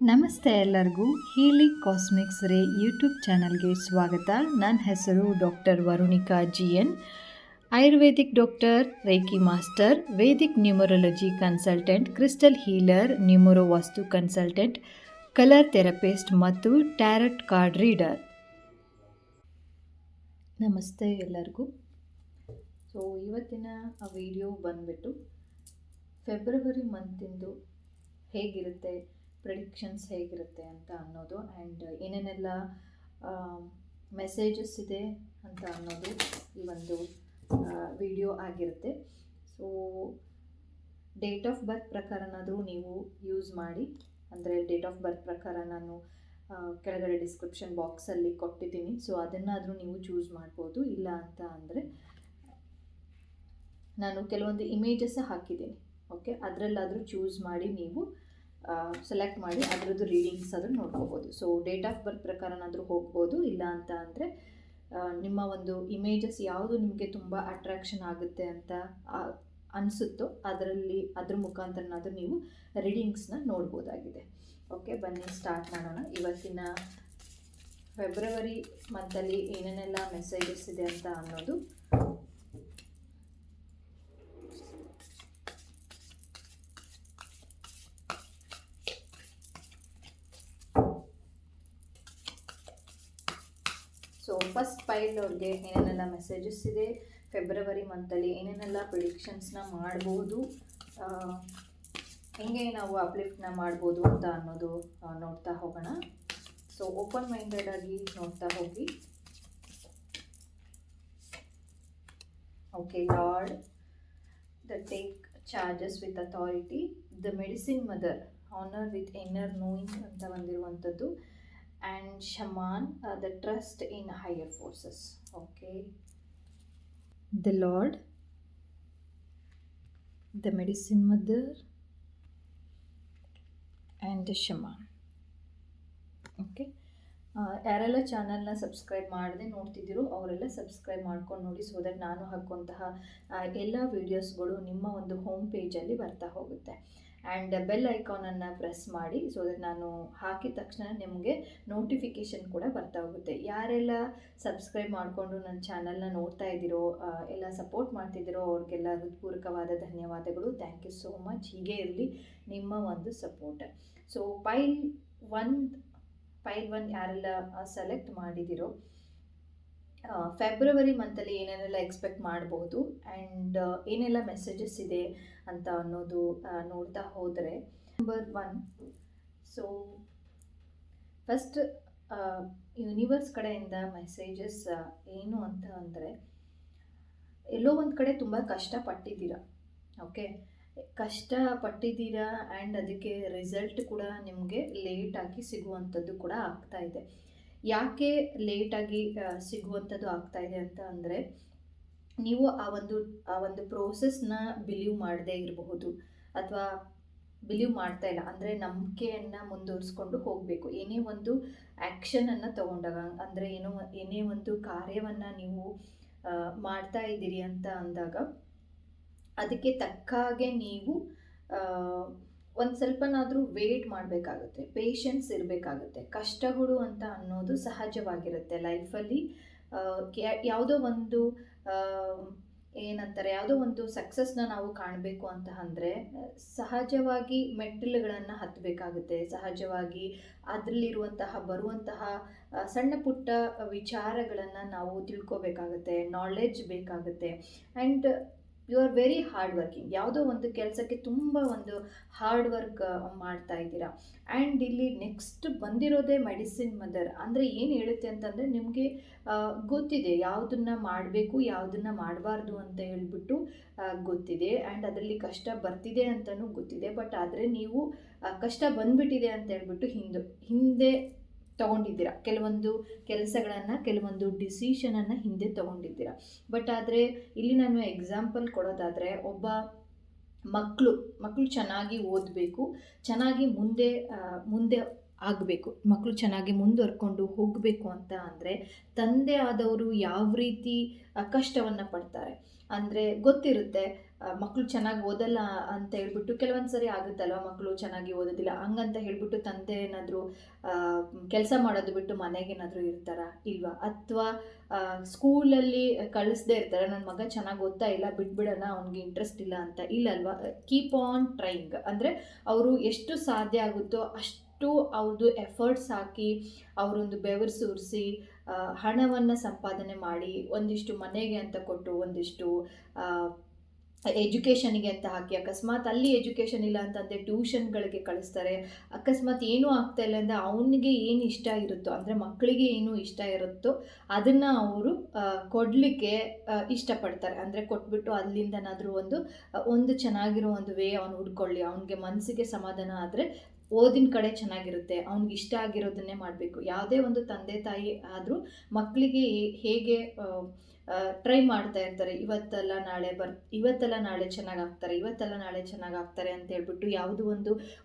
ನಮಸ್ತೆ ಎಲ್ಲರಿಗೂ. Healing cosmics ರೇ ಯೂಟ್ಯೂಬ್ ಚಾನಲ್ಗೆ ಸ್ವಾಗತ. ನನ್ನ ಹೆಸರು doctor Varunika GN, ayurvedic doctor, reiki master, Vedic numerology consultant, crystal healer, numero vastu consultant, colour therapist ಮತ್ತು ಟ್ಯಾರಟ್ ಕಾರ್ಡ್ ರೀಡರ್. ನಮಸ್ತೆ ಎಲ್ಲರಿಗೂ. ಸೊ ಇವತ್ತಿನ ವಿಡಿಯೋ ಬಂದ್ಬಿಟ್ಟು ಫೆಬ್ರವರಿ ಮಂತಿಂದು ಹೇಗಿರುತ್ತೆ, ಪ್ರಿಡಿಕ್ಷನ್ಸ್ ಹೇಗಿರುತ್ತೆ ಅಂತ ಅನ್ನೋದು, ಆ್ಯಂಡ್ ಏನೇನೆಲ್ಲ ಮೆಸೇಜಸ್ ಇದೆ ಅಂತ ಅನ್ನೋದು ಈ ಒಂದು ವಿಡಿಯೋ ಆಗಿರುತ್ತೆ. ಸೊ ಡೇಟ್ ಆಫ್ ಬರ್ತ್ ಪ್ರಕಾರನಾದರೂ ನೀವು ಯೂಸ್ ಮಾಡಿ, ಅಂದರೆ ಡೇಟ್ ಆಫ್ ಬರ್ತ್ ಪ್ರಕಾರ ನಾನು ಕೆಳಗಡೆ ಡಿಸ್ಕ್ರಿಪ್ಷನ್ ಬಾಕ್ಸಲ್ಲಿ ಕೊಟ್ಟಿದ್ದೀನಿ. ಸೊ ಅದನ್ನಾದರೂ ನೀವು ಚೂಸ್ ಮಾಡ್ಬೋದು. ಇಲ್ಲ ಅಂತ ಅಂದರೆ ನಾನು ಕೆಲವೊಂದು ಇಮೇಜಸ್ ಹಾಕಿದ್ದೀನಿ, ಓಕೆ, ಅದರಲ್ಲಾದರೂ ಚೂಸ್ ಮಾಡಿ ನೀವು ಸೆಲೆಕ್ಟ್ ಮಾಡಿ ಅದರದ್ದು ರೀಡಿಂಗ್ಸ್ ಆದರೂ ನೋಡ್ಕೋಬೋದು. ಸೊ ಡೇಟ್ ಆಫ್ ಬರ್ತ್ ಪ್ರಕಾರನಾದರೂ ಹೋಗ್ಬೋದು. ಇಲ್ಲ ಅಂತ ಅಂದರೆ ನಿಮ್ಮ ಒಂದು ಇಮೇಜಸ್ ಯಾವುದು ನಿಮಗೆ ತುಂಬ ಅಟ್ರಾಕ್ಷನ್ ಆಗುತ್ತೆ ಅಂತ ಅನಿಸುತ್ತೋ ಅದ್ರ ಮುಖಾಂತರನಾದರೂ ನೀವು ರೀಡಿಂಗ್ಸ್ನ ನೋಡ್ಬೋದಾಗಿದೆ. ಓಕೆ, ಬನ್ನಿ ಸ್ಟಾರ್ಟ್ ಮಾಡೋಣ. ಇವತ್ತಿನ ಫೆಬ್ರವರಿ ಮಂತಲ್ಲಿ ಏನೇನೆಲ್ಲ ಮೆಸೇಜಸ್ ಇದೆ ಅಂತ ಅನ್ನೋದು. ಸೊ ಫಸ್ಟ್ ಪೈಲ್ ಅವ್ರಿಗೆ ಏನೇನೆಲ್ಲ ಮೆಸೇಜಸ್ ಇದೆ, ಫೆಬ್ರವರಿ ಮಂತಲ್ಲಿ ಏನೇನೆಲ್ಲ ಪ್ರಿಡಿಕ್ಷನ್ಸ್ನ ಮಾಡ್ಬೋದು, ಹೆಂಗೆ ನಾವು ಅಪ್ಲಿಫ್ಟ್ನ ಮಾಡ್ಬೋದು ಅಂತ ಅನ್ನೋದು ನೋಡ್ತಾ ಹೋಗೋಣ. ಸೊ ಓಪನ್ ಮೈಂಡೆಡ್ ಆಗಿ ನೋಡ್ತಾ ಹೋಗಿ. Okay, lord the take charges with authority, the medicine mother, honour with inner knowing ಅಂತ ಬಂದಿರುವಂಥದ್ದು, and shaman, the trust in higher forces. Okay, the Lord, the medicine mother, and the shaman. Okay, ಯಾರೆಲ್ಲ ಚಾನಲ್ನ subscribe ಮಾಡದೆ ನೋಡ್ತಿದ್ದೀರೋ ಅವರೆಲ್ಲ subscribe ಮಾಡ್ಕೊಂಡು ನೋಡಿ, so that ನಾನು ಹಾಕುವಂತಹ ಎಲ್ಲ ವೀಡಿಯೋಸ್ಗಳು ನಿಮ್ಮ ಒಂದು ಹೋಮ್ ಪೇಜಲ್ಲಿ ಬರ್ತಾ ಹೋಗುತ್ತೆ. ಆ್ಯಂಡ್ ಬೆಲ್ ಐಕಾನನ್ನು ಪ್ರೆಸ್ ಮಾಡಿ, ಸೊ ದಟ್ ನಾನು ಹಾಕಿದ ತಕ್ಷಣ ನಿಮಗೆ ನೋಟಿಫಿಕೇಷನ್ ಕೂಡ ಬರ್ತಾ ಹೋಗುತ್ತೆ. ಯಾರೆಲ್ಲ ಸಬ್ಸ್ಕ್ರೈಬ್ ಮಾಡಿಕೊಂಡು ನನ್ನ ಚಾನಲ್ನ ನೋಡ್ತಾ ಇದ್ದೀರೋ, ಎಲ್ಲ ಸಪೋರ್ಟ್ ಮಾಡ್ತಿದ್ದೀರೋ ಅವ್ರಿಗೆಲ್ಲ ಹೃತ್ಪೂರ್ವಕವಾದ ಧನ್ಯವಾದಗಳು. Thank you so much. ಹೀಗೆ ಇರಲಿ ನಿಮ್ಮ ಒಂದು ಸಪೋರ್ಟ್. ಸೊ ಪೈಲ್ ಒನ್ ಯಾರೆಲ್ಲ ಸೆಲೆಕ್ಟ್ ಮಾಡಿದಿರೋ, ಫೆಬ್ರವರಿ ಮಂತಲ್ಲಿ ಏನೇನೆಲ್ಲ ಎಕ್ಸ್ಪೆಕ್ಟ್ ಮಾಡಬಹುದು ಆ್ಯಂಡ್ ಏನೆಲ್ಲ ಮೆಸೇಜಸ್ ಇದೆ ಅಂತ ಅನ್ನೋದು ನೋಡ್ತಾ ಹೋದರೆ, ನಂಬರ್ 1. ಸೊ ಫಸ್ಟ್ ಯೂನಿವರ್ಸ್ ಕಡೆಯಿಂದ ಮೆಸೇಜಸ್ ಏನು ಅಂತ ಅಂದರೆ, ಎಲ್ಲೋ ಒಂದು ಕಡೆ ತುಂಬ ಕಷ್ಟಪಟ್ಟಿದ್ದೀರಾ. ಓಕೆ, ಕಷ್ಟಪಟ್ಟಿದ್ದೀರಾ ಆ್ಯಂಡ್ ಅದಕ್ಕೆ ರಿಸಲ್ಟ್ ಕೂಡ ನಿಮಗೆ ಲೇಟಾಗಿ ಸಿಗುವಂಥದ್ದು ಕೂಡ ಆಗ್ತಾ ಇದೆ. ಯಾಕೆ ಲೇಟಾಗಿ ಸಿಗುವಂಥದ್ದು ಆಗ್ತಾ ಇದೆ ಅಂತ ಅಂದರೆ, ನೀವು ಆ ಒಂದು ಪ್ರೋಸೆಸ್ನ ಬಿಲೀವ್ ಮಾಡದೇ ಇರಬಹುದು, ಅಥವಾ ಬಿಲೀವ್ ಮಾಡ್ತಾ ಇಲ್ಲ ಅಂದರೆ ನಂಬಿಕೆಯನ್ನು ಮುಂದುವರಿಸ್ಕೊಂಡು ಹೋಗಬೇಕು. ಏನೇ ಒಂದು ಆ್ಯಕ್ಷನನ್ನು ತಗೊಂಡಾಗ, ಅಂದರೆ ಏನೇ ಒಂದು ಕಾರ್ಯವನ್ನು ನೀವು ಮಾಡ್ತಾ ಇದ್ದೀರಿ ಅಂತ ಅಂದಾಗ ಅದಕ್ಕೆ ತಕ್ಕ ಹಾಗೆ ನೀವು ಒಂದು ಸ್ವಲ್ಪನಾದರೂ ವೇಟ್ ಮಾಡಬೇಕಾಗುತ್ತೆ, ಪೇಷನ್ಸ್ ಇರಬೇಕಾಗುತ್ತೆ. ಕಷ್ಟಗಳು ಅಂತ ಅನ್ನೋದು ಸಹಜವಾಗಿರುತ್ತೆ ಲೈಫಲ್ಲಿ. ಯಾವುದೋ ಒಂದು ಯಾವುದೋ ಒಂದು ಸಕ್ಸಸ್ನ ನಾವು ಕಾಣಬೇಕು ಅಂತ ಅಂದರೆ ಸಹಜವಾಗಿ ಮೆಟ್ಟಿಲುಗಳನ್ನು ಹತ್ತಬೇಕಾಗುತ್ತೆ. ಸಹಜವಾಗಿ ಬರುವಂತಹ ಸಣ್ಣ ಪುಟ್ಟ ವಿಚಾರಗಳನ್ನು ನಾವು ತಿಳ್ಕೊಬೇಕಾಗುತ್ತೆ, ನಾಲೆಡ್ಜ್ ಬೇಕಾಗುತ್ತೆ. And you are very hard working. ಯಾವುದೋ ಒಂದು ಕೆಲಸಕ್ಕೆ ತುಂಬ ಒಂದು ಹಾರ್ಡ್ ವರ್ಕ್ ಮಾಡ್ತಾ ಇದ್ದೀರಾ. ಆ್ಯಂಡ್ ಇಲ್ಲಿ ನೆಕ್ಸ್ಟ್ ಬಂದಿರೋದೇ ಮೆಡಿಸಿನ್ ಮದರ್. ಅಂದರೆ ಏನು ಹೇಳುತ್ತೆ ಅಂತಂದರೆ, ನಿಮಗೆ ಗೊತ್ತಿದೆ ಯಾವುದನ್ನು ಮಾಡಬೇಕು ಯಾವುದನ್ನು ಮಾಡಬಾರ್ದು ಅಂತ ಹೇಳ್ಬಿಟ್ಟು ಗೊತ್ತಿದೆ. ಆ್ಯಂಡ್ ಅದರಲ್ಲಿ ಕಷ್ಟ ಬರ್ತಿದೆ ಅಂತಲೂ ಗೊತ್ತಿದೆ. ಬಟ್ ಆದರೆ ನೀವು ಕಷ್ಟ ಬಂದುಬಿಟ್ಟಿದೆ ಅಂತ ಹೇಳ್ಬಿಟ್ಟು ಹಿಂದೆ ತೊಗೊಂಡಿದ್ದೀರಾ. ಕೆಲವೊಂದು ಕೆಲಸಗಳನ್ನು, ಕೆಲವೊಂದು ಡಿಸಿಷನನ್ನು ಹಿಂದೆ ತೊಗೊಂಡಿದ್ದೀರಾ. ಬಟ್ ಆದರೆ ಇಲ್ಲಿ ನಾನು ಎಕ್ಸಾಂಪಲ್ ಕೊಡೋದಾದರೆ, ಒಬ್ಬ ಮಕ್ಕಳು ಚೆನ್ನಾಗಿ ಓದಬೇಕು, ಚೆನ್ನಾಗಿ ಮುಂದೆ ಆಗಬೇಕು, ಮಕ್ಕಳು ಚೆನ್ನಾಗಿ ಮುಂದುವರ್ಕೊಂಡು ಹೋಗಬೇಕು ಅಂತ ಅಂದರೆ ತಂದೆ ಆದವರು ಯಾವ ರೀತಿ ಕಷ್ಟವನ್ನು ಪಡ್ತಾರೆ. ಅಂದರೆ ಗೊತ್ತಿರುತ್ತೆ ಮಕ್ಕಳು ಚೆನ್ನಾಗಿ ಓದಲ್ಲ ಅಂತ ಹೇಳ್ಬಿಟ್ಟು ಕೆಲವೊಂದು ಸರಿ ಆಗುತ್ತಲ್ವ, ಮಕ್ಕಳು ಚೆನ್ನಾಗಿ ಓದೋದಿಲ್ಲ ಹಂಗಂತ ಹೇಳ್ಬಿಟ್ಟು ತಂದೆ ಏನಾದರೂ ಕೆಲಸ ಮಾಡೋದು ಬಿಟ್ಟು ಮನೆಗೇನಾದರೂ ಇರ್ತಾರ ಇಲ್ವಾ? ಅಥವಾ ಸ್ಕೂಲಲ್ಲಿ ಕಳಿಸ್ದೇ ಇರ್ತಾರೆ, ನನ್ನ ಮಗ ಚೆನ್ನಾಗಿ ಓದ್ತಾ ಇಲ್ಲ ಬಿಟ್ಬಿಡೋಣ, ಅವ್ನಿಗೆ ಇಂಟ್ರೆಸ್ಟ್ ಇಲ್ಲ ಅಂತ. ಇಲ್ಲಲ್ವಾ, ಕೀಪ್ ಆನ್ ಟ್ರೈಯಿಂಗ್. ಅಂದರೆ ಅವರು ಎಷ್ಟು ಸಾಧ್ಯ ಆಗುತ್ತೋ ಅಷ್ಟು ಅವ್ರದ್ದು ಎಫರ್ಟ್ಸ್ ಹಾಕಿ ಅವರೊಂದು ಬೆವರು ಸುರಿಸಿ ಹಣವನ್ನು ಸಂಪಾದನೆ ಮಾಡಿ ಒಂದಿಷ್ಟು ಮನೆಗೆ ಅಂತ ಕೊಟ್ಟು ಒಂದಿಷ್ಟು ಎಜುಕೇಷನಿಗೆ ಅಂತ ಹಾಕಿ, ಅಕಸ್ಮಾತ್ ಅಲ್ಲಿ ಎಜುಕೇಷನ್ ಇಲ್ಲ ಅಂತಂದರೆ ಟ್ಯೂಷನ್ಗಳಿಗೆ ಕಳಿಸ್ತಾರೆ. ಅಕಸ್ಮಾತ್ ಏನೂ ಆಗ್ತಾ ಇಲ್ಲ ಅಂದರೆ ಅವನಿಗೆ ಏನು ಇಷ್ಟ ಇರುತ್ತೋ, ಅಂದರೆ ಮಕ್ಕಳಿಗೆ ಏನು ಇಷ್ಟ ಇರುತ್ತೋ ಅದನ್ನು ಅವರು ಕೊಡಲಿಕ್ಕೆ ಇಷ್ಟಪಡ್ತಾರೆ. ಅಂದರೆ ಕೊಟ್ಬಿಟ್ಟು ಅಲ್ಲಿಂದನಾದರೂ ಒಂದು ಚೆನ್ನಾಗಿರೋ ಒಂದು ವೇ ಅವನು ಹುಡ್ಕೊಳ್ಳಿ, ಅವನಿಗೆ ಮನಸ್ಸಿಗೆ ಸಮಾಧಾನ ಆದರೆ ಓದಿನ ಕಡೆ ಚೆನ್ನಾಗಿರುತ್ತೆ, ಅವ್ನಿಗೆ ಇಷ್ಟ ಆಗಿರೋದನ್ನೇ ಮಾಡಬೇಕು. ಯಾವುದೇ ಒಂದು ತಂದೆ ತಾಯಿ ಆದರೂ ಮಕ್ಕಳಿಗೆ ಹೇಗೆ ಟ್ರೈ ಮಾಡ್ತಾ ಇರ್ತಾರೆ, ಇವತ್ತೆಲ್ಲ ನಾಳೆ ಚೆನ್ನಾಗಾಗ್ತಾರೆ, ಚೆನ್ನಾಗಾಗ್ತಾರೆ ಅಂತ ಹೇಳ್ಬಿಟ್ಟು ಯಾವುದೋ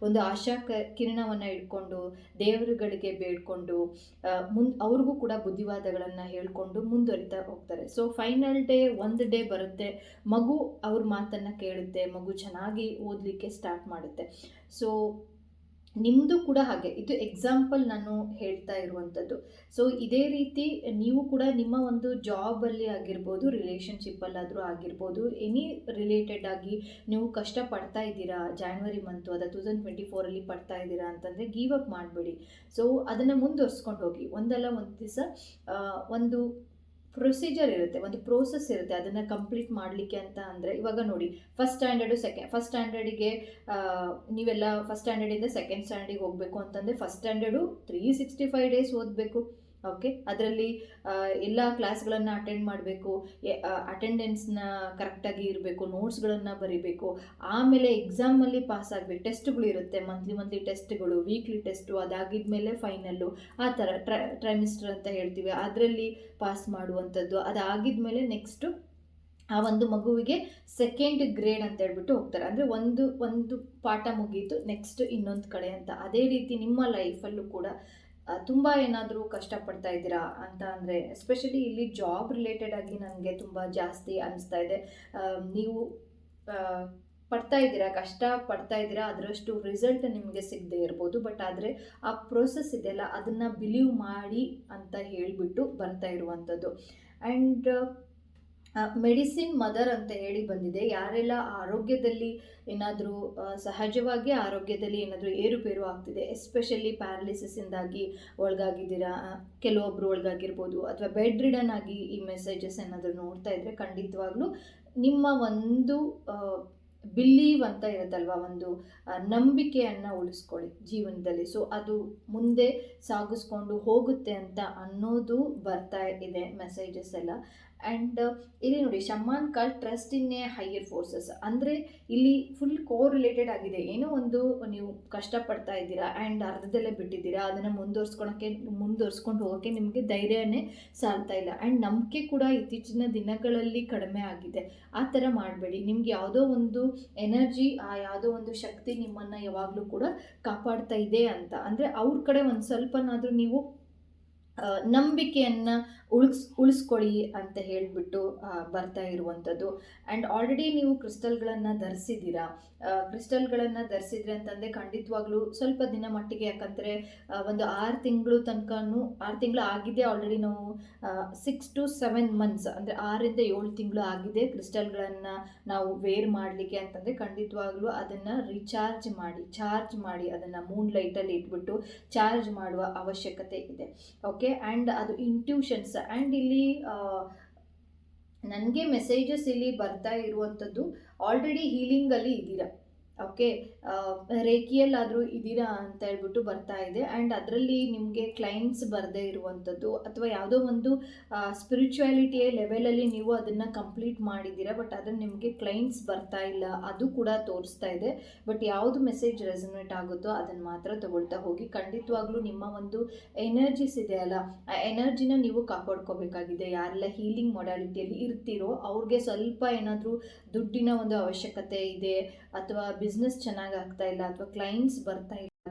ಒಂದು ಆಶಾ ಕಿರಣವನ್ನು ಇಟ್ಕೊಂಡು ದೇವರುಗಳಿಗೆ ಬೇಡ್ಕೊಂಡು ಅವ್ರಿಗೂ ಕೂಡ ಬುದ್ಧಿವಾದಗಳನ್ನು ಹೇಳ್ಕೊಂಡು ಮುಂದುವರಿತಾ ಹೋಗ್ತಾರೆ. ಸೊ ಫೈನಲ್ ಡೇ ಒಂದು ಡೇ ಬರುತ್ತೆ, ಮಗು ಅವ್ರ ಮಾತನ್ನು ಕೇಳುತ್ತೆ, ಮಗು ಚೆನ್ನಾಗಿ ಓದಲಿಕ್ಕೆ ಸ್ಟಾರ್ಟ್ ಮಾಡುತ್ತೆ. ಸೊ ನಿಮ್ಮದು ಕೂಡ ಹಾಗೆ, ಇದು ಎಕ್ಸಾಂಪಲ್ ನಾನು ಹೇಳ್ತಾ ಇರುವಂಥದ್ದು. ಸೊ ಇದೇ ರೀತಿ ನೀವು ಕೂಡ ನಿಮ್ಮ ಒಂದು ಜಾಬಲ್ಲಿ ಆಗಿರ್ಬೋದು, ರಿಲೇಷನ್ಶಿಪ್ಪಲ್ಲಾದರೂ ಆಗಿರ್ಬೋದು, ಎನಿ ರಿಲೇಟೆಡ್ ಆಗಿ ನೀವು ಕಷ್ಟಪಡ್ತಾ ಇದ್ದೀರಾ, ಜಾನ್ವರಿ ಮಂತು ಅದ 2024 ಪಡ್ತಾ ಇದ್ದೀರಾ ಅಂತಂದರೆ ಗಿವ್ ಅಪ್ ಮಾಡಬೇಡಿ. ಸೊ ಅದನ್ನು ಮುಂದುವರ್ಸ್ಕೊಂಡು ಹೋಗಿ. ಒಂದಲ್ಲ ಒಂದು ದಿವಸ ಒಂದು ಪ್ರೊಸೀಜರ್ ಇರುತ್ತೆ, ಒಂದು ಪ್ರೋಸೆಸ್ ಇರುತ್ತೆ, ಅದನ್ನು ಕಂಪ್ಲೀಟ್ ಮಾಡಲಿಕ್ಕೆ ಅಂತ. ಅಂದರೆ ಇವಾಗ ನೋಡಿ, ಫಸ್ಟ್ ಸ್ಟ್ಯಾಂಡರ್ಡಿಗೆ ನೀವೆಲ್ಲ ಫಸ್ಟ್ ಸ್ಟ್ಯಾಂಡರ್ಡಿಂದ ಸೆಕೆಂಡ್ ಸ್ಟ್ಯಾಂಡರ್ಡಿಗೆ ಹೋಗಬೇಕು ಅಂತಂದರೆ ಫಸ್ಟ್ ಸ್ಟ್ಯಾಂಡರ್ಡು 365 ಡೇಸ್ ಓದಬೇಕು. ಓಕೆ, ಅದರಲ್ಲಿ ಎಲ್ಲ ಕ್ಲಾಸ್ಗಳನ್ನು ಅಟೆಂಡ್ ಮಾಡಬೇಕು, ಅಟೆಂಡೆನ್ಸ್ನ ಕರೆಕ್ಟಾಗಿ ಇರಬೇಕು, ನೋಟ್ಸ್ಗಳನ್ನು ಬರೀಬೇಕು, ಆಮೇಲೆ ಎಕ್ಸಾಮಲ್ಲಿ ಪಾಸ್ ಆಗಬೇಕು. ಟೆಸ್ಟ್ಗಳು ಇರುತ್ತೆ, ಮಂತ್ಲಿ ಟೆಸ್ಟ್ಗಳು, ವೀಕ್ಲಿ ಟೆಸ್ಟು, ಅದಾಗಿದ್ಮೇಲೆ ಫೈನಲ್ಲು, ಆ ಥರ ಟ್ರೈಮಿಸ್ಟರ್ ಅಂತ ಹೇಳ್ತೀವಿ, ಅದರಲ್ಲಿ ಪಾಸ್ ಮಾಡುವಂಥದ್ದು. ಅದಾಗಿದ್ಮೇಲೆ ನೆಕ್ಸ್ಟು ಆ ಒಂದು ಮಗುವಿಗೆ ಸೆಕೆಂಡ್ ಗ್ರೇಡ್ ಅಂತ ಹೇಳ್ಬಿಟ್ಟು ಹೋಗ್ತಾರೆ. ಅಂದರೆ ಒಂದು ಪಾಠ ಮುಗೀತು, ನೆಕ್ಸ್ಟ್ ಇನ್ನೊಂದು ಕಡೆ ಅಂತ. ಅದೇ ರೀತಿ ನಿಮ್ಮ ಲೈಫಲ್ಲೂ ಕೂಡ ತುಂಬ ಏನಾದರೂ ಕಷ್ಟಪಡ್ತಾ ಇದ್ದೀರಾ ಅಂತ ಅಂದರೆ, ಎಸ್ಪೆಷಲಿ ಇಲ್ಲಿ ಜಾಬ್ ರಿಲೇಟೆಡ್ ಆಗಿ ನನಗೆ ತುಂಬ ಜಾಸ್ತಿ ಅನಿಸ್ತಾ ಇದೆ. ನೀವು ಕಷ್ಟ ಪಡ್ತಾ ಇದ್ದೀರಾ, ಅದರಷ್ಟು ರಿಸಲ್ಟ್ ನಿಮಗೆ ಸಿಗದೆ ಇರ್ಬೋದು. ಬಟ್ ಆದರೆ ಆ ಪ್ರೋಸೆಸ್ ಇದೆಯಲ್ಲ, ಅದನ್ನು ಬಿಲೀವ್ ಮಾಡಿ ಅಂತ ಹೇಳಿಬಿಟ್ಟು ಬರ್ತಾ ಇರುವಂಥದ್ದು. ಆ್ಯಂಡ್ ಮೆಡಿಸಿನ್ ಮದರ್ ಅಂತ ಹೇಳಿ ಬಂದಿದೆ. ಯಾರೆಲ್ಲ ಆರೋಗ್ಯದಲ್ಲಿ ಏನಾದರೂ ಸಹಜವಾಗಿ ಆರೋಗ್ಯದಲ್ಲಿ ಏನಾದರೂ ಏರುಪೇರು ಆಗ್ತಿದೆ, ಎಸ್ಪೆಷಲಿ ಪ್ಯಾರಲಿಸಿಸಿಂದಾಗಿ ಒಳಗಾಗಿದ್ದೀರಾ, ಕೆಲವೊಬ್ಬರು ಒಳಗಾಗಿರ್ಬೋದು, ಅಥವಾ ಬೆಡ್ ರಿಡನ್ ಆಗಿ ಈ ಮೆಸೇಜಸ್ ಏನಾದರೂ ನೋಡ್ತಾ ಇದ್ದರೆ ಖಂಡಿತವಾಗ್ಲೂ ನಿಮ್ಮ ಒಂದು ಬಿಲೀವ್ ಅಂತ ಇರುತ್ತಲ್ವ, ಒಂದು ನಂಬಿಕೆಯನ್ನು ಉಳಿಸ್ಕೊಳ್ಳಿ ಜೀವನದಲ್ಲಿ. ಸೊ ಅದು ಮುಂದೆ ಸಾಗಿಸ್ಕೊಂಡು ಹೋಗುತ್ತೆ ಅಂತ ಅನ್ನೋದು ಬರ್ತಾ ಇದೆ ಮೆಸೇಜಸ್ ಎಲ್ಲ. ಆ್ಯಂಡ್ ಇಲ್ಲಿ ನೋಡಿ, shaman call trust in a higher forces. ಅಂದರೆ ಇಲ್ಲಿ ಫುಲ್ ರಿಲೇಟೆಡ್ ಆಗಿದೆ. ಏನೋ ಒಂದು ನೀವು ಕಷ್ಟಪಡ್ತಾ ಇದ್ದೀರಾ ಆ್ಯಂಡ್ ಅರ್ಧದಲ್ಲೇ ಬಿಟ್ಟಿದ್ದೀರಾ, ಅದನ್ನು ಮುಂದುವರ್ಸ್ಕೊಂಡು ಹೋಗೋಕ್ಕೆ ನಿಮಗೆ ಧೈರ್ಯನೇ ಸಾಲ್ತಾ ಇಲ್ಲ. ಆ್ಯಂಡ್ ನಂಬಿಕೆ ಕೂಡ ಇತ್ತೀಚಿನ ದಿನಗಳಲ್ಲಿ ಕಡಿಮೆ ಆಗಿದೆ. ಆ ಥರ ಮಾಡಬೇಡಿ. ನಿಮ್ಗೆ ಯಾವುದೋ ಒಂದು ಎನರ್ಜಿ, ಯಾವುದೋ ಒಂದು ಶಕ್ತಿ ನಿಮ್ಮನ್ನು ಯಾವಾಗಲೂ ಕೂಡ ಕಾಪಾಡ್ತಾ ಇದೆ ಅಂತ. ಅಂದರೆ ಅವ್ರ ಕಡೆ ಒಂದು ಸ್ವಲ್ಪನಾದರೂ ನೀವು ನಂಬಿಕೆಯನ್ನು ಉಳಿಸ್ಕೊಳ್ಳಿ ಅಂತ ಹೇಳಿಬಿಟ್ಟು ಬರ್ತಾ ಇರುವಂಥದ್ದು. ಆ್ಯಂಡ್ ಆಲ್ರೆಡಿ ನೀವು ಕ್ರಿಸ್ಟಲ್ಗಳನ್ನು ಧರಿಸಿದ್ದೀರಾ. ಕ್ರಿಸ್ಟಲ್ಗಳನ್ನು ಧರಿಸಿದ್ರೆ ಅಂತಂದರೆ ಖಂಡಿತವಾಗ್ಲೂ ಸ್ವಲ್ಪ ದಿನ ಮಟ್ಟಿಗೆ, ಯಾಕಂದರೆ ಒಂದು 6 ತಿಂಗಳು ತನಕನೂ 6 ತಿಂಗಳು ಆಗಿದೆ ಆಲ್ರೆಡಿ. ನಾವು 6 to 7 months ಅಂದರೆ 6ರಿಂದ 7 ತಿಂಗಳು ಆಗಿದೆ ಕ್ರಿಸ್ಟಲ್ಗಳನ್ನು ನಾವು ವೇರ್ ಮಾಡಲಿಕ್ಕೆ ಅಂತಂದರೆ ಖಂಡಿತವಾಗ್ಲೂ ಅದನ್ನು ಚಾರ್ಜ್ ಮಾಡಿ ಅದನ್ನು ಮೂನ್ ಲೈಟಲ್ಲಿ ಇಟ್ಬಿಟ್ಟು ಚಾರ್ಜ್ ಮಾಡುವ ಅವಶ್ಯಕತೆ ಇದೆ. ಓಕೆ, ಆ್ಯಂಡ್ ಅದು ಇಂಟ್ಯೂಷನ್ಸ್. ಆ್ಯಂಡ್ ಇಲ್ಲಿ ನನಗೆ ಮೆಸೇಜಸ್ ಇಲ್ಲಿ ಬರ್ತಾ ಇರುವಂಥದ್ದು, ಆಲ್ರೆಡಿ ಹೀಲಿಂಗಲ್ಲಿ ಇದ್ದೀರಾ. ಓಕೆ, ರೇಖಿಯಲ್ಲಾದರೂ ಇದ್ದೀರಾ ಅಂತ ಹೇಳ್ಬಿಟ್ಟು ಬರ್ತಾ ಇದೆ. ಆ್ಯಂಡ್ ಅದರಲ್ಲಿ ನಿಮಗೆ ಕ್ಲೈಂಟ್ಸ್ ಬರದೇ ಇರುವಂಥದ್ದು, ಅಥವಾ ಯಾವುದೋ ಒಂದು ಸ್ಪಿರಿಚುಯಾಲಿಟಿಯ ಲೆವೆಲಲ್ಲಿ ನೀವು ಅದನ್ನು ಕಂಪ್ಲೀಟ್ ಮಾಡಿದ್ದೀರಾ, ಬಟ್ ಅದನ್ನು ನಿಮಗೆ ಕ್ಲೈಂಟ್ಸ್ ಬರ್ತಾ ಇಲ್ಲ, ಅದು ಕೂಡ ತೋರಿಸ್ತಾ ಇದೆ. ಬಟ್ ಯಾವುದು ಮೆಸೇಜ್ ರೆಸನೇಟ್ ಆಗುತ್ತೋ ಅದನ್ನು ಮಾತ್ರ ತಗೊಳ್ತಾ ಹೋಗಿ. ಖಂಡಿತವಾಗ್ಲೂ ನಿಮ್ಮ ಒಂದು ಎನರ್ಜಿಸ್ ಇದೆಯಲ್ಲ, ಆ ಎನರ್ಜಿನ ನೀವು ಕಾಪಾಡ್ಕೋಬೇಕಾಗಿದೆ. ಯಾರೆಲ್ಲ ಹೀಲಿಂಗ್ ಮೊಡಾಲಿಟಿಯಲ್ಲಿ ಇರ್ತೀರೋ ಅವ್ರಿಗೆ ಸ್ವಲ್ಪ ಏನಾದರೂ ದುಡ್ಡಿನ ಒಂದು ಅವಶ್ಯಕತೆ ಇದೆ, ಅಥವಾ ಬಿಸ್ನೆಸ್ ಚೆನ್ನಾಗಿ ಆಗ್ತಾ ಇಲ್ಲ, ಅಥವಾ ಕ್ಲೈಂಟ್ಸ್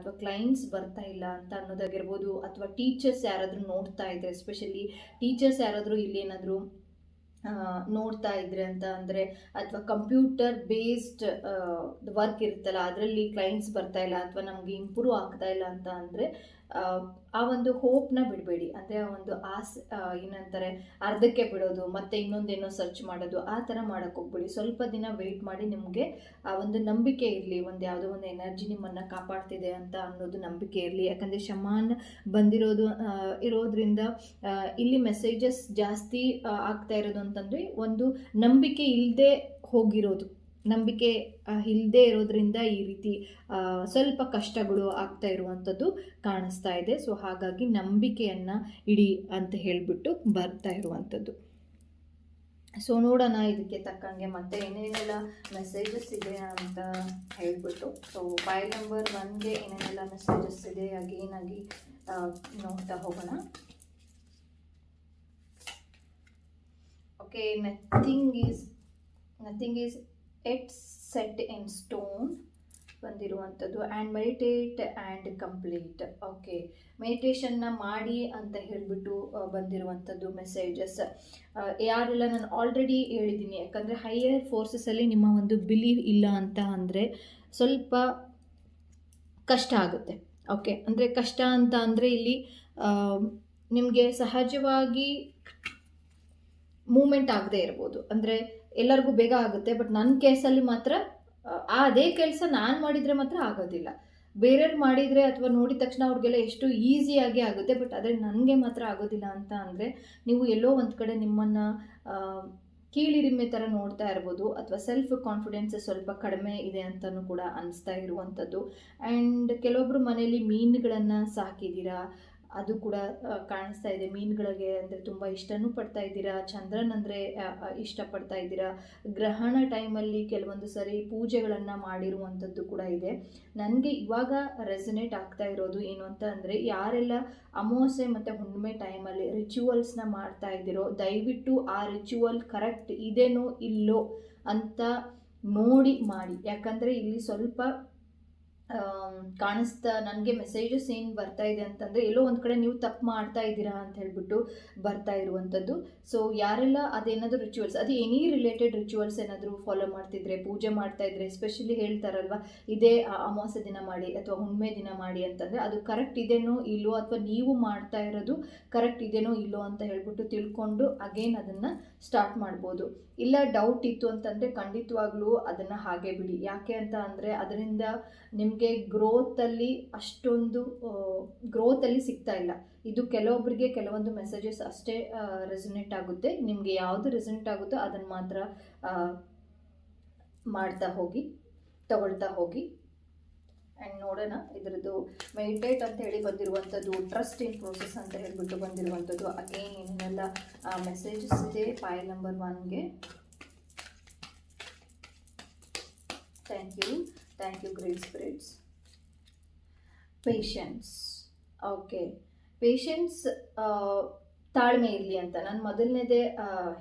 ಬರ್ತಾ ಇಲ್ಲ ಅಂತ ಅನ್ನೋದಾಗಿರ್ಬೋದು, ಅಥವಾ ಟೀಚರ್ಸ್ ಯಾರಾದರೂ ನೋಡ್ತಾ ಇದ್ದಾರೆ, ಎಸ್ಪೆಷಲಿ ಟೀಚರ್ಸ್ ಯಾರಾದರೂ ಇಲ್ಲಿ ಏನಾದರೂ ನೋಡ್ತಾ ಇದ್ರೆ ಅಂತ ಅಂದರೆ, ಅಥವಾ ಕಂಪ್ಯೂಟರ್ ಬೇಸ್ಡ್ ವರ್ಕ್ ಇರುತ್ತಲ್ಲ ಅದರಲ್ಲಿ ಕ್ಲೈಂಟ್ಸ್ ಬರ್ತಾ ಇಲ್ಲ ಅಥವಾ ನಮಗೆ ಇಂಪ್ರೂವ್ ಆಗ್ತಾ ಇಲ್ಲ ಅಂತ ಅಂದರೆ ಆ ಒಂದು ಹೋಪ್ನ ಬಿಡಬೇಡಿ. ಅಂದರೆ ಆ ಒಂದು ಏನಂತಾರೆ ಅರ್ಧಕ್ಕೆ ಬಿಡೋದು, ಮತ್ತೆ ಇನ್ನೊಂದೇನೋ ಸರ್ಚ್ ಮಾಡೋದು, ಆ ಥರ ಮಾಡೋಕ್ಕೆ ಹೋಗ್ಬೇಡಿ. ಸ್ವಲ್ಪ ದಿನ ವೆಯ್ಟ್ ಮಾಡಿ. ನಿಮಗೆ ಆ ಒಂದು ನಂಬಿಕೆ ಇರಲಿ, ಒಂದು ಯಾವುದೋ ಒಂದು ಎನರ್ಜಿ ನಿಮ್ಮನ್ನು ಕಾಪಾಡ್ತಿದೆ ಅಂತ ಅನ್ನೋದು ನಂಬಿಕೆ ಇರಲಿ. ಯಾಕಂದರೆ ಶಮಾನ್ ಇರೋದ್ರಿಂದ ಇಲ್ಲಿ ಮೆಸೇಜಸ್ ಜಾಸ್ತಿ ಆಗ್ತಾ ಇರೋದು ಅಂತಂದರೆ ಒಂದು ನಂಬಿಕೆ ಇಲ್ಲದೆ ಹೋಗಿರೋದು, ನಂಬಿಕೆ ಇಲ್ಲದೆ ಇರೋದ್ರಿಂದ ಈ ರೀತಿ ಸ್ವಲ್ಪ ಕಷ್ಟಗಳು ಆಗ್ತಾ ಇರುವಂಥದ್ದು ಕಾಣಿಸ್ತಾ ಇದೆ. ಸೊ ಹಾಗಾಗಿ ನಂಬಿಕೆಯನ್ನು ಇಡಿ ಅಂತ ಹೇಳಿಬಿಟ್ಟು ಬರ್ತಾ ಇರುವಂಥದ್ದು. ಸೊ ನೋಡೋಣ ಇದಕ್ಕೆ ತಕ್ಕಂಗೆ ಮತ್ತೆ ಏನೇನೆಲ್ಲ ಮೆಸೇಜಸ್ ಇದೆ ಅಂತ ಹೇಳ್ಬಿಟ್ಟು. ಸೊ ಫೈಲ್ ನಂಬರ್ 1ಗೆ ಏನೇನೆಲ್ಲ ಮೆಸೇಜಸ್ ಇದೆ ಅಗೇನ್ ಆಗಿ ನೋಡ್ತಾ ಹೋಗೋಣ. Okay, nothing is at set in stone ಬಂದಿರುವಂಥದ್ದು. And meditate and complete. Okay, ಮೆಡಿಟೇಷನ್ನ ಮಾಡಿ ಅಂತ ಹೇಳಿಬಿಟ್ಟು ಬಂದಿರುವಂಥದ್ದು ಮೆಸೇಜಸ್. ಯಾರೆಲ್ಲ ನಾನು ಆಲ್ರೆಡಿ ಹೇಳಿದ್ದೀನಿ, ಯಾಕಂದರೆ ಹೈಯರ್ ಫೋರ್ಸಸಲ್ಲಿ ನಿಮ್ಮ ಒಂದು ಬಿಲೀವ್ ಇಲ್ಲ ಅಂತ ಅಂದರೆ ಸ್ವಲ್ಪ ಕಷ್ಟ ಆಗುತ್ತೆ. ಓಕೆ, ಅಂದರೆ ಕಷ್ಟ ಅಂತ ಅಂದರೆ ಇಲ್ಲಿ ನಿಮಗೆ ಸಹಜವಾಗಿ ಮೂಮೆಂಟ್ ಆಗದೆ ಇರ್ಬೋದು. ಅಂದರೆ ಎಲ್ಲರಿಗೂ ಬೇಗ ಆಗುತ್ತೆ, ಬಟ್ ನನ್ನ ಕೇಸಲ್ಲಿ ಮಾತ್ರ ಅದೇ ಕೆಲಸ ನಾನು ಮಾಡಿದರೆ ಮಾತ್ರ ಆಗೋದಿಲ್ಲ. ಬೇರೆಯವ್ರು ಮಾಡಿದರೆ ಅಥವಾ ನೋಡಿದ ತಕ್ಷಣ ಅವ್ರಿಗೆಲ್ಲ ಎಷ್ಟು ಈಸಿಯಾಗಿ ಆಗುತ್ತೆ, ಬಟ್ ಆದರೆ ನನಗೆ ಮಾತ್ರ ಆಗೋದಿಲ್ಲ ಅಂತ ಅಂದರೆ ನೀವು ಎಲ್ಲೋ ಒಂದು ಕಡೆ ನಿಮ್ಮನ್ನು ಕೀಳಿರಿಮೆ ಥರ ನೋಡ್ತಾ ಇರ್ಬೋದು, ಅಥವಾ ಸೆಲ್ಫ್ ಕಾನ್ಫಿಡೆನ್ಸ್ ಸ್ವಲ್ಪ ಕಡಿಮೆ ಇದೆ ಅಂತಲೂ ಕೂಡ ಅನಿಸ್ತಾ ಇರುವಂಥದ್ದು. ಆ್ಯಂಡ್ ಕೆಲವೊಬ್ಬರು ಮನೆಯಲ್ಲಿ ಮೀನುಗಳನ್ನು ಸಾಕಿದ್ದೀರಾ, ಅದು ಕೂಡ ಕಾಣಿಸ್ತಾ ಇದೆ. ಮೀನುಗಳಿಗೆ ಅಂದರೆ ತುಂಬ ಇಷ್ಟನೂ ಪಡ್ತಾ ಇದ್ದೀರಾ, ಚಂದ್ರನ್ ಅಂದರೆ ಇಷ್ಟಪಡ್ತಾ ಇದ್ದೀರಾ. ಗ್ರಹಣ ಟೈಮಲ್ಲಿ ಕೆಲವೊಂದು ಸರಿ ಪೂಜೆಗಳನ್ನು ಮಾಡಿರುವಂಥದ್ದು ಕೂಡ ಇದೆ. ನನಗೆ ಇವಾಗ ರೆಸನೇಟ್ ಆಗ್ತಾ ಇರೋದು ಏನು ಅಂತ ಅಂದರೆ, ಯಾರೆಲ್ಲ ಅಮಾವಾಸ್ಯೆ ಮತ್ತು ಹುಣ್ಣಿಮೆ ಟೈಮಲ್ಲಿ ರಿಚುವಲ್ಸ್ನ ಮಾಡ್ತಾ ಇದ್ದೀರೋ ದಯವಿಟ್ಟು ಆ ರಿಚುವಲ್ ಕರೆಕ್ಟ್ ಇದೇನೋ ಇಲ್ಲೋ ಅಂತ ನೋಡಿ ಮಾಡಿ. ಯಾಕಂದರೆ ಇಲ್ಲಿ ಸ್ವಲ್ಪ ಕಾಣಿಸ್ತಾ ನನಗೆ ಮೆಸೇಜಸ್ ಏನು ಬರ್ತಾ ಇದೆ ಅಂತಂದರೆ, ಎಲ್ಲೋ ಒಂದು ಕಡೆ ನೀವು ತಪ್ಪು ಮಾಡ್ತಾ ಇದ್ದೀರಾ ಅಂತ ಹೇಳ್ಬಿಟ್ಟು ಬರ್ತಾ ಇರುವಂಥದ್ದು. ಸೊ ಯಾರೆಲ್ಲ ಅದೇನಾದರೂ ರಿಚುವಲ್ಸ್, ಅದು ಎನಿ ರಿಲೇಟೆಡ್ ರಿಚುವಲ್ಸ್ ಏನಾದರೂ ಫಾಲೋ ಮಾಡ್ತಿದ್ರೆ, ಪೂಜೆ ಮಾಡ್ತಾ ಇದ್ರೆ, ಎಸ್ಪೆಷಲಿ ಹೇಳ್ತಾರಲ್ವ ಇದೇ ಅಮಾವಾಸ್ಯೆ ದಿನ ಮಾಡಿ ಅಥವಾ ಹುಣ್ಣಿಮೆ ದಿನ ಮಾಡಿ ಅಂತಂದರೆ ಅದು ಕರೆಕ್ಟ್ ಇದೇನೋ ಇಲ್ಲೋ, ಅಥವಾ ನೀವು ಮಾಡ್ತಾ ಇರೋದು ಕರೆಕ್ಟ್ ಇದೇನೋ ಇಲ್ಲೋ ಅಂತ ಹೇಳ್ಬಿಟ್ಟು ತಿಳ್ಕೊಂಡು ಅಗೇನ್ ಅದನ್ನು ಸ್ಟಾರ್ಟ್ ಮಾಡ್ಬೋದು. ಇಲ್ಲ ಡೌಟ್ ಇತ್ತು ಅಂತಂದರೆ ಖಂಡಿತವಾಗ್ಲೂ ಅದನ್ನು ಹಾಗೆ ಬಿಡಿ. ಯಾಕೆ ಅಂತ ಅಂದರೆ ಅದರಿಂದ ನಿಮಗೆ ಗ್ರೋತಲ್ಲಿ ಅಷ್ಟೊಂದು ಗ್ರೋತಲ್ಲಿ ಸಿಗ್ತಾ ಇಲ್ಲ. ಇದು ಕೆಲವೊಬ್ಬರಿಗೆ ಕೆಲವೊಂದು ಮೆಸೇಜಸ್ ಅಷ್ಟೇ ರೆಸನೇಟ್ ಆಗುತ್ತೆ. ನಿಮಗೆ ಯಾವುದು ರೆಸನೇಟ್ ಆಗುತ್ತೋ ಅದನ್ನು ಮಾತ್ರ ಮಾಡ್ತಾ ಹೋಗಿ, ತಗೊಳ್ತಾ ಹೋಗಿ. ಆ್ಯಂಡ್ ನೋಡೋಣ ಇದರದ್ದು ಮೆಡಿಟೇಟ್ ಅಂತ ಹೇಳಿ ಬಂದಿರುವಂಥದ್ದು, ಟ್ರಸ್ಟ್ ಇನ್ ಪ್ರೋಸೆಸ್ ಅಂತ ಹೇಳಿಬಿಟ್ಟು ಬಂದಿರುವಂಥದ್ದು. ಅಗೇನ್ ಏನೆಲ್ಲ ಮೆಸೇಜಸ್ ಇದೆ ಫೈಲ್ ನಂಬರ್ 1ಗೆ. Thank you great spirits. Patience. Okay, patience, ತಾಳ್ಮೆ ಇರಲಿ ಅಂತ ನಾನು ಮೊದಲನೇದೇ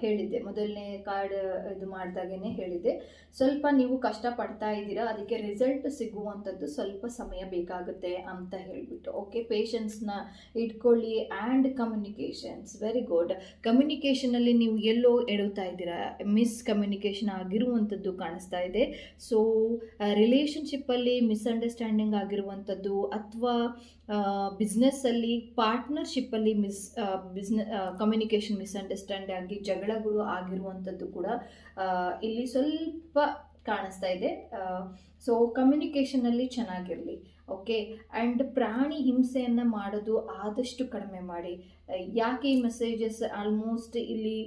ಹೇಳಿದ್ದೆ, ಮೊದಲನೇ ಕಾರ್ಡ್ ಇದು ಮಾಡಿದಾಗೇ ಹೇಳಿದ್ದೆ. ಸ್ವಲ್ಪ ನೀವು ಕಷ್ಟಪಡ್ತಾ ಇದ್ದೀರಾ, ಅದಕ್ಕೆ ರಿಸಲ್ಟ್ ಸಿಗುವಂಥದ್ದು ಸ್ವಲ್ಪ ಸಮಯ ಬೇಕಾಗುತ್ತೆ ಅಂತ ಹೇಳಿಬಿಟ್ಟು. ಓಕೆ, ಪೇಷನ್ಸ್ನ ಇಟ್ಕೊಳ್ಳಿ. And communications, very good. ಕಮ್ಯುನಿಕೇಷನಲ್ಲಿ ನೀವು ಎಲ್ಲೋ ಎಡುತ್ತಾ ಇದ್ದೀರಾ, ಮಿಸ್ಕಮ್ಯುನಿಕೇಷನ್ ಆಗಿರುವಂಥದ್ದು ಕಾಣಿಸ್ತಾ ಇದೆ. ಸೊ ರಿಲೇಷನ್ಶಿಪ್ಪಲ್ಲಿ ಮಿಸ್ಅಂಡರ್ಸ್ಟ್ಯಾಂಡಿಂಗ್ ಆಗಿರುವಂಥದ್ದು, ಅಥವಾ ಬಿಸ್ನೆಸ್ಸಲ್ಲಿ ಪಾರ್ಟ್ನರ್ಶಿಪ್ಪಲ್ಲಿ ಕಮ್ಯುನಿಕೇಷನ್ ಮಿಸ್ಅಂಡರ್ಸ್ಟ್ಯಾಂಡ್ ಆಗಿ ಜಗಳಗಳು ಆಗಿರುವಂಥದ್ದು ಕೂಡ ಇಲ್ಲಿ ಸ್ವಲ್ಪ ಕಾಣಿಸ್ತಾ ಇದೆ. ಸೊ ಕಮ್ಯುನಿಕೇಷನಲ್ಲಿ ಚೆನ್ನಾಗಿರಲಿ. ಓಕೆ, ಆ್ಯಂಡ್ ಪ್ರಾಣಿ ಹಿಂಸೆಯನ್ನು ಮಾಡೋದು ಆದಷ್ಟು ಕಡಿಮೆ ಮಾಡಿ. ಯಾಕೆ ಈ ಮೆಸೇಜಸ್ ಆಲ್ಮೋಸ್ಟ್ ಇಲ್ಲಿ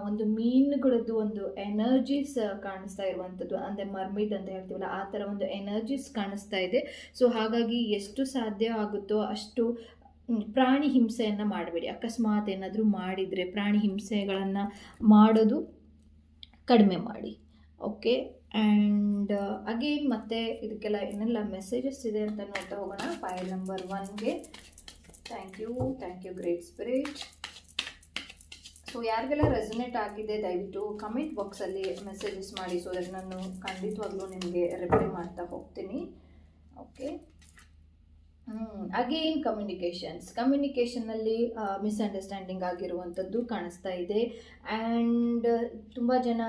ಒಂದು ಮೀನುಗಳದ್ದು ಒಂದು ಎನರ್ಜೀಸ್ ಕಾಣಿಸ್ತಾ ಇರುವಂಥದ್ದು, ಅಂದರೆ ಮರ್ಮಿಡ್ ಅಂತ ಹೇಳ್ತೀವಲ್ಲ ಆ ಥರ ಒಂದು ಎನರ್ಜೀಸ್ ಕಾಣಿಸ್ತಾ ಇದೆ. ಸೊ ಹಾಗಾಗಿ ಎಷ್ಟು ಸಾಧ್ಯ ಆಗುತ್ತೋ ಅಷ್ಟು ಪ್ರಾಣಿ ಹಿಂಸೆಯನ್ನು ಮಾಡಬೇಡಿ. ಅಕಸ್ಮಾತ್ ಏನಾದರೂ ಮಾಡಿದರೆ ಪ್ರಾಣಿ ಹಿಂಸೆಗಳನ್ನು ಮಾಡೋದು ಕಡಿಮೆ ಮಾಡಿ. ಓಕೆ, ಆ್ಯಂಡ್ ಅಗೇನ್ ಮತ್ತೆ ಇದಕ್ಕೆಲ್ಲ ಏನೆಲ್ಲ ಮೆಸೇಜಸ್ ಇದೆ ಅಂತ ನೋಡ್ತಾ ಹೋಗೋಣ. ಫೈಲ್ ನಂಬರ್ 1ಗೆ. Thank you great spirit. So ಯಾರಿಗೆಲ್ಲ ರೆಸನೇಟ್ ಆಗಿದೆ ದಯವಿಟ್ಟು ಕಮೆಂಟ್ ಬಾಕ್ಸಲ್ಲಿ ಮೆಸೇಜಸ್ ಮಾಡಿ. ಸೊ ಅದನ್ನು ನಾನು ಖಂಡಿತವಾಗ್ಲೂ ನಿಮಗೆ ರಿಪ್ಲೈ ಮಾಡ್ತಾ ಹೋಗ್ತೀನಿ. ಓಕೆ, ಅಗೇನ್ ಕಮ್ಯುನಿಕೇಷನ್ನಲ್ಲಿ ಮಿಸ್ಅಂಡರ್ಸ್ಟ್ಯಾಂಡಿಂಗ್ ಆಗಿರುವಂಥದ್ದು ಕಾಣಿಸ್ತಾ ಇದೆ. ಆ್ಯಂಡ್ ತುಂಬ ಜನ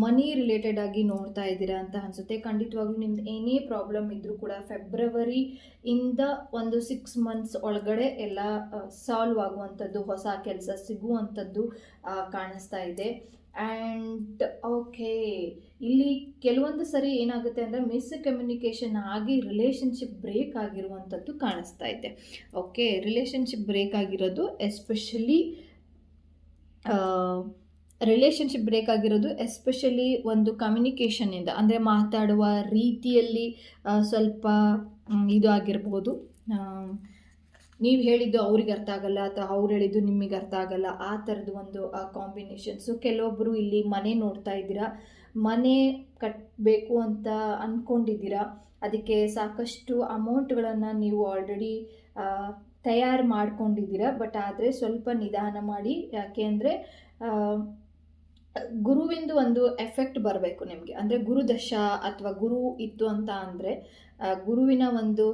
ಮನಿ ರಿಲೇಟೆಡ್ ಆಗಿ ನೋಡ್ತಾ ಇದ್ದೀರಾ ಅಂತ ಅನಿಸುತ್ತೆ. ಖಂಡಿತವಾಗ್ಲೂ ನಿಮ್ದು ಏನೇ ಪ್ರಾಬ್ಲಮ್ ಇದ್ದರೂ ಕೂಡ ಫೆಬ್ರವರಿಯಿಂದ ಒಂದು 6 ಮಂತ್ಸ್ ಒಳಗಡೆ ಎಲ್ಲ ಸಾಲ್ವ್ ಆಗುವಂಥದ್ದು, ಹೊಸ ಕೆಲಸ ಸಿಗುವಂಥದ್ದು ಕಾಣಿಸ್ತಾ ಇದೆ. ಆ್ಯಂಡ್ ಓಕೆ, ಇಲ್ಲಿ ಕೆಲವೊಂದು ಸರಿ ಏನಾಗುತ್ತೆ ಅಂದರೆ ಮಿಸ್ಕಮ್ಯುನಿಕೇಷನ್ ಆಗಿ ರಿಲೇಷನ್ಶಿಪ್ ಬ್ರೇಕ್ ಆಗಿರುವಂಥದ್ದು ಕಾಣಿಸ್ತಾ ಇದೆ. ಓಕೆ, ರಿಲೇಷನ್ಶಿಪ್ ಬ್ರೇಕ್ ಆಗಿರೋದು ಎಸ್ಪೆಷಲಿ ಒಂದು ಕಮ್ಯುನಿಕೇಷನ್ನಿಂದ, ಅಂದರೆ ಮಾತಾಡುವ ರೀತಿಯಲ್ಲಿ ಸ್ವಲ್ಪ ಇದು ಆಗಿರ್ಬೋದು. ನೀವು ಹೇಳಿದ್ದು ಅವ್ರಿಗೆ ಅರ್ಥ ಆಗಲ್ಲ ಅಥವಾ ಅವ್ರು ಹೇಳಿದ್ದು ನಿಮಗೆ ಅರ್ಥ ಆಗಲ್ಲ, ಆ ಥರದ್ದು ಒಂದು ಕಾಂಬಿನೇಷನ್ಸು. ಕೆಲವೊಬ್ಬರು ಇಲ್ಲಿ ಮನೆ ನೋಡ್ತಾ ಇದ್ದೀರಾ, ಮನೆ ಕಟ್ಟಬೇಕು ಅಂತ ಅಂದ್ಕೊಂಡಿದ್ದೀರಾ. ಅದಕ್ಕೆ ಸಾಕಷ್ಟು ಅಮೌಂಟ್ಗಳನ್ನು ನೀವು ಆಲ್ರೆಡಿ ತಯಾರು ಮಾಡ್ಕೊಂಡಿದ್ದೀರಾ. ಬಟ್ ಆದರೆ ಸ್ವಲ್ಪ ನಿಧಾನ ಮಾಡಿ, ಯಾಕೆ ಅಂದರೆ ಗುರುವಿಂದು ಒಂದು ಎಫೆಕ್ಟ್ ಬರಬೇಕು ನಿಮಗೆ. ಅಂದರೆ ಗುರುದಶ ಅಥವಾ ಗುರು ಇತ್ತು ಅಂತ ಅಂದರೆ ಗುರುವಿನ ಒಂದು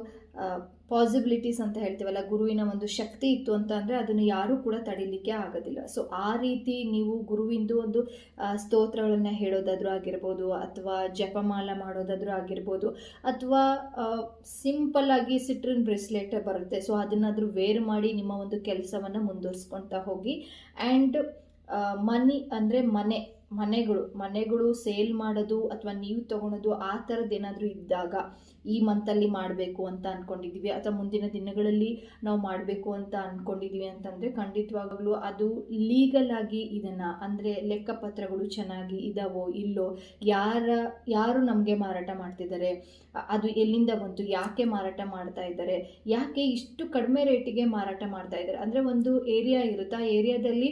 ಪಾಸಿಬಿಲಿಟೀಸ್ ಅಂತ ಹೇಳ್ತೀವಲ್ಲ, ಗುರುವಿನ ಒಂದು ಶಕ್ತಿ ಇತ್ತು ಅಂತ ಅಂದರೆ ಅದನ್ನು ಯಾರೂ ಕೂಡ ತಡಿಲಿಕ್ಕೆ ಆಗೋದಿಲ್ಲ. ಸೊ ಆ ರೀತಿ ನೀವು ಗುರುವಿಂದು ಒಂದು ಸ್ತೋತ್ರಗಳನ್ನು ಹೇಳೋದಾದರೂ ಆಗಿರ್ಬೋದು, ಅಥವಾ ಜಪಮಾಲ ಮಾಡೋದಾದರೂ ಆಗಿರ್ಬೋದು, ಅಥವಾ ಸಿಂಪಲ್ಲಾಗಿ ಸಿಟ್ರಿನ್ ಬ್ರೇಸ್ಲೆಟ್ ಬರುತ್ತೆ, ಸೊ ಅದನ್ನಾದರೂ ವೇರ್ ಮಾಡಿ ನಿಮ್ಮ ಒಂದು ಕೆಲಸವನ್ನು ಮುಂದುವರಿಸ್ಕೊಳ್ತಾ ಹೋಗಿ. ಆ್ಯಂಡ್ ಮನಿ ಅಂದರೆ ಮನೆಗಳು ಸೇಲ್ ಮಾಡೋದು ಅಥವಾ ನೀವು ತೊಗೊಳೋದು ಆ ಥರದ್ದು ಏನಾದರೂ ಇದ್ದಾಗ ಈ ಮಂತಲ್ಲಿ ಮಾಡಬೇಕು ಅಂತ ಅಂದ್ಕೊಂಡಿದ್ದೀವಿ, ಅಥವಾ ಮುಂದಿನ ದಿನಗಳಲ್ಲಿ ನಾವು ಮಾಡಬೇಕು ಅಂತ ಅಂದ್ಕೊಂಡಿದ್ದೀವಿ ಅಂತಂದರೆ ಖಂಡಿತವಾಗಲೂ ಅದು ಲೀಗಲ್ ಆಗಿ ಇದನ್ನು, ಅಂದರೆ ಲೆಕ್ಕಪತ್ರಗಳು ಚೆನ್ನಾಗಿ ಇದಾವೋ ಇಲ್ಲೋ, ಯಾರು ನಮಗೆ ಮಾರಾಟ ಮಾಡ್ತಿದ್ದಾರೆ, ಅದು ಎಲ್ಲಿಂದ ಬಂತು, ಯಾಕೆ ಮಾರಾಟ ಮಾಡ್ತಾ ಇದ್ದಾರೆ, ಯಾಕೆ ಇಷ್ಟು ಕಡಿಮೆ ರೇಟಿಗೆ ಮಾರಾಟ ಮಾಡ್ತಾ ಇದ್ದಾರೆ. ಅಂದರೆ ಒಂದು ಏರಿಯಾ ಇರುತ್ತೆ, ಆ ಏರಿಯಾದಲ್ಲಿ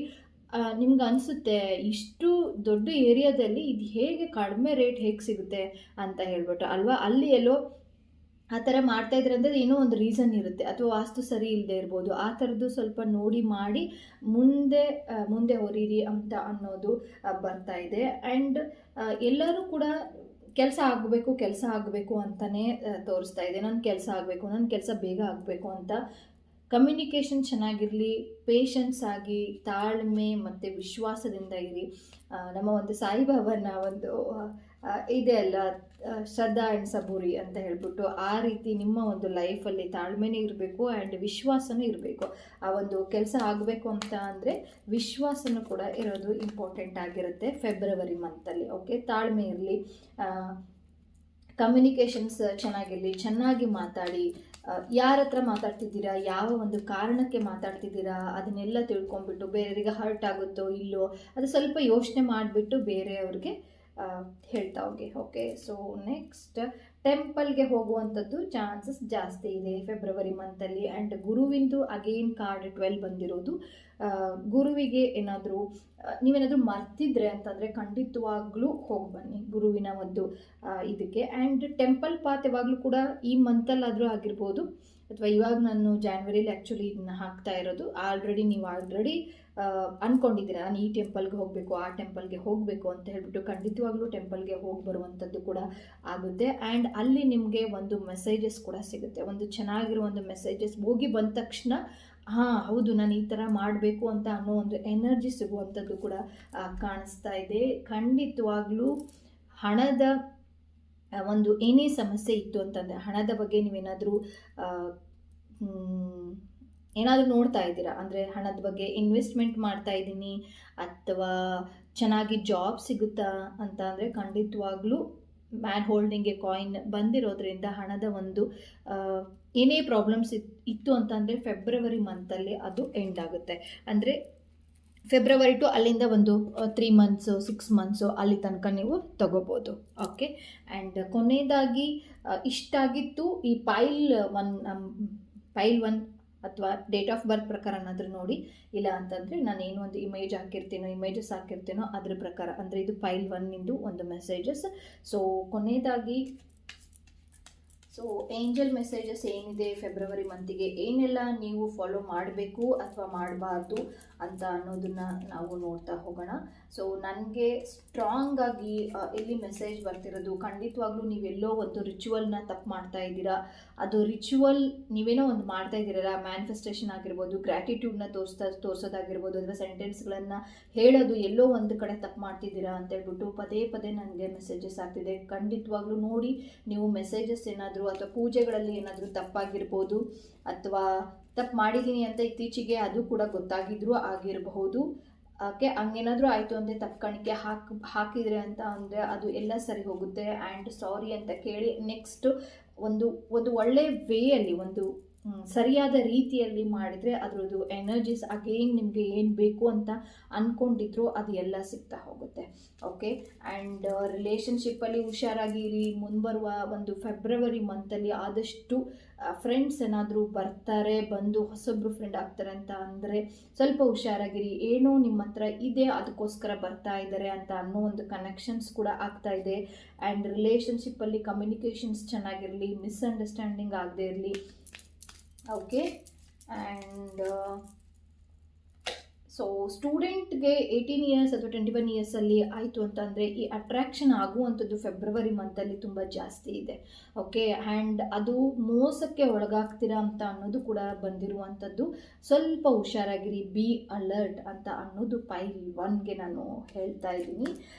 ನಿಮ್ಗೆ ಅನಿಸುತ್ತೆ ಇಷ್ಟು ದೊಡ್ಡ ಏರಿಯಾದಲ್ಲಿ ಇದು ಹೇಗೆ ಕಡಿಮೆ ರೇಟ್ ಹೇಗೆ ಸಿಗುತ್ತೆ ಅಂತ ಹೇಳ್ಬಿಟ್ಟು ಅಲ್ವಾ. ಅಲ್ಲಿ ಎಲ್ಲೋ ಆ ಥರ ಮಾಡ್ತಾಯಿದ್ರೆ ಅಂದರೆ ಏನೋ ಒಂದು ರೀಸನ್ ಇರುತ್ತೆ, ಅಥವಾ ವಾಸ್ತು ಸರಿ ಇಲ್ಲದೆ ಇರ್ಬೋದು. ಆ ಥರದ್ದು ಸ್ವಲ್ಪ ನೋಡಿ ಮಾಡಿ ಮುಂದೆ ಹೊರೀರಿ ಅಂತ ಅನ್ನೋದು ಬರ್ತಾ ಇದೆ. ಆ್ಯಂಡ್ ಎಲ್ಲರೂ ಕೂಡ ಕೆಲಸ ಆಗಬೇಕು ಅಂತಲೇ ತೋರಿಸ್ತಾ ಇದೆ. ನನ್ನ ಕೆಲಸ ಬೇಗ ಆಗಬೇಕು ಅಂತ. ಕಮ್ಯುನಿಕೇಷನ್ ಚೆನ್ನಾಗಿರಲಿ, ಪೇಷನ್ಸ್ ಆಗಿ, ತಾಳ್ಮೆ ಮತ್ತು ವಿಶ್ವಾಸದಿಂದ ಇರಿ. ನಮ್ಮ ಒಂದು ಸಾಯಿಬಾಬಾನ ಒಂದು ಇದೆ ಅಲ್ಲ, ಶ್ರದ್ಧಾ ಆ್ಯಂಡ್ ಸಬೂರಿ ಅಂತ ಹೇಳ್ಬಿಟ್ಟು, ಆ ರೀತಿ ನಿಮ್ಮ ಒಂದು ಲೈಫಲ್ಲಿ ತಾಳ್ಮೆನೇ ಇರಬೇಕು ಆ್ಯಂಡ್ ವಿಶ್ವಾಸನೂ ಇರಬೇಕು. ಆ ಒಂದು ಕೆಲಸ ಆಗಬೇಕು ಅಂತ ಅಂದರೆ ವಿಶ್ವಾಸನೂ ಕೂಡ ಇರೋದು ಇಂಪಾರ್ಟೆಂಟ್ ಆಗಿರುತ್ತೆ ಫೆಬ್ರವರಿ ಮಂತಲ್ಲಿ. ಓಕೆ, ತಾಳ್ಮೆ ಇರಲಿ, ಕಮ್ಯುನಿಕೇಷನ್ಸ್ ಚೆನ್ನಾಗಿರಲಿ, ಚೆನ್ನಾಗಿ ಮಾತಾಡಿ. ಯಾರ ಹತ್ರ ಮಾತಾಡ್ತಿದ್ದೀರಾ, ಯಾವ ಒಂದು ಕಾರಣಕ್ಕೆ ಮಾತಾಡ್ತಿದ್ದೀರಾ ಅದನ್ನೆಲ್ಲ ತಿಳ್ಕೊಂಬಿಟ್ಟು ಬೇರೆಯವರಿಗೆ ಹರ್ಟ್ ಆಗುತ್ತೋ ಇಲ್ಲೋ ಅದು ಸ್ವಲ್ಪ ಯೋಚನೆ ಮಾಡಿಬಿಟ್ಟು ಬೇರೆಯವ್ರಿಗೆ ಹೇಳ್ತಾ ಹೋಗಿ. ಓಕೆ, ಸೊ ನೆಕ್ಸ್ಟ್ ಟೆಂಪಲ್ಗೆ ಹೋಗುವಂಥದ್ದು ಚಾನ್ಸಸ್ ಜಾಸ್ತಿ ಇದೆ ಫೆಬ್ರವರಿ ಮಂತಲ್ಲಿ. ಆ್ಯಂಡ್ ಗುರುವಿಂದು ಅಗೇನ್ ಕಾರ್ಡ್ 12 ಬಂದಿರೋದು. ಗುರುವಿಗೆ ನೀವೇನಾದರೂ ಮರ್ತಿದ್ರೆ ಅಂತಂದರೆ ಖಂಡಿತವಾಗ್ಲೂ ಹೋಗಿ ಬನ್ನಿ ಗುರುವಿನ ಒಂದು ಇದಕ್ಕೆ. ಆ್ಯಂಡ್ ಟೆಂಪಲ್ ಪಾತ್ ಯಾವಾಗಲೂ ಕೂಡ ಈ ಮಂತಲ್ಲಾದರೂ ಆಗಿರ್ಬೋದು, ಅಥವಾ ಇವಾಗ ನಾನು ಜಾನ್ವರಿಲಿ ಆ್ಯಕ್ಚುಲಿ ಇದನ್ನ ಹಾಕ್ತಾ ಇರೋದು. ನೀವು ಆಲ್ರೆಡಿ ಅಂದ್ಕೊಂಡಿದ್ದೀರಾ ನಾನು ಈ ಟೆಂಪಲ್ಗೆ ಹೋಗಬೇಕು, ಆ ಟೆಂಪಲ್ಗೆ ಹೋಗಬೇಕು ಅಂತ ಹೇಳ್ಬಿಟ್ಟು, ಖಂಡಿತವಾಗ್ಲೂ ಟೆಂಪಲ್ಗೆ ಹೋಗಿ ಬರುವಂಥದ್ದು ಕೂಡ ಆಗುತ್ತೆ. ಆ್ಯಂಡ್ ಅಲ್ಲಿ ನಿಮಗೆ ಒಂದು ಮೆಸೇಜಸ್ ಕೂಡ ಸಿಗುತ್ತೆ, ಒಂದು ಚೆನ್ನಾಗಿರೋ ಒಂದು ಮೆಸೇಜಸ್. ಹೋಗಿ ಬಂದ ತಕ್ಷಣ ಹೌದು ನಾನು ಈ ಥರ ಮಾಡಬೇಕು ಅಂತ ಅನ್ನೋ ಒಂದು ಎನರ್ಜಿ ಸಿಗುವಂಥದ್ದು ಕೂಡ ಕಾಣಿಸ್ತಾ ಇದೆ. ಖಂಡಿತವಾಗ್ಲೂ ಹಣದ ಒಂದು ಏನೇ ಸಮಸ್ಯೆ ಇತ್ತು ಅಂತಂದರೆ, ಹಣದ ಬಗ್ಗೆ ನೀವೇನಾದರೂ ನೋಡ್ತಾ ಇದ್ದೀರಾ ಅಂದರೆ ಹಣದ ಬಗ್ಗೆ ಇನ್ವೆಸ್ಟ್ಮೆಂಟ್ ಮಾಡ್ತಾ ಇದ್ದೀನಿ ಅಥವಾ ಚೆನ್ನಾಗಿ ಜಾಬ್ ಸಿಗುತ್ತಾ ಅಂತ ಅಂದರೆ ಖಂಡಿತವಾಗ್ಲೂ ಮ್ಯಾನ್ ಹೋಲ್ಡಿಂಗ್ಗೆ ಕಾಯಿನ್ ಬಂದಿರೋದ್ರಿಂದ ಹಣದ ಒಂದು ಏನೇ ಪ್ರಾಬ್ಲಮ್ಸ್ ಇತ್ತು ಅಂತಂದರೆ ಫೆಬ್ರವರಿ ಮಂತಲ್ಲಿ ಅದು ಎಂಡ್ ಆಗುತ್ತೆ. ಅಂದರೆ ಫೆಬ್ರವರಿ ಟು ಅಲ್ಲಿಂದ ಒಂದು 3 ಮಂತ್ಸು 6 ಮಂತ್ಸು ಅಲ್ಲಿ ತನಕ ನೀವು ತಗೋಬೋದು. ಓಕೆ, ಆ್ಯಂಡ್ ಕೊನೆಯದಾಗಿ ಇಷ್ಟಾಗಿತ್ತು ಈ ಪೈಲ್ 1 ಅಥವಾ ಡೇಟ್ ಆಫ್ ಬರ್ತ್ ಪ್ರಕಾರ ಏನಾದರೂ ನೋಡಿ, ಇಲ್ಲ ಅಂತಂದರೆ ನಾನು ಏನು ಒಂದು ಇಮೇಜಸ್ ಹಾಕಿರ್ತೀನೋ ಅದ್ರ ಪ್ರಕಾರ, ಅಂದರೆ ಇದು ಪೈಲ್ 1 ಒಂದು ಮೆಸೇಜಸ್. ಸೊ ಕೊನೆಯದಾಗಿ ಏಂಜಲ್ ಮೆಸೇಜಸ್ ಏನಿದೆ ಫೆಬ್ರವರಿ ಮಂತಿಗೆ, ಏನೆಲ್ಲ ನೀವು ಫಾಲೋ ಮಾಡಬೇಕು ಅಥವಾ ಮಾಡಬಾರ್ದು ಅಂತ ಅನ್ನೋದನ್ನ ನಾವು ನೋಡ್ತಾ ಹೋಗೋಣ. ಸೊ ನನಗೆ ಸ್ಟ್ರಾಂಗ್ ಆಗಿ ಇಲ್ಲಿ ಮೆಸೇಜ್ ಬರ್ತಿರೋದು, ಖಂಡಿತವಾಗ್ಲೂ ನೀವೆಲ್ಲೋ ಒಂದು ರಿಚುವಲ್ನ ತಪ್ಪು ಮಾಡ್ತಾ ಇದ್ದೀರಾ. ಅದು ರಿಚುವಲ್ ನೀವೇನೋ ಒಂದು ಮಾಡ್ತಾ ಇದ್ದೀರಲ್ಲ, ಮ್ಯಾನಿಫೆಸ್ಟೇಷನ್ ಆಗಿರ್ಬೋದು, ಗ್ರ್ಯಾಟಿಟ್ಯೂಡ್ನ ತೋರಿಸೋದಾಗಿರ್ಬೋದು, ಅಥವಾ ಸೆಂಟೆನ್ಸ್ಗಳನ್ನು ಹೇಳೋದು ಎಲ್ಲೋ ಒಂದು ಕಡೆ ತಪ್ಪು ಮಾಡ್ತಿದ್ದೀರಾ ಅಂತೇಳ್ಬಿಟ್ಟು ಪದೇ ಪದೇ ನನಗೆ ಮೆಸೇಜಸ್ ಆಗ್ತಿದೆ. ಖಂಡಿತವಾಗ್ಲೂ ನೋಡಿ, ನೀವು ಮೆಸೇಜಸ್ ಏನಾದರೂ ಅಥವಾ ಪೂಜೆಗಳಲ್ಲಿ ಏನಾದರೂ ತಪ್ಪಾಗಿರ್ಬೋದು, ಅಥವಾ ತಪ್ಪು ಮಾಡಿದ್ದೀನಿ ಅಂತ ಇತ್ತೀಚೆಗೆ ಅದು ಕೂಡ ಗೊತ್ತಾಗಿದ್ರೂ ಆಗಿರಬಹುದು. ಓಕೆ, ಹಂಗೇನಾದರೂ ಆಯಿತು ಅಂದರೆ ತಪ್ಪು ಕಾಣಿಕೆ ಹಾಕಿದರೆ ಅಂತ ಅಂದರೆ ಅದು ಎಲ್ಲ ಸರಿ ಹೋಗುತ್ತೆ. ಆ್ಯಂಡ್ ಸಾರಿ ಅಂತ ಕೇಳಿ ನೆಕ್ಸ್ಟ್ ಒಂದು ಒಳ್ಳೆ ವೇಯಲ್ಲಿ, ಒಂದು ಸರಿಯಾದ ರೀತಿಯಲ್ಲಿ ಮಾಡಿದರೆ ಅದರದ್ದು ಎನರ್ಜೀಸ್ ಅಗೇನ್ ನಿಮಗೆ ಏನು ಬೇಕು ಅಂತ ಅಂದ್ಕೊಂಡಿದ್ರು ಅದು ಎಲ್ಲ ಸಿಗ್ತಾ ಹೋಗುತ್ತೆ. ಓಕೆ, ಆ್ಯಂಡ್ ರಿಲೇಷನ್ಶಿಪ್ಪಲ್ಲಿ ಹುಷಾರಾಗಿರಿ. ಮುಂಬರುವ ಒಂದು ಫೆಬ್ರವರಿ ಮಂತಲ್ಲಿ ಆದಷ್ಟು ಫ್ರೆಂಡ್ಸ್ ಏನಾದರೂ ಬರ್ತಾರೆ, ಬಂದು ಹೊಸೊಬ್ಬರು ಫ್ರೆಂಡ್ ಆಗ್ತಾರೆ ಅಂತ ಅಂದರೆ ಸ್ವಲ್ಪ ಹುಷಾರಾಗಿರಿ. ಏನೋ ನಿಮ್ಮ ಹತ್ರ ಇದೆ ಅದಕ್ಕೋಸ್ಕರ ಬರ್ತಾ ಇದ್ದಾರೆ ಅಂತ ಅನ್ನೋ ಒಂದು ಕನೆಕ್ಷನ್ಸ್ ಕೂಡ ಆಗ್ತಾ ಇದೆ. ಆ್ಯಂಡ್ ರಿಲೇಷನ್ಶಿಪ್ಪಲ್ಲಿ ಕಮ್ಯುನಿಕೇಷನ್ಸ್ ಚೆನ್ನಾಗಿರಲಿ, ಮಿಸ್ಅಂಡರ್ಸ್ಟ್ಯಾಂಡಿಂಗ್ ಆಗದೆ ಇರಲಿ. ಓಕೆ, ಆ್ಯಂಡ್ ಸೊ ಸ್ಟೂಡೆಂಟ್ಗೆ 18 ಇಯರ್ಸ್ ಅಥವಾ 21 ಇಯರ್ಸಲ್ಲಿ ಆಯಿತು ಅಂತಂದರೆ ಈ ಅಟ್ರ್ಯಾಕ್ಷನ್ ಆಗುವಂಥದ್ದು ಫೆಬ್ರವರಿ ಮಂತಲ್ಲಿ ತುಂಬ ಜಾಸ್ತಿ ಇದೆ. ಓಕೆ, ಆ್ಯಂಡ್ ಅದು ಮೋಸಕ್ಕೆ ಒಳಗಾಗ್ತೀರಾ ಅಂತ ಅನ್ನೋದು ಕೂಡ ಬಂದಿರುವಂಥದ್ದು. ಸ್ವಲ್ಪ ಹುಷಾರಾಗಿರಿ, ಬಿ ಅಲರ್ಟ್ ಅಂತ ಅನ್ನೋದು ಪೈಲ್ 1ಗೆ ನಾನು ಹೇಳ್ತಾ ಇದ್ದೀನಿ.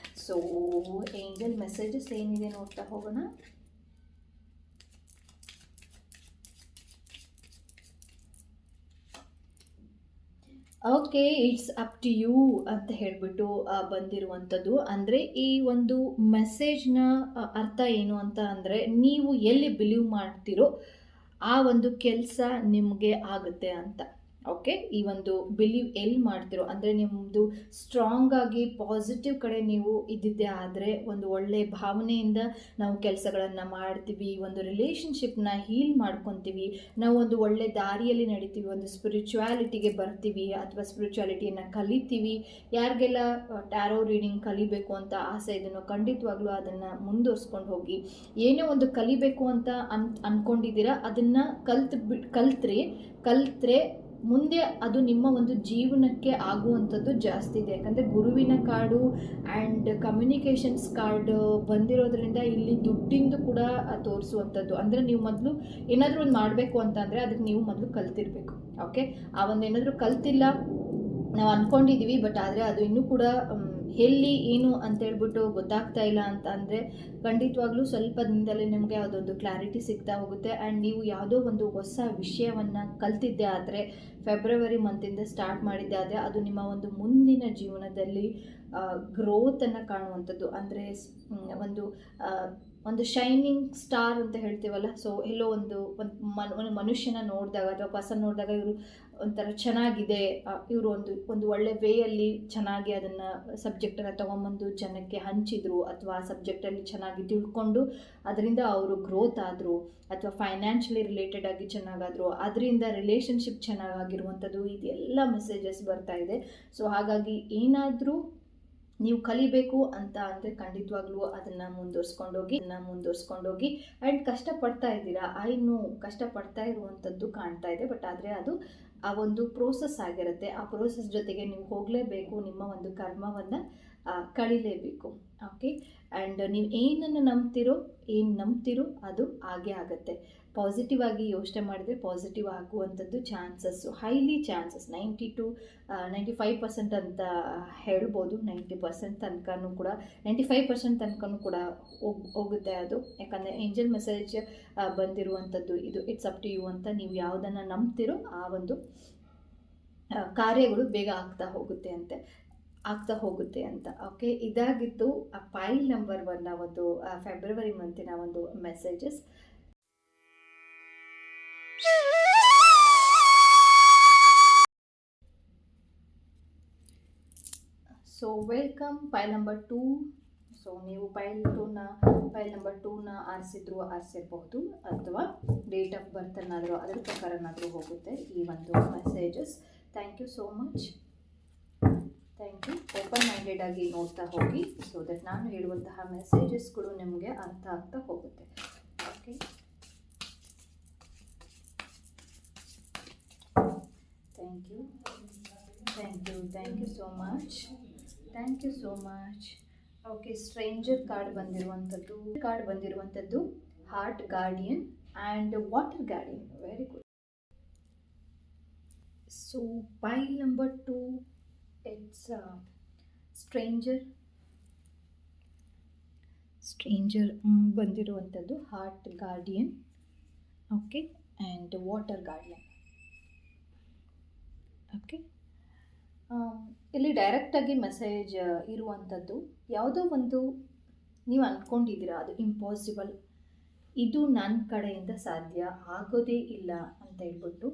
ಸೊ ಏಂಜಲ್ ಮೆಸೇಜಸ್ ಏನಿದೆ ನೋಡ್ತಾ ಹೋಗೋಣ. Okay, it's up to you ಅಂತ ಹೇಳಿಬಿಟ್ಟು ಬಂದಿರುವಂಥದ್ದು. ಅಂದರೆ ಈ ಒಂದು ಮೆಸೇಜ್ನ ಅರ್ಥ ಏನು ಅಂತ ಅಂದರೆ, ನೀವು ಎಲ್ಲಿ ಬಿಲೀವ್ ಮಾಡ್ತೀರೋ ಆ ಒಂದು ಕೆಲಸ ನಿಮಗೆ ಆಗುತ್ತೆ ಅಂತ. ಓಕೆ, ಈ ಒಂದು ಬಿಲೀವ್ ಎಲ್ಲಿ ಮಾಡ್ತಿರೋ ಅಂದರೆ ನಿಮ್ಮದು ಸ್ಟ್ರಾಂಗ್ ಆಗಿ ಪಾಸಿಟಿವ್ ಕಡೆ ನೀವು ಇದ್ದಿದ್ದೆ ಆದರೆ ಒಂದು ಒಳ್ಳೆ ಭಾವನೆಯಿಂದ ನಾವು ಕೆಲಸಗಳನ್ನು ಮಾಡ್ತೀವಿ, ಒಂದು ರಿಲೇಷನ್ಶಿಪ್ನ ಹೀಲ್ ಮಾಡ್ಕೊತೀವಿ, ನಾವು ಒಂದು ಒಳ್ಳೆ ದಾರಿಯಲ್ಲಿ ನಡಿತೀವಿ, ಒಂದು ಸ್ಪಿರಿಚುವಾಲಿಟಿಗೆ ಬರ್ತೀವಿ ಅಥವಾ ಸ್ಪಿರಿಚುವಾಲಿಟಿಯನ್ನು ಕಲಿತೀವಿ. ಯಾರಿಗೆಲ್ಲ ಟ್ಯಾರೋ ರೀಡಿಂಗ್ ಕಲಿಬೇಕು ಅಂತ ಆಸೆ ಇದನ್ನು ಖಂಡಿತವಾಗ್ಲೂ ಅದನ್ನು ಮುಂದುವರ್ಸ್ಕೊಂಡು ಹೋಗಿ. ಏನೇ ಒಂದು ಕಲಿಬೇಕು ಅಂತ ಅಂದ್ಕೊಂಡಿದ್ದೀರಾ ಅದನ್ನು ಕಲ್ತ್ರೆ ಮುಂದೆ ಅದು ನಿಮ್ಮ ಒಂದು ಜೀವನಕ್ಕೆ ಆಗುವಂಥದ್ದು ಜಾಸ್ತಿ ಇದೆ. ಯಾಕಂದರೆ ಗುರುವಿನ ಕಾರ್ಡು ಆ್ಯಂಡ್ ಕಮ್ಯುನಿಕೇಷನ್ಸ್ ಕಾರ್ಡ್ ಬಂದಿರೋದ್ರಿಂದ ಇಲ್ಲಿ ದುಡ್ಡಿಂದು ಕೂಡ ತೋರಿಸುವಂಥದ್ದು. ಅಂದರೆ ನೀವು ಮೊದಲು ಏನಾದರೂ ಒಂದು ಮಾಡಬೇಕು ಅಂತಂದರೆ ಅದಕ್ಕೆ ನೀವು ಮೊದಲು ಕಲ್ತಿರ್ಬೇಕು. ಓಕೆ, ಆ ಒಂದು ಏನಾದರೂ ಕಲ್ತಿಲ್ಲ, ನಾವು ಅಂದ್ಕೊಂಡಿದ್ದೀವಿ ಬಟ್ ಆದರೆ ಅದು ಇನ್ನೂ ಕೂಡ ಎಲ್ಲಿ ಏನು ಅಂತೇಳ್ಬಿಟ್ಟು ಗೊತ್ತಾಗ್ತಾ ಇಲ್ಲ ಅಂತ ಅಂದರೆ ಖಂಡಿತವಾಗ್ಲೂ ಸ್ವಲ್ಪ ದಿನದಲ್ಲೇ ನಿಮಗೆ ಅದೊಂದು ಕ್ಲಾರಿಟಿ ಸಿಗ್ತಾ ಹೋಗುತ್ತೆ. ಆ್ಯಂಡ್ ನೀವು ಯಾವುದೋ ಒಂದು ಹೊಸ ವಿಷಯವನ್ನು ಕಲ್ತಿದ್ದೆ ಆದರೆ, ಫೆಬ್ರವರಿ ಮಂತಿಂದ ಸ್ಟಾರ್ಟ್ ಮಾಡಿದ್ದೆ ಆದರೆ ಅದು ನಿಮ್ಮ ಒಂದು ಮುಂದಿನ ಜೀವನದಲ್ಲಿ ಗ್ರೋತನ್ನು ಕಾಣುವಂಥದ್ದು. ಅಂದರೆ ಒಂದು ಶೈನಿಂಗ್ ಸ್ಟಾರ್ ಅಂತ ಹೇಳ್ತೀವಲ್ಲ, ಸೊ ಎಲ್ಲೋ ಒಂದು ಮನುಷ್ಯನ ನೋಡಿದಾಗ ಅಥವಾ ಪರ್ಸನ್ ನೋಡಿದಾಗ ಇವರು ಒಂಥರ ಚೆನ್ನಾಗಿದೆ, ಇವರು ಒಂದು ಒಳ್ಳೆ ವೇಯಲ್ಲಿ ಚೆನ್ನಾಗಿ ಅದನ್ನು ಸಬ್ಜೆಕ್ಟನ್ನು ತೊಗೊಂಬಂದು ಜನಕ್ಕೆ ಹಂಚಿದ್ರು, ಅಥವಾ ಆ ಸಬ್ಜೆಕ್ಟಲ್ಲಿ ಚೆನ್ನಾಗಿ ತಿಳ್ಕೊಂಡು ಅದರಿಂದ ಅವರು ಗ್ರೋತ್ ಆದರು, ಅಥವಾ ಫೈನಾನ್ಷಿಯಲಿ ರಿಲೇಟೆಡ್ ಆಗಿ ಚೆನ್ನಾಗಾದರು, ಅದರಿಂದ ರಿಲೇಷನ್ಶಿಪ್ ಚೆನ್ನಾಗಿರುವಂಥದ್ದು, ಇದೆಲ್ಲ ಮೆಸೇಜಸ್ ಬರ್ತಾ ಇದೆ. ಸೊ ಹಾಗಾಗಿ ಏನಾದರೂ ನೀವು ಕಲಿಬೇಕು ಅಂತ ಅಂದರೆ ಖಂಡಿತವಾಗ್ಲೂ ಅದನ್ನು ಮುಂದುವರ್ಸ್ಕೊಂಡೋಗಿ ಆ್ಯಂಡ್ ಕಷ್ಟಪಡ್ತಾ ಇದ್ದೀರಾ, ಇನ್ನೂ ಕಷ್ಟಪಡ್ತಾ ಇರುವಂಥದ್ದು ಕಾಣ್ತಾ ಇದೆ. ಬಟ್ ಆದರೆ ಅದು ಆ ಒಂದು ಪ್ರೋಸೆಸ್ ಆಗಿರುತ್ತೆ. ಆ ಪ್ರೋಸೆಸ್ ಜೊತೆಗೆ ನೀವು ಹೋಗಲೇಬೇಕು, ನಿಮ್ಮ ಒಂದು ಕರ್ಮವನ್ನು ಕಳಿಲೇಬೇಕು. ಓಕೆ, ಆ್ಯಂಡ್ ನೀವು ಏನನ್ನು ನಂಬ್ತಿರೋ ಅದು ಆಗೇ ಆಗುತ್ತೆ. ಪಾಸಿಟಿವ್ ಆಗಿ ಯೋಚನೆ ಮಾಡಿದರೆ ಪಾಸಿಟಿವ್ ಆಗುವಂಥದ್ದು ಚಾನ್ಸಸ್ಸು ಹೈಲಿ ಚಾನ್ಸಸ್ 90 to 95% ಅಂತ ಹೇಳ್ಬೋದು. 90% ತನಕನೂ ಕೂಡ 95% ತನಕನೂ ಕೂಡ ಹೋಗುತ್ತೆ ಅದು. ಯಾಕಂದರೆ ಏಂಜಲ್ ಮೆಸೇಜ್ ಬಂದಿರುವಂಥದ್ದು ಇದು ಇಟ್ಸ್ ಅಪ್ ಟು ಯು ಅಂತ. ನೀವು ಯಾವುದನ್ನು ನಂಬ್ತಿರೋ ಆ ಒಂದು ಕಾರ್ಯಗಳು ಬೇಗ ಆಗ್ತಾ ಹೋಗುತ್ತೆ ಅಂತ. ಓಕೆ, ಇದಾಗಿತ್ತು ಫೈಲ್ ನಂಬರ್ 1 ಒಂದು ಫೆಬ್ರವರಿ ಮಂತಿನ ಒಂದು messages. So welcome file number 2. So ನೀವು ಫೈಲ್ ನಂಬರ್ 2ನ ಆರಿಸಿರಬಹುದು, ಅಥವಾ ಡೇಟ್ ಆಫ್ ಬರ್ತನ್ನಾದರೂ ಅದರ ಪ್ರಕಾರನಾದರೂ ಹೋಗುತ್ತೆ ಈ ಒಂದು messages. Thank you so much. Thank you. Open minded ಆಗಿ ನೋಡ್ತಾ ಹೋಗಿ, ಸೊ ದಟ್ ನಾನು ಹೇಳುವಂತಹ ಮೆಸೇಜಸ್ಗಳು ನಿಮಗೆ ಅರ್ಥ ಆಗ್ತಾ ಹೋಗುತ್ತೆ. Okay, thank you. Thank you so much. Thank you so much. Okay, stranger card ಬಂದಿರುವಂಥದ್ದು heart guardian and water guardian. Very good. So file number 2, it's stranger ಬಂದಿರುವಂಥದ್ದು heart guardian, okay, and water guardian. Okay, ಇಲ್ಲಿ ಡೈರೆಕ್ಟಾಗಿ message ಇರುವಂಥದ್ದು ಯಾವುದೋ ಒಂದು ನೀವು ಅಂದ್ಕೊಂಡಿದ್ದೀರಾ ಅದು impossible, ಇದು ನನ್ನ ಕಡೆಯಿಂದ ಸಾಧ್ಯ ಆಗೋದೇ ಇಲ್ಲ ಅಂತ ಹೇಳ್ಬಿಟ್ಟು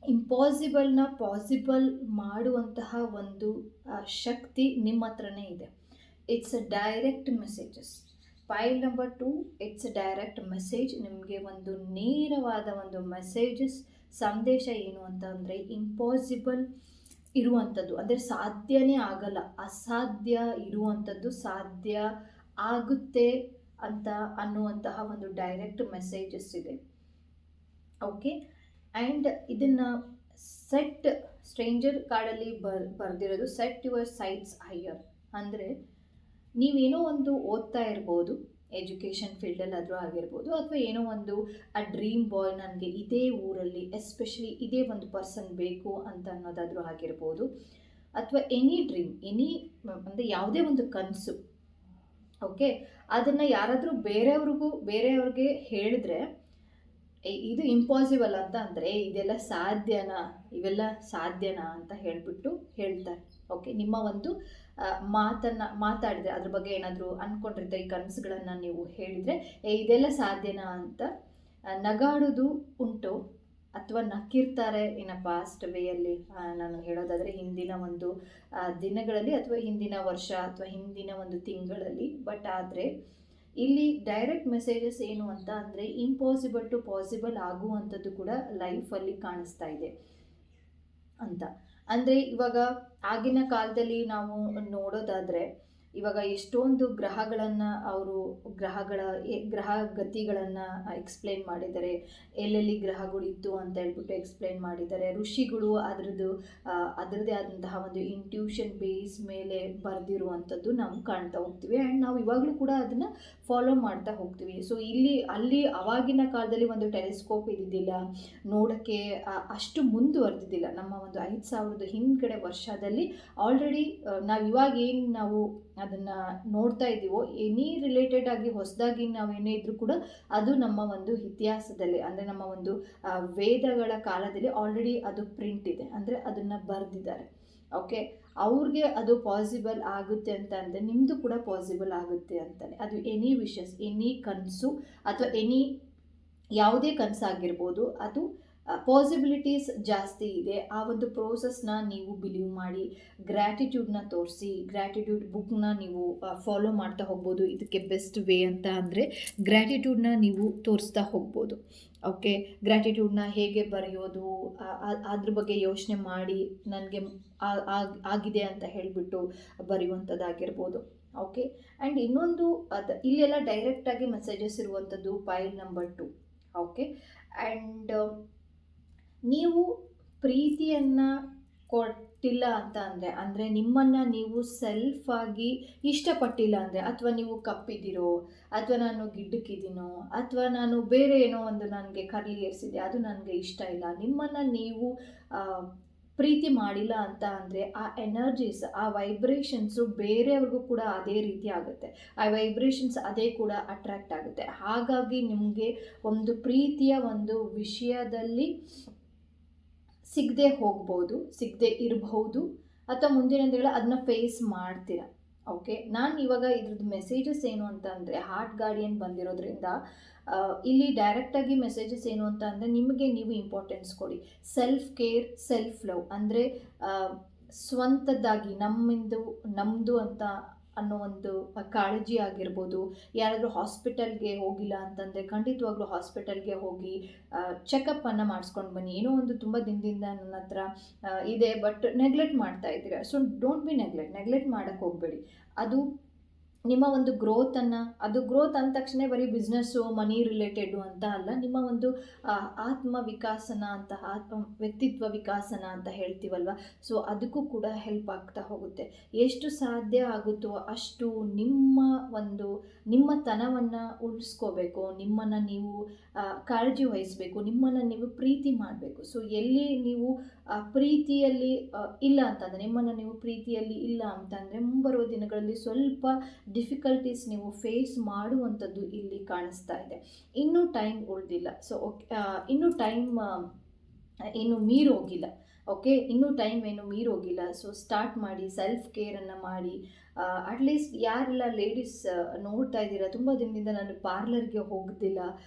ಇಂಪಾಸಿಬಲ್ನ ಪಾಸಿಬಲ್ ಮಾಡುವಂತಹ ಒಂದು ಶಕ್ತಿ ನಿಮ್ಮ ಹತ್ರನೇ ಇದೆ. It's a direct messages. File number 2, it's a direct message. ನಿಮಗೆ ಒಂದು ನೇರವಾದ ಒಂದು ಮೆಸೇಜಸ್ ಸಂದೇಶ ಏನು ಅಂತ ಅಂದರೆ ಇಂಪಾಸಿಬಲ್ ಇರುವಂಥದ್ದು, ಅಂದರೆ ಸಾಧ್ಯನೇ ಆಗಲ್ಲ, ಅಸಾಧ್ಯ ಇರುವಂಥದ್ದು ಸಾಧ್ಯ ಆಗುತ್ತೆ ಅಂತ ಅನ್ನುವಂತಹ ಒಂದು ಡೈರೆಕ್ಟ್ ಮೆಸೇಜಸ್ ಇದೆ. ಓಕೆ, ಆ್ಯಂಡ್ ಇದನ್ನು ಸ್ಟ್ರೇಂಜರ್ ಕಾರ್ಡಲ್ಲಿ ಬರೆದಿರೋದು ಸೆಟ್ ಯುವರ್ ಸೈಟ್ಸ್ ಹೈಯರ್. ಅಂದರೆ ನೀವೇನೋ ಒಂದು ಓದ್ತಾ ಇರ್ಬೋದು, ಎಜುಕೇಷನ್ ಫೀಲ್ಡಲ್ಲಾದರೂ ಆಗಿರ್ಬೋದು, ಅಥವಾ ಏನೋ ಒಂದು ಡ್ರೀಮ್ ಬಾಯ್, ನನಗೆ ಇದೇ ಊರಲ್ಲಿ ಎಸ್ಪೆಷಲಿ ಇದೇ ಒಂದು ಪರ್ಸನ್ ಬೇಕು ಅಂತ ಅನ್ನೋದಾದರೂ ಆಗಿರ್ಬೋದು, ಅಥವಾ ಎನಿ ಡ್ರೀಮ್, ಅಂದರೆ ಯಾವುದೇ ಒಂದು ಕನಸು. ಓಕೆ, ಅದನ್ನು ಯಾರಾದರೂ ಬೇರೆಯವ್ರಿಗೆ ಹೇಳಿದ್ರೆ ಇದು ಇಂಪಾಸಿಬಲ್ ಅಂತ ಅಂದರೆ ಇವೆಲ್ಲ ಸಾಧ್ಯನಾ ಅಂತ ಹೇಳ್ಬಿಟ್ಟು ಹೇಳ್ತಾರೆ. ಓಕೆ, ನಿಮ್ಮ ಒಂದು ಮಾತಾಡಿದ್ರೆ ಅದ್ರ ಬಗ್ಗೆ ಏನಾದರೂ ಅಂದ್ಕೊಂಡಿರ್ತಾರೆ, ಈ ಕನಸುಗಳನ್ನು ನೀವು ಹೇಳಿದರೆ ಇದೆಲ್ಲ ಸಾಧ್ಯನಾ ಅಂತ ನಗಾಡೋದು ಉಂಟು, ಅಥವಾ ನಕ್ಕಿರ್ತಾರೆ ಇನ್ ಅ ಪಾಸ್ಟ್ ವೇಯಲ್ಲಿ. ನಾನು ಹೇಳೋದಾದರೆ ಹಿಂದಿನ ಒಂದು ದಿನಗಳಲ್ಲಿ, ಅಥವಾ ಹಿಂದಿನ ವರ್ಷ, ಅಥವಾ ಹಿಂದಿನ ಒಂದು ತಿಂಗಳಲ್ಲಿ. ಬಟ್ ಆದರೆ ಇಲ್ಲಿ ಡೈರೆಕ್ಟ್ ಮೆಸೇಜಸ್ ಏನು ಅಂತ ಅಂದರೆ ಇಂಪಾಸಿಬಲ್ ಟು ಪಾಸಿಬಲ್ ಆಗುವಂಥದ್ದು ಕೂಡ ಲೈಫಲ್ಲಿ ಕಾಣಿಸ್ತಾ ಇದೆ ಅಂತ. ಅಂದರೆ ಇವಾಗ ಆಗಿನ ಕಾಲದಲ್ಲಿ ನಾವು ನೋಡೋದಾದರೆ ಇವಾಗ ಎಷ್ಟೊಂದು ಗ್ರಹಗಳನ್ನು ಗ್ರಹ ಗತಿಗಳನ್ನು ಎಕ್ಸ್ಪ್ಲೇನ್ ಮಾಡಿದ್ದಾರೆ, ಎಲ್ಲೆಲ್ಲಿ ಗ್ರಹಗಳಿತ್ತು ಅಂತ ಹೇಳ್ಬಿಟ್ಟು ಎಕ್ಸ್ಪ್ಲೇನ್ ಮಾಡಿದ್ದಾರೆ. ಋಷಿಗಳು ಅದರದ್ದೇ ಆದಂತಹ ಒಂದು ಇಂಟ್ಯೂಷನ್ ಬೇಸ್ ಮೇಲೆ ಬರೆದಿರುವಂಥದ್ದು ನಾವು ಕಾಣ್ತಾ ಹೋಗ್ತೀವಿ, ಆ್ಯಂಡ್ ನಾವು ಇವಾಗಲೂ ಕೂಡ ಅದನ್ನು ಫಾಲೋ ಮಾಡ್ತಾ ಹೋಗ್ತೀವಿ. ಸೊ ಅಲ್ಲಿ ಅವಾಗಿನ ಕಾಲದಲ್ಲಿ ಒಂದು ಟೆಲಿಸ್ಕೋಪ್ ಇದ್ದಿದ್ದಿಲ್ಲ, ನೋಡೋಕ್ಕೆ ಅಷ್ಟು ಮುಂದುವರೆದಿದ್ದಿಲ್ಲ. ನಮ್ಮ ಒಂದು 5000 ಹಿಂದ್ಗಡೆ ವರ್ಷದಲ್ಲಿ ಆಲ್ರೆಡಿ ನಾವು ಅದನ್ನು ನೋಡ್ತಾ ಇದ್ದೀವೋ, ಎನಿ ರಿಲೇಟೆಡ್ ಆಗಿ ಹೊಸದಾಗಿ ನಾವೇನೇ ಇದ್ರೂ ಕೂಡ ಅದು ನಮ್ಮ ಒಂದು ಇತಿಹಾಸದಲ್ಲಿ, ಅಂದರೆ ನಮ್ಮ ಒಂದು ವೇದಗಳ ಕಾಲದಲ್ಲಿ ಆಲ್ರೆಡಿ ಅದು ಪ್ರಿಂಟ್ ಇದೆ, ಅಂದರೆ ಅದನ್ನು ಬರೆದಿದ್ದಾರೆ. ಓಕೆ, ಅವ್ರಿಗೆ ಅದು ಪಾಸಿಬಲ್ ಆಗುತ್ತೆ ಅಂತ ಅಂದರೆ ನಿಮ್ಮದು ಕೂಡ ಪಾಸಿಬಲ್ ಆಗುತ್ತೆ ಅಂತಲೇ. ಅದು ಎನಿ ವಿಷಸ್, ಎನಿ ಕನಸು, ಅಥವಾ ಯಾವುದೇ ಕನಸಾಗಿರ್ಬೋದು, ಅದು ಪಾಸಿಬಿಲಿಟೀಸ್ ಜಾಸ್ತಿ ಇದೆ. ಆ ಒಂದು ಪ್ರೋಸೆಸ್ನ ನೀವು ಬಿಲೀವ್ ಮಾಡಿ, ಗ್ರ್ಯಾಟಿಟ್ಯೂಡ್ನ ತೋರಿಸಿ, ಗ್ರ್ಯಾಟಿಟ್ಯೂಡ್ ಬುಕ್ನ ನೀವು ಫಾಲೋ ಮಾಡ್ತಾ ಹೋಗ್ಬೋದು. ಇದಕ್ಕೆ ಬೆಸ್ಟ್ ವೇ ಅಂತ ಅಂದರೆ ಗ್ರ್ಯಾಟಿಟ್ಯೂಡ್ನ ನೀವು ತೋರಿಸ್ತಾ ಹೋಗ್ಬೋದು. ಓಕೆ, ಗ್ರ್ಯಾಟಿಟ್ಯೂಡ್ನ ಹೇಗೆ ಬರೆಯೋದು, ಅದ್ರ ಬಗ್ಗೆ ಯೋಚನೆ ಮಾಡಿ ನನಗೆ ಆಗಿದೆ ಅಂತ ಹೇಳಿಬಿಟ್ಟು ಬರೆಯುವಂಥದ್ದಾಗಿರ್ಬೋದು. ಓಕೆ, ಆ್ಯಂಡ್ ಇನ್ನೊಂದು ಇಲ್ಲೆಲ್ಲ ಡೈರೆಕ್ಟಾಗಿ ಮೆಸೇಜಸ್ ಇರುವಂಥದ್ದು ಫೈಲ್ ನಂಬರ್ 2. ಓಕೆ, ಆ್ಯಂಡ್ ನೀವು ಪ್ರೀತಿಯನ್ನು ಕೊಟ್ಟಿಲ್ಲ ಅಂತ ಅಂದರೆ ನಿಮ್ಮನ್ನು ನೀವು ಸೆಲ್ಫಾಗಿ ಇಷ್ಟಪಟ್ಟಿಲ್ಲ ಅಂದರೆ, ಅಥವಾ ನೀವು ಕಪ್ಪಿದ್ದೀರೋ, ಅಥವಾ ನಾನು ಗಿಡ್ಡಕ್ಕಿದ್ದೀನೋ, ಅಥವಾ ನಾನು ಬೇರೆ ಏನೋ ಒಂದು ನನಗೆ ಕರ್ಲಿ ಏರಿಸಿದೆ, ಅದು ನನಗೆ ಇಷ್ಟ ಇಲ್ಲ, ನಿಮ್ಮನ್ನು ನೀವು ಪ್ರೀತಿ ಮಾಡಿಲ್ಲ ಅಂತ ಅಂದರೆ ಆ ಎನರ್ಜೀಸ್, ಆ ವೈಬ್ರೇಷನ್ಸು ಬೇರೆಯವ್ರಿಗೂ ಕೂಡ ಅದೇ ರೀತಿ ಆಗುತ್ತೆ, ಆ ವೈಬ್ರೇಷನ್ಸ್ ಅದೇ ಕೂಡ ಅಟ್ರ್ಯಾಕ್ಟ್ ಆಗುತ್ತೆ. ಹಾಗಾಗಿ ನಿಮಗೆ ಒಂದು ಪ್ರೀತಿಯ ಒಂದು ವಿಷಯದಲ್ಲಿ ಸಿಗದೆ ಇರಬಹುದು, ಅಥವಾ ಮುಂದಿನ ದಿನ ಅದನ್ನ ಫೇಸ್ ಮಾಡ್ತೀರ. ಓಕೆ, ನಾನು ಇವಾಗ ಇದ್ರದ್ದು ಮೆಸೇಜಸ್ ಏನು ಅಂತ ಅಂದರೆ ಹಾರ್ಟ್ ಗಾರ್ಡಿಯನ್ ಬಂದಿರೋದ್ರಿಂದ ಇಲ್ಲಿ ಡೈರೆಕ್ಟಾಗಿ ಮೆಸೇಜಸ್ ಏನು ಅಂತ ಅಂದರೆ ನಿಮಗೆ ನೀವು ಇಂಪಾರ್ಟೆನ್ಸ್ ಕೊಡಿ. ಸೆಲ್ಫ್ ಕೇರ್, ಸೆಲ್ಫ್ ಲವ್, ಅಂದರೆ ಸ್ವಂತದ್ದಾಗಿ ನಮ್ಮದು ಅಂತ ಅನ್ನೋ ಒಂದು ಕಾಳಜಿ ಆಗಿರ್ಬೋದು. ಯಾರಾದರೂ ಹಾಸ್ಪಿಟಲ್ಗೆ ಹೋಗಿಲ್ಲ ಅಂತಂದರೆ ಖಂಡಿತವಾಗ್ಲೂ ಹಾಸ್ಪಿಟಲ್ಗೆ ಹೋಗಿ ಚೆಕಪ್ಪನ್ನು ಮಾಡಿಸ್ಕೊಂಡು ಬನ್ನಿ. ಏನೋ ಒಂದು ತುಂಬ ದಿನದಿಂದ ನನ್ನ ಹತ್ರ ಇದೆ ಬಟ್ ನೆಗ್ಲೆಕ್ಟ್ ಮಾಡ್ತಾ ಇದ್ದೀರಾ, ಸೊ ಡೋಂಟ್ ಬಿ ನೆಗ್ಲೆಕ್ಟ್ ಮಾಡೋಕ್ಕೆ ಹೋಗಬೇಡಿ. ಅದು ನಿಮ್ಮ ಒಂದು ಗ್ರೋತನ್ನು, ಅದು ಗ್ರೋತ್ ಅಂದ ತಕ್ಷಣ ಬರೀ ಬಿಸ್ನೆಸ್ಸು ಮನಿ ರಿಲೇಟೆಡು ಅಂತ ಅಲ್ಲ, ನಿಮ್ಮ ಒಂದು ಆತ್ಮ ವಿಕಾಸನ ಅಂತ, ವ್ಯಕ್ತಿತ್ವ ವಿಕಾಸನ ಅಂತ ಹೇಳ್ತೀವಲ್ವ, ಸೊ ಅದಕ್ಕೂ ಕೂಡ ಹೆಲ್ಪ್ ಆಗ್ತಾ ಹೋಗುತ್ತೆ. ಎಷ್ಟು ಸಾಧ್ಯ ಆಗುತ್ತೋ ಅಷ್ಟು ನಿಮ್ಮ ತನವನ್ನು ಉಳಿಸ್ಕೋಬೇಕು, ನಿಮ್ಮನ್ನು ನೀವು ಕಾಳಜಿ ವಹಿಸಬೇಕು, ನಿಮ್ಮನ್ನು ನೀವು ಪ್ರೀತಿ ಮಾಡಬೇಕು. ಸೊ ಎಲ್ಲಿ ನೀವು ಪ್ರೀತಿಯಲ್ಲಿ ಇಲ್ಲ ಅಂತಂದರೆ, ನಿಮ್ಮನ್ನು ನೀವು ಪ್ರೀತಿಯಲ್ಲಿ ಇಲ್ಲ ಅಂತಂದರೆ ಮುಂಬರುವ ದಿನಗಳಲ್ಲಿ ಸ್ವಲ್ಪ ಡಿಫಿಕಲ್ಟೀಸ್ ನೀವು ಫೇಸ್ ಮಾಡುವಂಥದ್ದು ಇಲ್ಲಿ ಕಾಣಿಸ್ತಾ ಇದೆ. ಇನ್ನೂ ಟೈಮ್ ಉಳಿದಿಲ್ಲ. ಸೊ ಇನ್ನೂ ಟೈಮ್ ಏನು ಮೀರೋಗಿಲ್ಲ. ಓಕೆ, ಇನ್ನೂ ಟೈಮ್ ಏನು ಮೀರೋಗಿಲ್ಲ. ಸೊ ಸ್ಟಾರ್ಟ್ ಮಾಡಿ, ಸೆಲ್ಫ್ ಕೇರನ್ನು ಮಾಡಿ. ಅಟ್ಲೀಸ್ಟ್ ಯಾರೆಲ್ಲ ಲೇಡೀಸ್ ನೋಡ್ತಾ ಇದ್ದೀರಾ, ತುಂಬ ದಿನದಿಂದ ನಾನು ಪಾರ್ಲರ್ಗೆ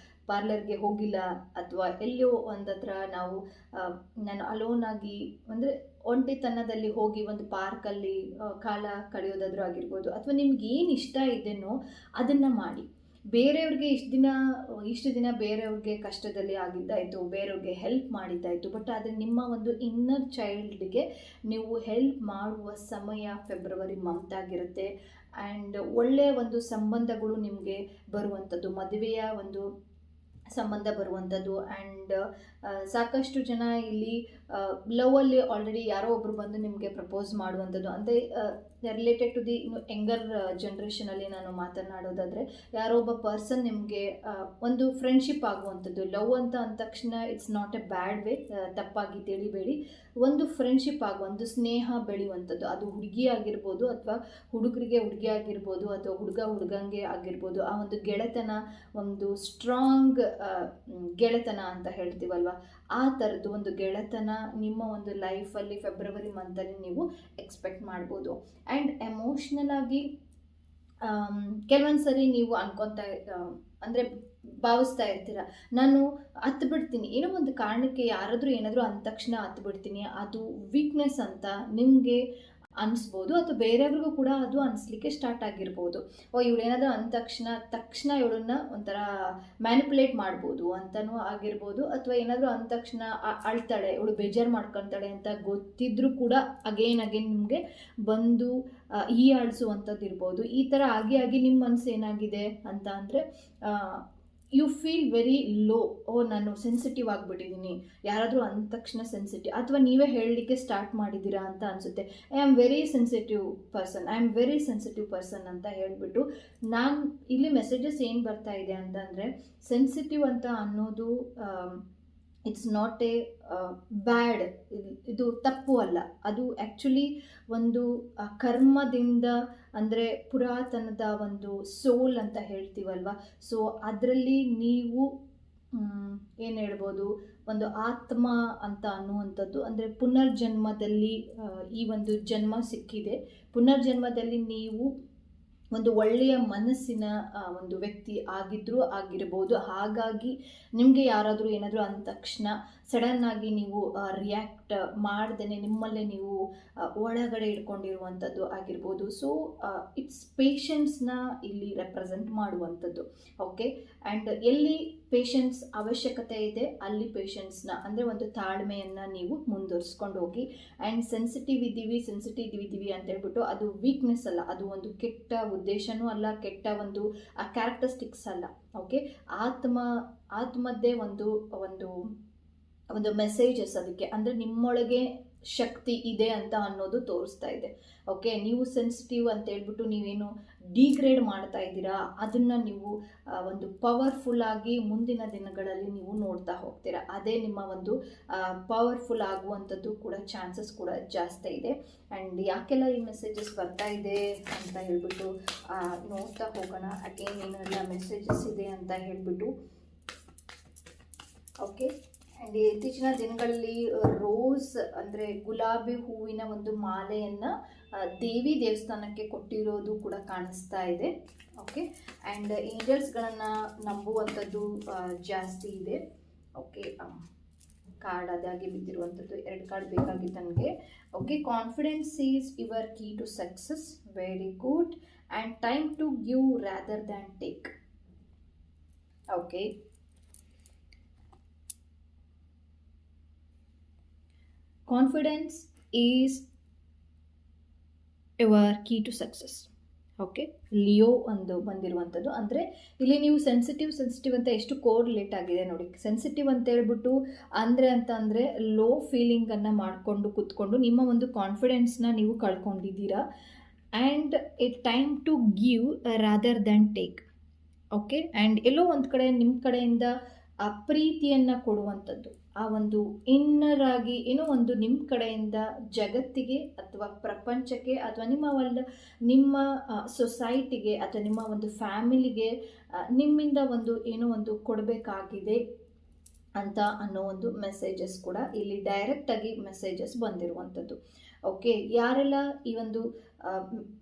ಹೋಗಿಲ್ಲ ಅಥವಾ ಎಲ್ಲೋ ಒಂದತ್ರ ನಾನು ಅಲೋನ್ ಆಗಿ ಅಂದರೆ ಒಂಟಿತನದಲ್ಲಿ ಹೋಗಿ ಒಂದು ಪಾರ್ಕಲ್ಲಿ ಕಾಲ ಕಳೆಯೋದಾದ್ರೂ ಆಗಿರ್ಬೋದು, ಅಥವಾ ನಿಮ್ಗೆ ಏನು ಇಷ್ಟ ಇದೆಯೋ ಅದನ್ನು ಮಾಡಿ. ಬೇರೆಯವ್ರಿಗೆ ಇಷ್ಟು ದಿನ ಬೇರೆಯವ್ರಿಗೆ ಕಷ್ಟದಲ್ಲಿ ಆಗಿದ್ದಾಯಿತು, ಬೇರೆಯವ್ರಿಗೆ ಹೆಲ್ಪ್ ಮಾಡಿದ್ದಾಯಿತು, ಬಟ್ ಆದರೆ ನಿಮ್ಮ ಒಂದು ಇನ್ನರ್ ಚೈಲ್ಡ್ಗೆ ನೀವು ಹೆಲ್ಪ್ ಮಾಡುವ ಸಮಯ ಫೆಬ್ರವರಿ ಮಂತ್ ಆಗಿರುತ್ತೆ. ಆ್ಯಂಡ್ ಒಳ್ಳೆಯ ಒಂದು ಸಂಬಂಧಗಳು ನಿಮಗೆ ಬರುವಂಥದ್ದು, ಮದುವೆಯ ಒಂದು ಸಂಬಂಧ ಬರುವಂಥದ್ದು. ಆ್ಯಂಡ್ ಸಾಕಷ್ಟು ಜನ ಇಲ್ಲಿ ಲವಲ್ಲಿ ಆಲ್ರೆಡಿ ಯಾರೋ ಒಬ್ಬರು ಬಂದು ನಿಮಗೆ ಪ್ರಪೋಸ್ ಮಾಡುವಂಥದ್ದು, ಅಂದರೆ ರಿಲೇಟೆಡ್ ಟು ದಿ ಯಂಗರ್ ಜನ್ರೇಷನಲ್ಲಿ ನಾನು ಮಾತನಾಡೋದಾದರೆ, ಯಾರೋ ಒಬ್ಬ ಪರ್ಸನ್ ನಿಮಗೆ ಒಂದು ಫ್ರೆಂಡ್ಶಿಪ್ ಆಗುವಂಥದ್ದು. ಲವ್ ಅಂತ ಅಂದ ತಕ್ಷಣ it's not a bad way, ತಪ್ಪಾಗಿ ತಿಳಿಬೇಡಿ. ಒಂದು ಫ್ರೆಂಡ್ಶಿಪ್ ಒಂದು ಸ್ನೇಹ ಬೆಳೆಯುವಂಥದ್ದು, ಅದು ಹುಡುಗಿ ಆಗಿರ್ಬೋದು ಅಥವಾ ಹುಡುಗರಿಗೆ ಹುಡುಗಿ ಆಗಿರ್ಬೋದು ಅಥವಾ ಹುಡುಗಂಗೆ ಆಗಿರ್ಬೋದು. ಆ ಒಂದು ಗೆಳೆತನ, ಒಂದು ಸ್ಟ್ರಾಂಗ್ ಗೆಳೆತನ ಅಂತ ಹೇಳ್ತೀವಲ್ವ, ಆ ಥರದ್ದು ಒಂದು ಗೆಳೆತನ ನಿಮ್ಮ ಒಂದು ಲೈಫಲ್ಲಿ ಫೆಬ್ರವರಿ ಮಂತಲ್ಲಿ ನೀವು ಎಕ್ಸ್ಪೆಕ್ಟ್ ಮಾಡ್ಬೋದು. ಆ್ಯಂಡ್ ಎಮೋಷ್ನಲ್ ಆಗಿ ಕೆಲವೊಂದು ಸರಿ ನೀವು ಅಂದರೆ ಭಾವಿಸ್ತಾ ಇರ್ತೀರ, ನಾನು ಹತ್ತು ಬಿಡ್ತೀನಿ, ಏನೋ ಒಂದು ಕಾರಣಕ್ಕೆ ಯಾರಾದರೂ ಏನಾದರೂ ಅಂದ ತಕ್ಷಣ ಹತ್ತು ಬಿಡ್ತೀನಿ, ಅದು ವೀಕ್ನೆಸ್ ಅಂತ ನಿಮಗೆ ಅನಿಸ್ಬೋದು, ಅಥವಾ ಬೇರೆಯವ್ರಿಗೂ ಕೂಡ ಅದು ಅನಿಸ್ಲಿಕ್ಕೆ ಸ್ಟಾರ್ಟ್ ಆಗಿರ್ಬೋದು. ಇವಳೇನಾದರೂ ಅಂದ ತಕ್ಷಣ ಇವಳನ್ನ ಒಂಥರ ಮ್ಯಾನಿಪುಲೇಟ್ ಮಾಡ್ಬೋದು ಅಂತಲೂ ಆಗಿರ್ಬೋದು, ಅಥವಾ ಏನಾದರೂ ಅಂದ ತಕ್ಷಣ ಅಳ್ತಾಳೆ, ಇವಳು ಬೇಜಾರು ಮಾಡ್ಕೊತಾಳೆ ಅಂತ ಗೊತ್ತಿದ್ರೂ ಕೂಡ ಅಗೇನ್ ನಿಮಗೆ ಬಂದು ಹೀಯಾಳಿಸುವಂಥದ್ದು ಇರ್ಬೋದು. ಈ ಥರ ಆಗಿ ನಿಮ್ಮ ಮನಸ್ಸು ಏನಾಗಿದೆ ಅಂತ ಅಂದರೆ, ಯು ಫೀಲ್ ವೆರಿ ಲೋ. ನಾನು ಸೆನ್ಸಿಟಿವ್ ಆಗಿಬಿಟ್ಟಿದ್ದೀನಿ, ಯಾರಾದರೂ ಅಂದ ತಕ್ಷಣ ಸೆನ್ಸಿಟಿವ್, ಅಥವಾ ನೀವೇ ಹೇಳಲಿಕ್ಕೆ ಸ್ಟಾರ್ಟ್ ಮಾಡಿದ್ದೀರಾ ಅಂತ ಅನಿಸುತ್ತೆ. I am very sensitive person ಅಂತ ಹೇಳಿಬಿಟ್ಟು ನಾನು ಇಲ್ಲಿ ಮೆಸೇಜಸ್ ಏನು ಬರ್ತಾ ಇದೆ ಅಂತಂದರೆ, ಸೆನ್ಸಿಟಿವ್ ಅಂತ ಅನ್ನೋದು ಇಟ್ಸ್ ನಾಟ್ ಎ ಬ್ಯಾಡ್, ಇದು ತಪ್ಪು ಅಲ್ಲ. ಅದು ಆ್ಯಕ್ಚುಲಿ ಒಂದು ಕರ್ಮದಿಂದ, ಅಂದರೆ ಪುರಾತನದ ಒಂದು ಸೋಲ್ ಅಂತ ಹೇಳ್ತೀವಲ್ವ, ಸೊ ಅದರಲ್ಲಿ ನೀವು ಏನು ಹೇಳ್ಬೋದು, ಒಂದು ಆತ್ಮ ಅಂತ ಅನ್ನುವಂಥದ್ದು, ಅಂದರೆ ಪುನರ್ಜನ್ಮದಲ್ಲಿ ಈ ಒಂದು ಜನ್ಮ ಸಿಕ್ಕಿದೆ, ಪುನರ್ಜನ್ಮದಲ್ಲಿ ನೀವು ಒಂದು ಒಳ್ಳೆಯ ಮನಸ್ಸಿನ ಒಂದು ವ್ಯಕ್ತಿ ಆಗಿರ್ಬೋದು. ಹಾಗಾಗಿ ನಿಮಗೆ ಯಾರಾದರೂ ಏನಾದರೂ ಅಂದ ತಕ್ಷಣ ಸಡನ್ನಾಗಿ ನೀವು ರಿಯಾಕ್ಟ್ ಮಾಡ್ದೇ ನಿಮ್ಮಲ್ಲೇ ನೀವು ಒಳಗಡೆ ಇಟ್ಕೊಂಡಿರುವಂಥದ್ದು ಆಗಿರ್ಬೋದು. ಸೊ ಇಟ್ಸ್ ಪೇಷನ್ಸ್ನ ಇಲ್ಲಿ ರೆಪ್ರೆಸೆಂಟ್ ಮಾಡುವಂಥದ್ದು. ಓಕೆ, ಆ್ಯಂಡ್ ಎಲ್ಲಿ ಪೇಷನ್ಸ್ ಅವಶ್ಯಕತೆ ಇದೆ ಅಲ್ಲಿ ಪೇಷನ್ಸ್ನ, ಅಂದರೆ ಒಂದು ತಾಳ್ಮೆಯನ್ನು ನೀವು ಮುಂದುವರಿಸ್ಕೊಂಡು ಹೋಗಿ. ಆ್ಯಂಡ್ ಸೆನ್ಸಿಟಿವ್ ಇದ್ದೀವಿ ಅಂತ ಹೇಳ್ಬಿಟ್ಟು ಅದು ವೀಕ್ನೆಸ್ ಅಲ್ಲ, ಅದು ಒಂದು ಕೆಟ್ಟ ಉದ್ದೇಶನೂ ಅಲ್ಲ, ಕೆಟ್ಟ ಒಂದು ಕ್ಯಾರೆಕ್ಟರಿಸ್ಟಿಕ್ಸ್ ಅಲ್ಲ. ಓಕೆ, ಆತ್ಮದ್ದೇ ಒಂದು ಮೆಸೇಜಸ್ ಅದಕ್ಕೆ, ಅಂದರೆ ನಿಮ್ಮೊಳಗೆ ಶಕ್ತಿ ಇದೆ ಅಂತ ಅನ್ನೋದು ತೋರಿಸ್ತಾ ಇದೆ. ಓಕೆ, ನೀವು ಸೆನ್ಸಿಟಿವ್ ಅಂತ ಹೇಳ್ಬಿಟ್ಟು ನೀವೇನು ಡಿಗ್ರೇಡ್ ಮಾಡ್ತಾ ಇದ್ದೀರಾ, ಅದನ್ನು ನೀವು ಒಂದು ಪವರ್ಫುಲ್ ಆಗಿ ಮುಂದಿನ ದಿನಗಳಲ್ಲಿ ನೀವು ನೋಡ್ತಾ ಹೋಗ್ತೀರಾ. ಅದೇ ನಿಮ್ಮ ಒಂದು ಪವರ್ಫುಲ್ ಆಗುವಂಥದ್ದು ಕೂಡ ಚಾನ್ಸಸ್ ಕೂಡ ಜಾಸ್ತಿ ಇದೆ. ಆ್ಯಂಡ್ ಯಾಕೆಲ್ಲ ಈ ಮೆಸೇಜಸ್ ಬರ್ತಾ ಇದೆ ಅಂತ ಹೇಳ್ಬಿಟ್ಟು ನೋಡ್ತಾ ಹೋಗೋಣ. ಅಗೇನ್ ಏನೆಲ್ಲ ಮೆಸೇಜಸ್ ಇದೆ ಅಂತ ಹೇಳ್ಬಿಟ್ಟು. ಓಕೆ, ಆ್ಯಂಡ್ ಇತ್ತೀಚಿನ ದಿನಗಳಲ್ಲಿ ರೋಸ್ ಅಂದರೆ ಗುಲಾಬಿ ಹೂವಿನ ಒಂದು ಮಾಲೆಯನ್ನು ದೇವಿ ದೇವಸ್ಥಾನಕ್ಕೆ ಕೊಟ್ಟಿರೋದು ಕೂಡ ಕಾಣಿಸ್ತಾ ಇದೆ. ಓಕೆ, ಆ್ಯಂಡ್ ಏಂಜಲ್ಸ್ಗಳನ್ನು ನಂಬುವಂಥದ್ದು ಜಾಸ್ತಿ ಇದೆ. ಓಕೆ, ಕಾರ್ಡ್ ಅದಾಗಿ ಬಿದ್ದಿರುವಂಥದ್ದು 2 ಕಾರ್ಡ್ ಬೇಕಾಗಿತ್ತು ನನಗೆ. Okay, confidence is your key to success, very good. And time to give rather than take. Okay, confidence is your key to success. Okay, Leo ಒಂದು ಬಂದಿರುವಂಥದ್ದು. ಅಂದರೆ ಇಲ್ಲಿ ನೀವು ಸೆನ್ಸಿಟಿವ್ ಅಂತ ಎಷ್ಟು ಕೋರಿಲೇಟ್ ಆಗಿದೆ ನೋಡಿ. ಸೆನ್ಸಿಟಿವ್ ಅಂತ ಹೇಳ್ಬಿಟ್ಟು ಅಂದರೆ ಲೋ ಫೀಲಿಂಗನ್ನು ಮಾಡಿಕೊಂಡು ಕೂತ್ಕೊಂಡು ನಿಮ್ಮ ಒಂದು ಕಾನ್ಫಿಡೆನ್ಸ್ನ ನೀವು ಕಳ್ಕೊಂಡಿದ್ದೀರಾ. And it time to give rather than take. Okay, and ಎಲ್ಲೋ ಒಂದು ಕಡೆ ನಿಮ್ಮ ಕಡೆಯಿಂದ ಆ ಪ್ರೀತಿಯನ್ನು ಕೊಡುವಂಥದ್ದು, ಆ ಒಂದು ಇನ್ನರ್ ಆಗಿ ಏನೋ ಒಂದು ನಿಮ್ಮ ಕಡೆಯಿಂದ ಜಗತ್ತಿಗೆ ಅಥವಾ ಪ್ರಪಂಚಕ್ಕೆ ಅಥವಾ ನಿಮ್ಮ ಸೊಸೈಟಿಗೆ ಅಥವಾ ನಿಮ್ಮ ಒಂದು ಫ್ಯಾಮಿಲಿಗೆ ನಿಮ್ಮಿಂದ ಒಂದು ಏನೋ ಒಂದು ಕೊಡಬೇಕಾಗಿದೆ ಅಂತ ಅನ್ನೋ ಒಂದು ಮೆಸೇಜಸ್ ಕೂಡ ಇಲ್ಲಿ ಡೈರೆಕ್ಟಾಗಿ ಮೆಸೇಜಸ್ ಬಂದಿರುವಂಥದ್ದು. ಓಕೆ, ಯಾರೆಲ್ಲ ಈ ಒಂದು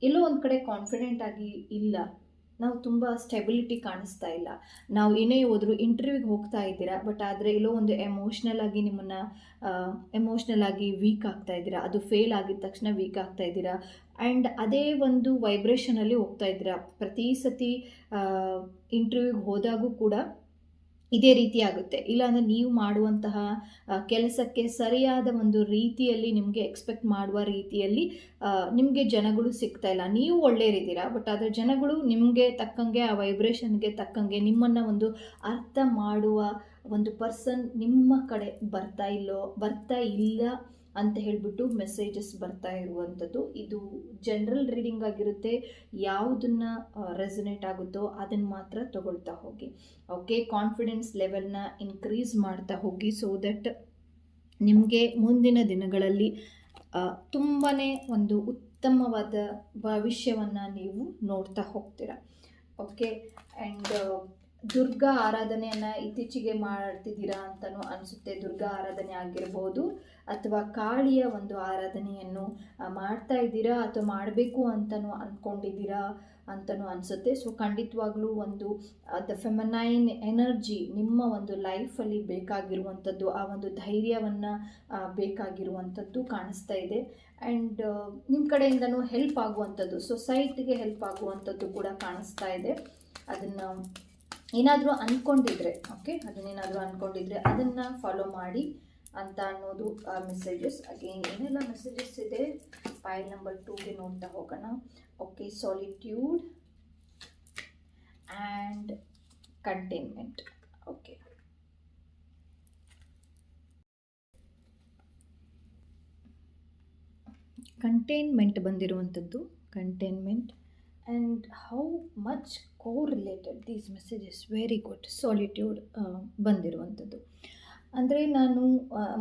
ಎಲ್ಲೋ ಒಂದು ಕಡೆ ಕಾನ್ಫಿಡೆಂಟ್ ಆಗಿ ಇಲ್ಲ, ನಾವು ತುಂಬ ಸ್ಟೆಬಿಲಿಟಿ ಕಾಣಿಸ್ತಾ ಇಲ್ಲ, ನಾವು ಏನೇ ಹೋದರೂ ಇಂಟರ್ವ್ಯೂಗೆ ಹೋಗ್ತಾ ಇದ್ದೀರಾ, ಬಟ್ ಆದರೆ ಎಲ್ಲೋ ಒಂದು ಎಮೋಷ್ನಲ್ ಆಗಿ ವೀಕ್ ಆಗ್ತಾ ಇದ್ದೀರಾ, ಅದು ಫೇಲ್ ಆಗಿದ ತಕ್ಷಣ ವೀಕ್ ಆಗ್ತಾ ಇದ್ದೀರಾ. ಆ್ಯಂಡ್ ಅದೇ ಒಂದು ವೈಬ್ರೇಷನಲ್ಲಿ ಹೋಗ್ತಾ ಇದ್ದೀರಾ. ಪ್ರತಿ ಸತಿ ಇಂಟರ್ವ್ಯೂಗೆ ಹೋದಾಗೂ ಕೂಡ ಇದೇ ರೀತಿ ಆಗುತ್ತೆ. ಇಲ್ಲಾಂದರೆ ನೀವು ಮಾಡುವಂತಹ ಕೆಲಸಕ್ಕೆ ಸರಿಯಾದ ಒಂದು ರೀತಿಯಲ್ಲಿ ನಿಮಗೆ ಎಕ್ಸ್ಪೆಕ್ಟ್ ಮಾಡುವ ರೀತಿಯಲ್ಲಿ ನಿಮಗೆ ಜನಗಳು ಸಿಗ್ತಾ ಇಲ್ಲ. ನೀವು ಒಳ್ಳೆಯರಿದ್ದೀರಾ, ಬಟ್ ಆದರೆ ಜನಗಳು ನಿಮಗೆ ತಕ್ಕಂಗೆ ಆ ವೈಬ್ರೇಷನ್ಗೆ ತಕ್ಕಂಗೆ ನಿಮ್ಮನ್ನು ಒಂದು ಅರ್ಥ ಮಾಡುವ ಒಂದು ಪರ್ಸನ್ ನಿಮ್ಮ ಕಡೆ ಬರ್ತಾ ಇಲ್ಲ ಅಂತ ಹೇಳಿಬಿಟ್ಟು ಮೆಸೇಜಸ್ ಬರ್ತಾ ಇರುವಂಥದ್ದು. ಇದು ಜನರಲ್ ರೀಡಿಂಗ್ ಆಗಿರುತ್ತೆ. ಯಾವುದನ್ನು ರೆಸನೇಟ್ ಆಗುತ್ತೋ ಅದನ್ನು ಮಾತ್ರ ತಗೊಳ್ತಾ ಹೋಗಿ. ಓಕೆ, ಕಾನ್ಫಿಡೆನ್ಸ್ ಲೆವೆಲ್ನ ಇನ್ಕ್ರೀಸ್ ಮಾಡ್ತಾ ಹೋಗಿ, ಸೊ ದಟ್ ನಿಮಗೆ ಮುಂದಿನ ದಿನಗಳಲ್ಲಿ ತುಂಬಾ ಒಂದು ಉತ್ತಮವಾದ ಭವಿಷ್ಯವನ್ನು ನೀವು ನೋಡ್ತಾ ಹೋಗ್ತೀರಾ. ಓಕೆ, ಆ್ಯಂಡ್ ದುರ್ಗಾ ಆರಾಧನೆಯನ್ನು ಇತ್ತೀಚೆಗೆ ಮಾಡ್ತಿದ್ದೀರಾ ಅಂತಲೂ ಅನಿಸುತ್ತೆ. ದುರ್ಗಾ ಆರಾಧನೆ ಆಗಿರ್ಬೋದು ಅಥವಾ ಕಾಳಿಯ ಒಂದು ಆರಾಧನೆಯನ್ನು ಮಾಡ್ತಾ ಇದ್ದೀರಾ ಅಥವಾ ಮಾಡಬೇಕು ಅಂತಲೂ ಅಂದ್ಕೊಂಡಿದ್ದೀರಾ ಅಂತಲೂ ಅನಿಸುತ್ತೆ. ಸೊ ಖಂಡಿತವಾಗ್ಲೂ ಒಂದು ದ ಫೆಮಿನೈನ್ ಎನರ್ಜಿ ನಿಮ್ಮ ಒಂದು ಲೈಫಲ್ಲಿ ಬೇಕಾಗಿರುವಂಥದ್ದು, ಆ ಒಂದು ಧೈರ್ಯವನ್ನು ಬೇಕಾಗಿರುವಂಥದ್ದು ಕಾಣಿಸ್ತಾ ಇದೆ. ಆ್ಯಂಡ್ ನಿಮ್ಮ ಕಡೆಯಿಂದನೂ ಹೆಲ್ಪ್ ಆಗುವಂಥದ್ದು, ಸೊಸೈಟಿಗೆ ಹೆಲ್ಪ್ ಆಗುವಂಥದ್ದು ಕೂಡ ಕಾಣಿಸ್ತಾ ಇದೆ. ಅದನ್ನು ಏನಾದರೂ ಅಂದ್ಕೊಂಡಿದ್ರೆ ಅದನ್ನು ಫಾಲೋ ಮಾಡಿ ಅಂತ ಅನ್ನೋದು ಮೆಸೇಜಸ್. ಅಗೇನ್ ಏನೆಲ್ಲ ಮೆಸೇಜಸ್ ಇದೆ ಫೈಲ್ ನಂಬರ್ 2ಗೆ ನೋಡ್ತಾ ಹೋಗೋಣ. Okay, solitude and containment. Okay, containment ಬಂದಿರುವಂಥದ್ದು. Containment and how much correlated these messages, very good. Solitude ಬಂದಿರುವಂಥದ್ದು. ಅಂದರೆ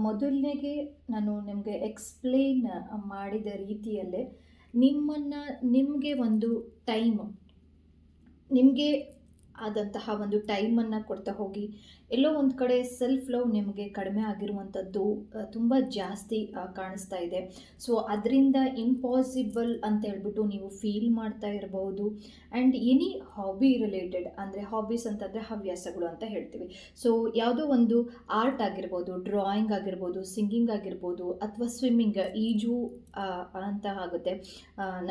ಮೊದಲನೇಗೆ ನಾನು ನಿಮಗೆ ಎಕ್ಸ್ಪ್ಲೇನ್ ಮಾಡಿದ ರೀತಿಯಲ್ಲೇ ನಿಮಗೆ ಒಂದು ಟೈಮ್, ನಿಮಗೆ ಆದಂತಹ ಒಂದು ಟೈಮನ್ನು ಕೊಡ್ತಾ ಹೋಗಿ. ಎಲ್ಲೋ ಒಂದು ಕಡೆ ಸೆಲ್ಫ್ ಲವ್ ನಿಮಗೆ ಕಡಿಮೆ ಆಗಿರುವಂಥದ್ದು ತುಂಬ ಜಾಸ್ತಿ ಕಾಣಿಸ್ತಾ ಇದೆ. ಸೊ ಅದರಿಂದ ಇಂಪಾಸಿಬಲ್ ಅಂತ ಹೇಳ್ಬಿಟ್ಟು ನೀವು ಫೀಲ್ ಮಾಡ್ತಾ ಇರಬಹುದು. ಆ್ಯಂಡ್ ಎನಿ ಹಾಬಿ ರಿಲೇಟೆಡ್, ಅಂದರೆ ಹಾಬೀಸ್ ಅಂತಂದರೆ ಹವ್ಯಾಸಗಳು ಅಂತ ಹೇಳ್ತೀವಿ. ಸೊ ಯಾವುದೋ ಒಂದು ಆರ್ಟ್ ಆಗಿರ್ಬೋದು, ಡ್ರಾಯಿಂಗ್ ಆಗಿರ್ಬೋದು, ಸಿಂಗಿಂಗ್ ಆಗಿರ್ಬೋದು, ಅಥವಾ ಸ್ವಿಮ್ಮಿಂಗ್, ಈಜು ಅಂತ ಆಗುತ್ತೆ.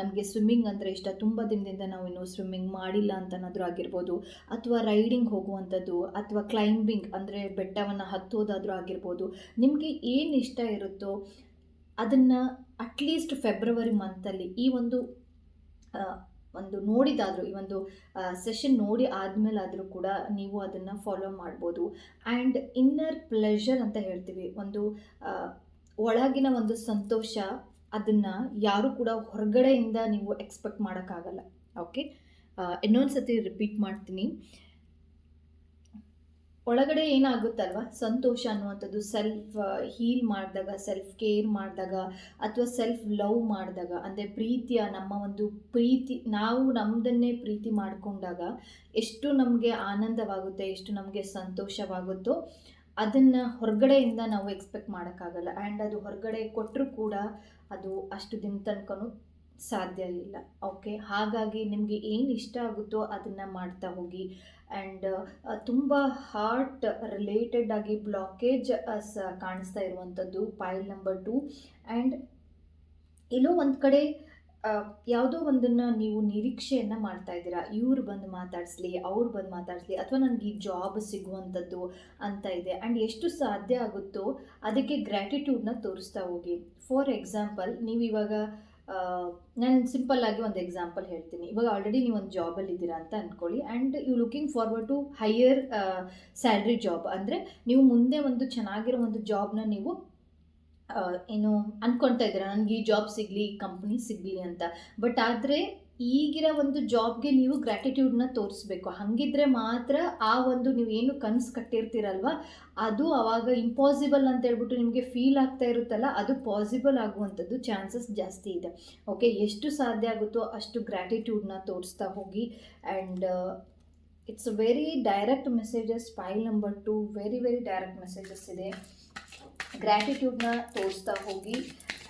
ನಮಗೆ ಸ್ವಿಮ್ಮಿಂಗ್ ಅಂದರೆ ಇಷ್ಟ, ತುಂಬ ದಿನದಿಂದ ನಾವು ಇನ್ನೂ ಸ್ವಿಮ್ಮಿಂಗ್ ಮಾಡಿಲ್ಲ ಅಂತನಾದರೂ ಆಗಿರ್ಬೋದು, ಅಥವಾ ರೈಡಿಂಗ್ ಹೋಗುವಂಥದ್ದು, ಅಥವಾ ಕ್ಲೈಂಬಿಂಗ್ ಅಂದರೆ ಬೆಟ್ಟವನ್ನು ಹತ್ತೋದಾದರೂ ಆಗಿರ್ಬೋದು. ನಿಮಗೆ ಏನು ಇಷ್ಟ ಇರುತ್ತೋ ಅದನ್ನು ಅಟ್ಲೀಸ್ಟ್ ಫೆಬ್ರವರಿ ಮಂತಲ್ಲಿ ಈ ಒಂದು ನೋಡಿದಾದರೂ, ಈ ಒಂದು ಸೆಷನ್ ನೋಡಿ ಆದಮೇಲಾದರೂ ಕೂಡ ನೀವು ಅದನ್ನು ಫಾಲೋ ಮಾಡ್ಬೋದು. ಆ್ಯಂಡ್ ಇನ್ನರ್ ಪ್ಲೆಷರ್ ಅಂತ ಹೇಳ್ತೀವಿ, ಒಂದು ಒಳಗಿನ ಒಂದು ಸಂತೋಷ, ಅದನ್ನು ಯಾರೂ ಕೂಡ ಹೊರಗಡೆಯಿಂದ ನೀವು ಎಕ್ಸ್ಪೆಕ್ಟ್ ಮಾಡೋಕ್ಕಾಗಲ್ಲ. ಓಕೆ, ಇನ್ನೊಂದು ಸತಿ ರಿಪೀಟ್ ಮಾಡ್ತೀನಿ. ಒಳಗಡೆ ಏನಾಗುತ್ತಲ್ವ, ಸಂತೋಷ ಅನ್ನುವಂಥದ್ದು ಸೆಲ್ಫ್ ಹೀಲ್ ಮಾಡಿದಾಗ, ಸೆಲ್ಫ್ ಕೇರ್ ಮಾಡಿದಾಗ, ಅಥವಾ ಸೆಲ್ಫ್ ಲವ್ ಮಾಡಿದಾಗ, ಅಂದರೆ ನಾವು ನಮ್ಮದನ್ನೇ ಪ್ರೀತಿ ಮಾಡಿಕೊಂಡಾಗ ಎಷ್ಟು ನಮಗೆ ಆನಂದವಾಗುತ್ತೆ, ಎಷ್ಟು ನಮಗೆ ಸಂತೋಷವಾಗುತ್ತೋ ಅದನ್ನು ಹೊರಗಡೆಯಿಂದ ನಾವು ಎಕ್ಸ್ಪೆಕ್ಟ್ ಮಾಡೋಕ್ಕಾಗಲ್ಲ. ಆ್ಯಂಡ್ ಅದು ಹೊರಗಡೆ ಕೊಟ್ಟರೂ ಕೂಡ ಅದು ಅಷ್ಟು ದಿನ ತನಕನೂ ಸಾಧ್ಯ ಇಲ್ಲ. ಓಕೆ, ಹಾಗಾಗಿ ನಿಮಗೆ ಏನು ಇಷ್ಟ ಆಗುತ್ತೋ ಅದನ್ನು ಮಾಡ್ತಾ ಹೋಗಿ. ಆ್ಯಂಡ್ ತುಂಬ ಹಾರ್ಟ್ ರಿಲೇಟೆಡ್ ಆಗಿ ಬ್ಲಾಕೇಜ್ ಕಾಣಿಸ್ತಾ ಇರುವಂಥದ್ದು ಪೈಲ್ ನಂಬರ್ 2. ಆ್ಯಂಡ್ ಎಲ್ಲೋ ಒಂದು ಕಡೆ ಯಾವುದೋ ಒಂದನ್ನು ನೀವು ನಿರೀಕ್ಷೆಯನ್ನು ಮಾಡ್ತಾ ಇದ್ದೀರಾ, ಇವ್ರು ಬಂದು ಮಾತಾಡಿಸ್ಲಿ, ಅವ್ರು ಬಂದು ಮಾತಾಡಿಸ್ಲಿ, ಅಥವಾ ನನಗೆ ಈ ಜಾಬ್ ಸಿಗುವಂಥದ್ದು ಅಂತ ಇದೆ. ಆ್ಯಂಡ್ ಎಷ್ಟು ಸಾಧ್ಯ ಆಗುತ್ತೋ ಅದಕ್ಕೆ ಗ್ರ್ಯಾಟಿಟ್ಯೂಡ್ನ ತೋರಿಸ್ತಾ ಹೋಗಿ. ಫಾರ್ ಎಕ್ಸಾಂಪಲ್, ನೀವು ಇವಾಗ ನಾನು ಸಿಂಪಲ್ಲಾಗಿ ಒಂದು ಎಕ್ಸಾಂಪಲ್ ಹೇಳ್ತೀನಿ. ಇವಾಗ ಆಲ್ರೆಡಿ ನೀವು ಒಂದು ಜಾಬಲ್ಲಿ ಇದ್ದೀರಾ ಅಂತ ಅಂದ್ಕೊಳ್ಳಿ, and you looking forward to higher salary job. ಅಂದರೆ ನೀವು ಮುಂದೆ ಒಂದು ಚೆನ್ನಾಗಿರೋ ಒಂದು ಜಾಬ್ನ ನೀವು ಏನು ಅಂದ್ಕೊಳ್ತಾ ಇದ್ದೀರಾ, ನನಗೆ ಈ ಜಾಬ್ ಸಿಗಲಿ, ಈ ಕಂಪ್ನಿ ಸಿಗಲಿ ಅಂತ. ಬಟ್ ಆದರೆ ಈಗಿರೋ ಒಂದು ಜಾಬ್ಗೆ ನೀವು ಗ್ರ್ಯಾಟಿಟ್ಯೂಡ್ನ ತೋರಿಸ್ಬೇಕು. ಹಾಗಿದ್ರೆ ಮಾತ್ರ ಆ ಒಂದು ನೀವು ಏನು ಕನಸು ಕಟ್ಟಿರ್ತೀರಲ್ವ, ಅದು ಆವಾಗ ಇಂಪಾಸಿಬಲ್ ಅಂತ ಹೇಳ್ಬಿಟ್ಟು ನಿಮಗೆ ಫೀಲ್ ಆಗ್ತಾ ಇರುತ್ತಲ್ಲ, ಅದು ಪಾಸಿಬಲ್ ಆಗುವಂಥದ್ದು ಚಾನ್ಸಸ್ ಜಾಸ್ತಿ ಇದೆ. ಓಕೆ, ಎಷ್ಟು ಸಾಧ್ಯ ಆಗುತ್ತೋ ಅಷ್ಟು ಗ್ರ್ಯಾಟಿಟ್ಯೂಡ್ನ ತೋರಿಸ್ತಾ ಹೋಗಿ. And it's very direct messages. File number 2 very very direct messages ಇದೆ. ಗ್ರ್ಯಾಟಿಟ್ಯೂಡ್ನ ತೋರಿಸ್ತಾ ಹೋಗಿ.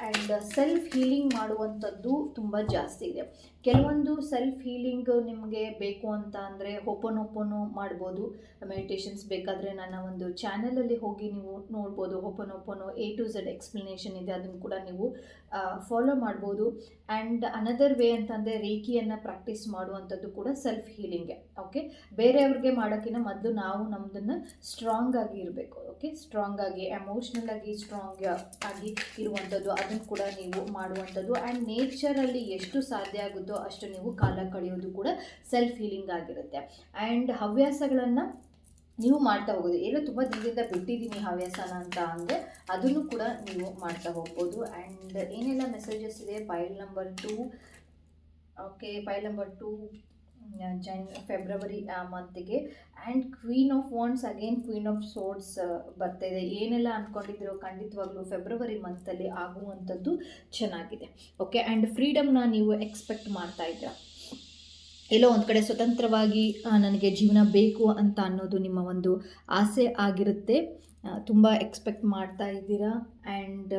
ಆ್ಯಂಡ್ ಸೆಲ್ಫ್ ಹೀಲಿಂಗ್ ಮಾಡುವಂಥದ್ದು ತುಂಬ ಜಾಸ್ತಿ ಇದೆ. ಕೆಲವೊಂದು ಸೆಲ್ಫ್ ಹೀಲಿಂಗ್ ನಿಮಗೆ ಬೇಕು ಅಂತ ಅಂದರೆ ಹೋಪನೋಪೋನೋ ಮಾಡ್ಬೋದು. ಮೆಡಿಟೇಷನ್ಸ್ ಬೇಕಾದರೆ ನನ್ನ ಒಂದು ಚಾನಲಲ್ಲಿ ಹೋಗಿ ನೀವು ನೋಡ್ಬೋದು. ಹೋಪನೋಪೋನೋ A to Z ಎಕ್ಸ್ಪ್ಲನೇಷನ್ ಇದೆ, ಅದನ್ನು ಕೂಡ ನೀವು ಫಾಲೋ ಮಾಡ್ಬೋದು. ಆ್ಯಂಡ್ ಅನದರ್ ವೇ ಅಂತಂದರೆ ರೇಖಿಯನ್ನು ಪ್ರಾಕ್ಟೀಸ್ ಮಾಡುವಂಥದ್ದು ಕೂಡ ಸೆಲ್ಫ್ ಹೀಲಿಂಗೆ. ಓಕೆ, ಬೇರೆಯವ್ರಿಗೆ ಮಾಡೋಕ್ಕಿಂತ ಮೊದಲು ನಾವು ನಮ್ಮದನ್ನು ಸ್ಟ್ರಾಂಗ್ ಆಗಿ ಇರಬೇಕು. ಓಕೆ, ಸ್ಟ್ರಾಂಗ್ ಆಗಿ, ಎಮೋಷ್ನಲ್ ಆಗಿ ಸ್ಟ್ರಾಂಗ್ ಆಗಿ ಇರುವಂಥದ್ದು, ಅದನ್ನು ಕೂಡ ನೀವು ಮಾಡುವಂಥದ್ದು. ಆ್ಯಂಡ್ ನೇಚರಲ್ಲಿ ಎಷ್ಟು ಸಾಧ್ಯ ಆಗುತ್ತೋ ಅಷ್ಟು ನೀವು ಕಾಲ ಕಳೆಯೋದು ಕೂಡ ಸೆಲ್ಫ್ ಹೀಲಿಂಗ್ ಆಗಿರುತ್ತೆ. ಆ್ಯಂಡ್ ಹವ್ಯಾಸಗಳನ್ನು ನೀವು ಮಾಡ್ತಾ ಹೋಗೋದು. ಏನೋ ತುಂಬ ದಿನದಿಂದ ಬಿಟ್ಟಿದ್ದೀನಿ ಹವ್ಯಾಸನ ಅಂತ ಅಂದರೆ ಅದನ್ನು ಕೂಡ ನೀವು ಮಾಡ್ತಾ ಹೋಗ್ಬೋದು. ಆ್ಯಂಡ್ ಏನೆಲ್ಲ ಮೆಸೇಜಸ್ ಇದೆ, file number 2. Okay, file number 2 February ಮಂತಿಗೆ. And queen of wands, again queen of swords ಬರ್ತಾ ಇದೆ. ಏನೆಲ್ಲ ಅಂದ್ಕೊಂಡಿದ್ದೀರೋ ಖಂಡಿತವಾಗ್ಲೂ ಫೆಬ್ರವರಿ ಮಂತಲ್ಲಿ ಆಗುವಂಥದ್ದು ಚೆನ್ನಾಗಿದೆ. ಓಕೆ, ಆ್ಯಂಡ್ ಫ್ರೀಡಮ್ನ ನೀವು ಎಕ್ಸ್ಪೆಕ್ಟ್ ಮಾಡ್ತಾ ಇದ್ದೀರಾ. ಎಲ್ಲೋ ಒಂದು ಕಡೆ ಸ್ವತಂತ್ರವಾಗಿ ನನಗೆ ಜೀವನ ಬೇಕು ಅಂತ ಅನ್ನೋದು ನಿಮ್ಮ ಒಂದು ಆಸೆ ಆಗಿರುತ್ತೆ. ತುಂಬ ಎಕ್ಸ್ಪೆಕ್ಟ್ ಮಾಡ್ತಾ ಇದ್ದೀರಾ. ಆ್ಯಂಡ್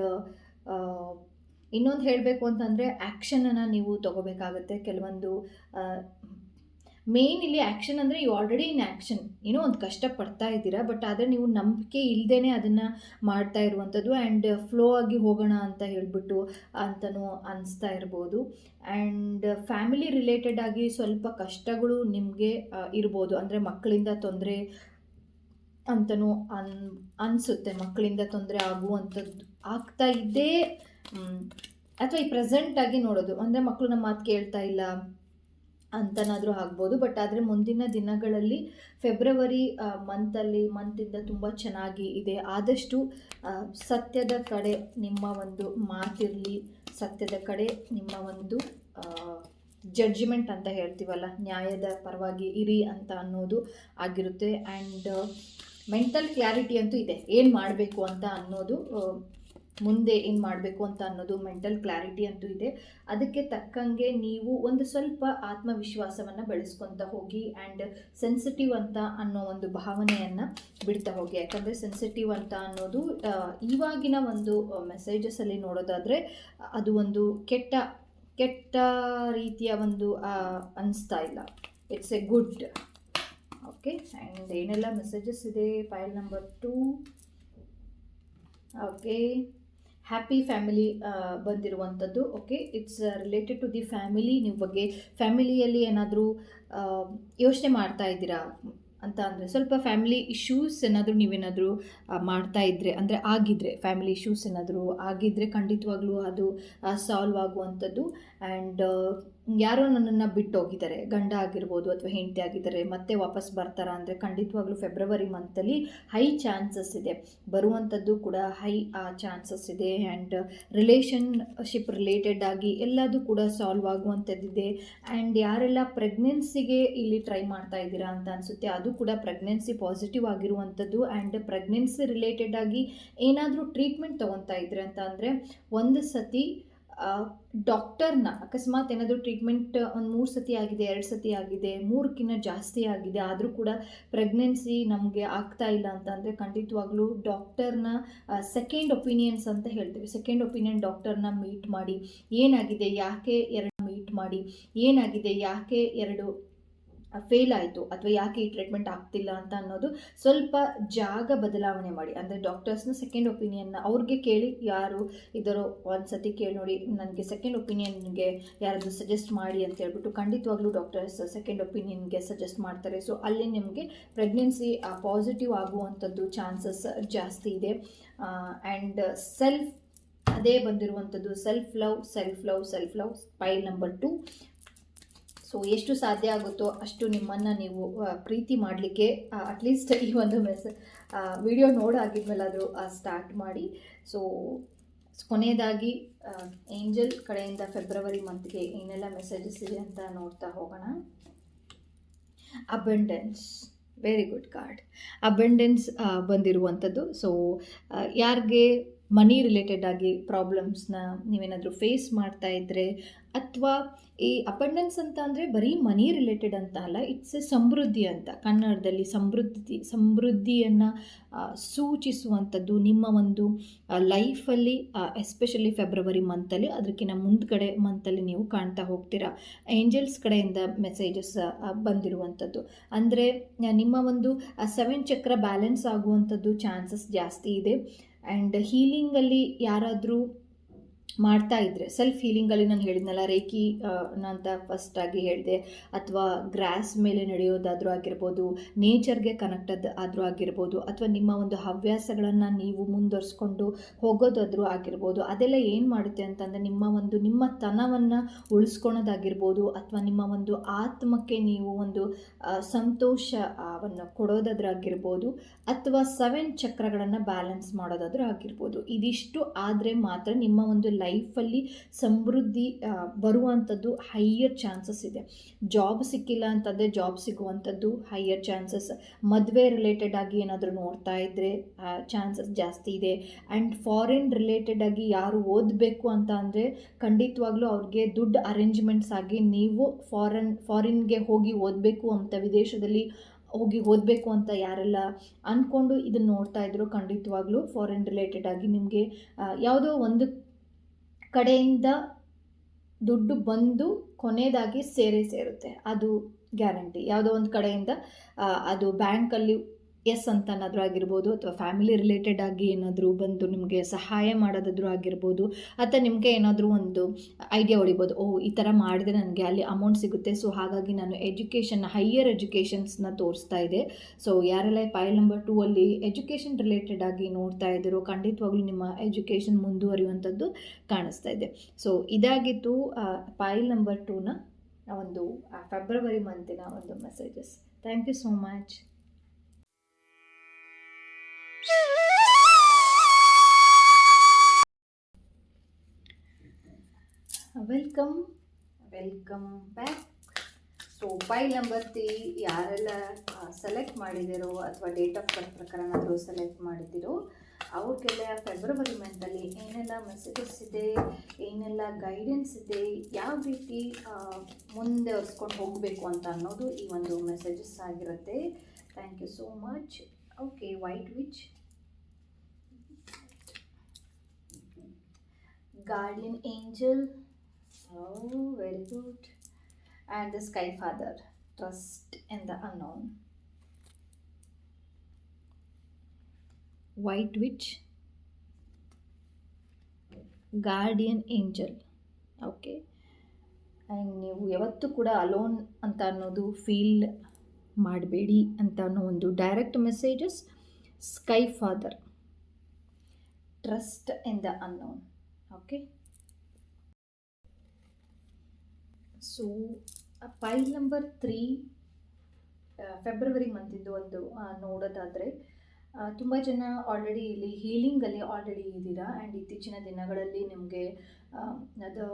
ಇನ್ನೊಂದು ಹೇಳಬೇಕು ಅಂತಂದರೆ ಆ್ಯಕ್ಷನನ್ನು ನೀವು ತೊಗೋಬೇಕಾಗುತ್ತೆ. ಕೆಲವೊಂದು ಮೇನ್ ಇಲ್ಲಿ ಆ್ಯಕ್ಷನ್ ಅಂದರೆ ಯು ಆಲ್ರೆಡಿ ಇನ್ ಆ್ಯಕ್ಷನ್. ಏನೋ ಒಂದು ಕಷ್ಟಪಡ್ತಾ ಇದ್ದೀರಾ, ಬಟ್ ಆದರೆ ನೀವು ನಂಬಿಕೆ ಇಲ್ಲದೇ ಅದನ್ನು ಮಾಡ್ತಾ ಇರುವಂಥದ್ದು. ಆ್ಯಂಡ್ ಫ್ಲೋ ಆಗಿ ಹೋಗೋಣ ಅಂತ ಹೇಳಿಬಿಟ್ಟು ಅಂತಲೂ ಅನಿಸ್ತಾ ಇರ್ಬೋದು. ಆ್ಯಂಡ್ ಫ್ಯಾಮಿಲಿ ರಿಲೇಟೆಡ್ ಆಗಿ ಸ್ವಲ್ಪ ಕಷ್ಟಗಳು ನಿಮಗೆ ಇರ್ಬೋದು. ಅಂದರೆ ಮಕ್ಕಳಿಂದ ತೊಂದರೆ ಅಂತಲೂ ಅನಿಸುತ್ತೆ. ಮಕ್ಕಳಿಂದ ತೊಂದರೆ ಆಗುವಂಥದ್ದು ಆಗ್ತಾ ಇದ್ದೇ, ಅಥವಾ ಈ ಪ್ರೆಸೆಂಟಾಗಿ ನೋಡೋದು ಅಂದರೆ ಮಕ್ಕಳು ನಮ್ಮ ಮಾತು ಕೇಳ್ತಾ ಇಲ್ಲ ಅಂತನಾದರೂ ಆಗ್ಬೋದು. ಬಟ್ ಆದರೆ ಮುಂದಿನ ದಿನಗಳಲ್ಲಿ ಫೆಬ್ರವರಿ ಮಂತಿಂದ ತುಂಬ ಚೆನ್ನಾಗಿ ಇದೆ. ಆದಷ್ಟು ಸತ್ಯದ ಕಡೆ ನಿಮ್ಮ ಒಂದು ಮಾತಿರಲಿ, ಸತ್ಯದ ಕಡೆ ನಿಮ್ಮ ಒಂದು ಜಡ್ಜ್ಮೆಂಟ್ ಅಂತ ಹೇಳ್ತೀವಲ್ಲ, ನ್ಯಾಯದ ಪರವಾಗಿ ಇರಿ ಅಂತ ಅನ್ನೋದು ಆಗಿರುತ್ತೆ. ಆ್ಯಂಡ್ ಮೆಂಟಲ್ ಕ್ಲಾರಿಟಿ ಅಂತೂ ಇದೆ, ಏನು ಮಾಡಬೇಕು ಅಂತ ಅನ್ನೋದು, ಮುಂದೆ ಏನು ಮಾಡಬೇಕು ಅಂತ ಅನ್ನೋದು ಮೆಂಟಲ್ ಕ್ಲಾರಿಟಿ ಅಂತೂ ಇದೆ. ಅದಕ್ಕೆ ತಕ್ಕಂಗೆ ನೀವು ಒಂದು ಸ್ವಲ್ಪ ಆತ್ಮವಿಶ್ವಾಸವನ್ನು ಬೆಳೆಸ್ಕೊತ ಹೋಗಿ. ಆ್ಯಂಡ್ ಸೆನ್ಸಿಟಿವ್ ಅಂತ ಅನ್ನೋ ಒಂದು ಭಾವನೆಯನ್ನು ಬಿಡ್ತಾ ಹೋಗಿ. ಯಾಕಂದರೆ ಸೆನ್ಸಿಟಿವ್ ಅಂತ ಅನ್ನೋದು ಇವಾಗಿನ ಒಂದು ಮೆಸೇಜಸಲ್ಲಿ ನೋಡೋದಾದರೆ ಅದು ಒಂದು ಕೆಟ್ಟ ರೀತಿಯ ಒಂದು ಅನಿಸ್ತಾ ಇಲ್ಲ. It's a good. Okay, and ಏನೆಲ್ಲ ಮೆಸೇಜಸ್ ಇದೆ, file number 2. Okay, happy family ಬಂದಿರುವಂಥದ್ದು. Okay, it's related to the family. ನೀವು ಬಗ್ಗೆ ಫ್ಯಾಮಿಲಿಯಲ್ಲಿ ಏನಾದರೂ ಯೋಚನೆ ಮಾಡ್ತಾ ಇದ್ದೀರಾ ಅಂತ ಅಂದರೆ, ಸ್ವಲ್ಪ ಫ್ಯಾಮಿಲಿ ಇಶ್ಯೂಸ್ ಏನಾದರೂ ನೀವೇನಾದರೂ ಮಾಡ್ತಾ ಇದ್ದರೆ, ಅಂದರೆ ಆಗಿದ್ದರೆ, ಫ್ಯಾಮಿಲಿ ಇಶ್ಯೂಸ್ ಏನಾದರೂ ಆಗಿದ್ದರೆ ಖಂಡಿತವಾಗ್ಲೂ ಅದು ಸಾಲ್ವ್ ಆಗುವಂಥದ್ದು. ಆ್ಯಂಡ್ ಯಾರೋ ನನ್ನನ್ನು ಬಿಟ್ಟು ಹೋಗಿದ್ದಾರೆ, ಗಂಡ ಆಗಿರ್ಬೋದು ಅಥವಾ ಹೆಂಡತಿ ಆಗಿದ್ದಾರೆ, ಮತ್ತೆ ವಾಪಸ್ ಬರ್ತಾರಾ ಅಂದರೆ ಖಂಡಿತವಾಗ್ಲೂ ಫೆಬ್ರವರಿ ಮಂತಲ್ಲಿ ಹೈ ಚಾನ್ಸಸ್ ಇದೆ, ಬರುವಂಥದ್ದು ಕೂಡ ಹೈ ಚಾನ್ಸಸ್ ಇದೆ. ಆ್ಯಂಡ್ ರಿಲೇಷನ್ಶಿಪ್ ರಿಲೇಟೆಡ್ ಆಗಿ ಎಲ್ಲದೂ ಕೂಡ ಸಾಲ್ವ್ ಆಗುವಂಥದ್ದಿದೆ. ಆ್ಯಂಡ್ ಯಾರೆಲ್ಲ ಪ್ರೆಗ್ನೆನ್ಸಿಗೆ ಇಲ್ಲಿ ಟ್ರೈ ಮಾಡ್ತಾ ಇದ್ದೀರಾ ಅಂತ ಅನಿಸುತ್ತೆ, ಅದು ಕೂಡ ಪ್ರೆಗ್ನೆನ್ಸಿ ಪಾಸಿಟಿವ್ ಆಗಿರುವಂಥದ್ದು. ಆ್ಯಂಡ್ ಪ್ರೆಗ್ನೆನ್ಸಿ ರಿಲೇಟೆಡ್ ಆಗಿ ಏನಾದರೂ ಟ್ರೀಟ್ಮೆಂಟ್ ತೊಗೊತಾ ಇದ್ರೆ ಅಂತ ಅಂದರೆ, ಒಂದು ಸತಿ ಡಾಕ್ಟರ್ನ ಅಕಸ್ಮಾತ್ ಏನಾದರೂ ಟ್ರೀಟ್ಮೆಂಟ್ ಒಂದು 3 ಸತಿ ಆಗಿದೆ, 2 ಸತಿ ಆಗಿದೆ, 3ಕ್ಕಿಂತ ಜಾಸ್ತಿ ಆಗಿದೆ, ಆದರೂ ಕೂಡ ಪ್ರೆಗ್ನೆನ್ಸಿ ನಮಗೆ ಆಗ್ತಾ ಇಲ್ಲ ಅಂತಂದರೆ ಖಂಡಿತವಾಗ್ಲೂ ಡಾಕ್ಟರ್ನ ಸೆಕೆಂಡ್ ಒಪಿನಿಯನ್ಸ್ ಅಂತ ಹೇಳ್ತೀವಿ, ಸೆಕೆಂಡ್ ಒಪಿನಿಯನ್ ಡಾಕ್ಟರ್ನ ಮೀಟ್ ಮಾಡಿ. ಏನಾಗಿದೆ, ಯಾಕೆ 2 ಮೀಟ್ ಮಾಡಿ, ಏನಾಗಿದೆ, ಯಾಕೆ 2 ಫೇಲ್ ಆಯಿತು ಅಥವಾ ಯಾಕೆ ಈ ಟ್ರೀಟ್ಮೆಂಟ್ ಆಗ್ತಿಲ್ಲ ಅಂತ ಅನ್ನೋದು ಸ್ವಲ್ಪ ಜಾಗ ಬದಲಾವಣೆ ಮಾಡಿ. ಅಂದರೆ ಡಾಕ್ಟರ್ಸ್ನ ಸೆಕೆಂಡ್ ಒಪಿನಿಯನ್ನ ಅವ್ರಿಗೆ ಕೇಳಿ, ಯಾರು ಇದರೋ ಒಂದು ಸತಿ ಕೇಳಿ ನೋಡಿ, ನನಗೆ ಸೆಕೆಂಡ್ ಒಪಿನಿಯನ್ಗೆ ಯಾರಾದರೂ ಸಜೆಸ್ಟ್ ಮಾಡಿ ಅಂತ ಹೇಳ್ಬಿಟ್ಟು ಖಂಡಿತವಾಗ್ಲೂ ಡಾಕ್ಟರ್ಸ್ ಸೆಕೆಂಡ್ ಒಪಿನಿಯನ್ಗೆ ಸಜೆಸ್ಟ್ ಮಾಡ್ತಾರೆ. ಸೊ ಅಲ್ಲಿ ನಿಮಗೆ ಪ್ರೆಗ್ನೆನ್ಸಿ ಪಾಸಿಟಿವ್ ಆಗುವಂಥದ್ದು ಚಾನ್ಸಸ್ ಜಾಸ್ತಿ ಇದೆ. ಆ್ಯಂಡ್ ಅದೇ ಬಂದಿರುವಂಥದ್ದು self love self love self love ಪೈಲ್ number 2. So ಎಷ್ಟು ಸಾಧ್ಯ ಆಗುತ್ತೋ ಅಷ್ಟು ನಿಮ್ಮನ್ನು ನೀವು ಪ್ರೀತಿ ಮಾಡಲಿಕ್ಕೆ ಅಟ್ಲೀಸ್ಟ್ ಈ ಒಂದು ವಿಡಿಯೋ ನೋಡಾಗಿದ್ಮೇಲೆ ಅದು ಸ್ಟಾರ್ಟ್ ಮಾಡಿ. ಸೊ ಕೊನೆಯದಾಗಿ ಏಂಜಲ್ ಕಡೆಯಿಂದ ಫೆಬ್ರವರಿ ಮಂತ್ಗೆ ಏನೆಲ್ಲ ಮೆಸೇಜಸ್ ಇದೆ ಅಂತ ನೋಡ್ತಾ ಹೋಗೋಣ. Abundance, very good card. Abundance ಬಂದಿರುವಂಥದ್ದು. ಸೊ ಯಾರಿಗೆ ಮನಿ ರಿಲೇಟೆಡ್ ಆಗಿ ಪ್ರಾಬ್ಲಮ್ಸ್ನ ನೀವೇನಾದರೂ ಫೇಸ್ ಮಾಡ್ತಾ ಇದ್ದರೆ, ಅಥವಾ ಈ ಅಬಂಡೆನ್ಸ್ ಅಂತ ಅಂದರೆ ಬರೀ ಮನಿ ರಿಲೇಟೆಡ್ ಅಂತ ಅಲ್ಲ, ಇಟ್ಸ್ ಎ ಸಮೃದ್ಧಿ ಅಂತ. ಕನ್ನಡದಲ್ಲಿ ಸಮೃದ್ಧಿಯನ್ನು ಸೂಚಿಸುವಂಥದ್ದು ನಿಮ್ಮ ಒಂದು ಲೈಫಲ್ಲಿ, ಎಸ್ಪೆಷಲಿ ಫೆಬ್ರವರಿ ಮಂತಲ್ಲಿ, ಅದಕ್ಕಿಂತ ಮುಂದ್ಗಡೆ ಮಂತಲ್ಲಿ ನೀವು ಕಾಣ್ತಾ ಹೋಗ್ತೀರಾ. ಏಂಜಲ್ಸ್ ಕಡೆಯಿಂದ ಮೆಸೇಜಸ್ ಬಂದಿರುವಂಥದ್ದು ಅಂದರೆ ನಿಮ್ಮ ಒಂದು 7 ಚಕ್ರ ಬ್ಯಾಲೆನ್ಸ್ ಆಗುವಂಥದ್ದು ಚಾನ್ಸಸ್ ಜಾಸ್ತಿ ಇದೆ. ಆ್ಯಂಡ್ ಹೀಲಿಂಗಲ್ಲಿ ಯಾರಾದರೂ ಮಾಡ್ತಾ ಇದ್ದರೆ, ಸೆಲ್ಫ್ ಹೀಲಿಂಗಲ್ಲಿ ನಾನು ಹೇಳಿದ್ನಲ್ಲ, ರೇಖಿ ಅಂತ ಫಸ್ಟಾಗಿ ಹೇಳಿದೆ, ಅಥವಾ ಗ್ರಾಸ್ ಮೇಲೆ ನಡೆಯೋದಾದರೂ ಆಗಿರ್ಬೋದು, ನೇಚರ್ಗೆ ಕನೆಕ್ಟೆಡ್ ಆದರೂ ಆಗಿರ್ಬೋದು, ಅಥವಾ ನಿಮ್ಮ ಒಂದು ಹವ್ಯಾಸಗಳನ್ನು ನೀವು ಮುಂದುವರಿಸ್ಕೊಂಡು ಹೋಗೋದಾದರೂ ಆಗಿರ್ಬೋದು. ಅದೆಲ್ಲ ಏನು ಮಾಡುತ್ತೆ ಅಂತಂದರೆ ನಿಮ್ಮ ತನವನ್ನು ಉಳಿಸ್ಕೊಳೋದಾಗಿರ್ಬೋದು, ಅಥವಾ ನಿಮ್ಮ ಒಂದು ಆತ್ಮಕ್ಕೆ ನೀವು ಒಂದು ಸಂತೋಷವನ್ನು ಕೊಡೋದಾದ್ರಾಗಿರ್ಬೋದು, ಅಥವಾ 7 ಚಕ್ರಗಳನ್ನು ಬ್ಯಾಲೆನ್ಸ್ ಮಾಡೋದಾದ್ರೂ ಆಗಿರ್ಬೋದು. ಇದಿಷ್ಟು ಆದರೆ ಮಾತ್ರ ನಿಮ್ಮ ಒಂದು ಲೈಫಲ್ಲಿ ಸಮೃದ್ಧಿ ಬರುವಂಥದ್ದು ಹೈಯರ್ ಚಾನ್ಸಸ್ ಇದೆ. ಜಾಬ್ ಸಿಕ್ಕಿಲ್ಲ ಅಂತಂದರೆ ಜಾಬ್ ಸಿಗುವಂಥದ್ದು ಹೈಯರ್ ಚಾನ್ಸಸ್. ಮದುವೆ ರಿಲೇಟೆಡ್ ಆಗಿ ಏನಾದರೂ ನೋಡ್ತಾ ಇದ್ದರೆ ಚಾನ್ಸಸ್ ಜಾಸ್ತಿ ಇದೆ. ಆ್ಯಂಡ್ ಫಾರಿನ್ ರಿಲೇಟೆಡ್ ಆಗಿ ಯಾರು ಓದಬೇಕು ಅಂತ ಅಂದರೆ ಖಂಡಿತವಾಗ್ಲೂ ಅವ್ರಿಗೆ ದುಡ್ಡು ಅರೇಂಜ್ಮೆಂಟ್ಸ್ ಆಗಿ ನೀವು ಫಾರಿನ್ಗೆ ಹೋಗಿ ಓದಬೇಕು ಅಂತ, ವಿದೇಶದಲ್ಲಿ ಹೋಗಿ ಓದಬೇಕು ಅಂತ ಯಾರೆಲ್ಲ ಅಂದ್ಕೊಂಡು ಇದನ್ನು ನೋಡ್ತಾ ಇದ್ರು, ಖಂಡಿತವಾಗ್ಲೂ ಫಾರಿನ್ ರಿಲೇಟೆಡ್ ಆಗಿ ನಿಮಗೆ ಯಾವುದೋ ಒಂದು ಕಡೆಯಿಂದ ದುಡ್ಡು ಬಂದು ಕೊನೆಯದಾಗಿ ಸೇರುತ್ತೆ, ಅದು ಗ್ಯಾರಂಟಿ. ಯಾವುದೋ ಒಂದು ಕಡೆಯಿಂದ ಅದು ಬ್ಯಾಂಕಲ್ಲಿ ಎಸ್ ಅಂತ ಏನಾದರೂ ಆಗಿರ್ಬೋದು, ಅಥವಾ ಫ್ಯಾಮಿಲಿ ರಿಲೇಟೆಡ್ ಆಗಿ ಏನಾದರೂ ಬಂದು ನಿಮಗೆ ಸಹಾಯ ಮಾಡೋದಾದ್ರೂ ಆಗಿರ್ಬೋದು, ಅಥವಾ ನಿಮಗೆ ಏನಾದರೂ ಒಂದು ಐಡಿಯಾ ಹೊಡಿಬೋದು, ಈ ಥರ ಮಾಡಿದ್ರೆ ನನಗೆ ಅಲ್ಲಿ ಅಮೌಂಟ್ ಸಿಗುತ್ತೆ, ಸೊ ಹಾಗಾಗಿ ನಾನು ಹೈಯರ್ ಎಜುಕೇಷನ್ಸ್ನ ತೋರಿಸ್ತಾ ಇದೆ. ಸೊ ಯಾರೆಲ್ಲ ಪೈಲ್ ನಂಬರ್ 2 ಅಲ್ಲಿ ಎಜುಕೇಷನ್ ರಿಲೇಟೆಡ್ ಆಗಿ ನೋಡ್ತಾ ಇದ್ದೀರೋ, ಖಂಡಿತವಾಗ್ಲೂ ನಿಮ್ಮ ಎಜುಕೇಷನ್ ಮುಂದುವರಿಯುವಂಥದ್ದು ಕಾಣಿಸ್ತಾ ಇದೆ. ಸೊ ಇದಾಗಿತ್ತು ಪೈಲ್ ನಂಬರ್ 2ನ ಒಂದು ಫೆಬ್ರವರಿ ಮಂತಿನ ಒಂದು messages. Thank you so much. Welcome back. So file number 3 ಯಾರೆಲ್ಲ ಸೆಲೆಕ್ಟ್ ಮಾಡಿದಿರೋ ಅಥವಾ ಡೇಟ್ ಆಫ್ ಬರ್ತ್ ಪ್ರಕಾರ ಏನಾದರೂ ಸೆಲೆಕ್ಟ್ ಮಾಡಿದ್ದೀರೋ ಅವ್ರಿಗೆಲ್ಲ ಫೆಬ್ರವರಿ ಮಂತಲ್ಲಿ ಏನೆಲ್ಲ ಮೆಸೇಜಸ್ ಇದೆ, ಏನೆಲ್ಲ ಗೈಡೆನ್ಸ್ ಇದೆ, ಯಾವ ರೀತಿ ಮುಂದೆ ಒರೆಸ್ಕೊಂಡು ಹೋಗಬೇಕು ಅಂತ ಅನ್ನೋದು ಈ ಒಂದು ಮೆಸೇಜಸ್ ಆಗಿರುತ್ತೆ. Thank you so much. Okay, white witch, guardian angel, very good, and the sky father, trust in the unknown. White witch, guardian angel. Okay, and ನೀವು ಯಾವತ್ತೂ ಕೂಡ ಅಲೋನ್ ಅಂತ ಅನ್ನೋದು ಫೀಲ್ ಮಾಡಬೇಡಿ ಅಂತ ಅನ್ನೋ ಒಂದು direct messages. Sky father, trust in the unknown. Okay, so file number 3 February ಮಂತಿದ್ದು ಒಂದು ನೋಡೋದಾದರೆ, ತುಂಬ ಜನ ಆಲ್ರೆಡಿ ಇಲ್ಲಿ ಹೀಲಿಂಗಲ್ಲಿ ಆಲ್ರೆಡಿ ಇದ್ದೀರಾ. ಆ್ಯಂಡ್ ಇತ್ತೀಚಿನ ದಿನಗಳಲ್ಲಿ ನಿಮಗೆ ಅದು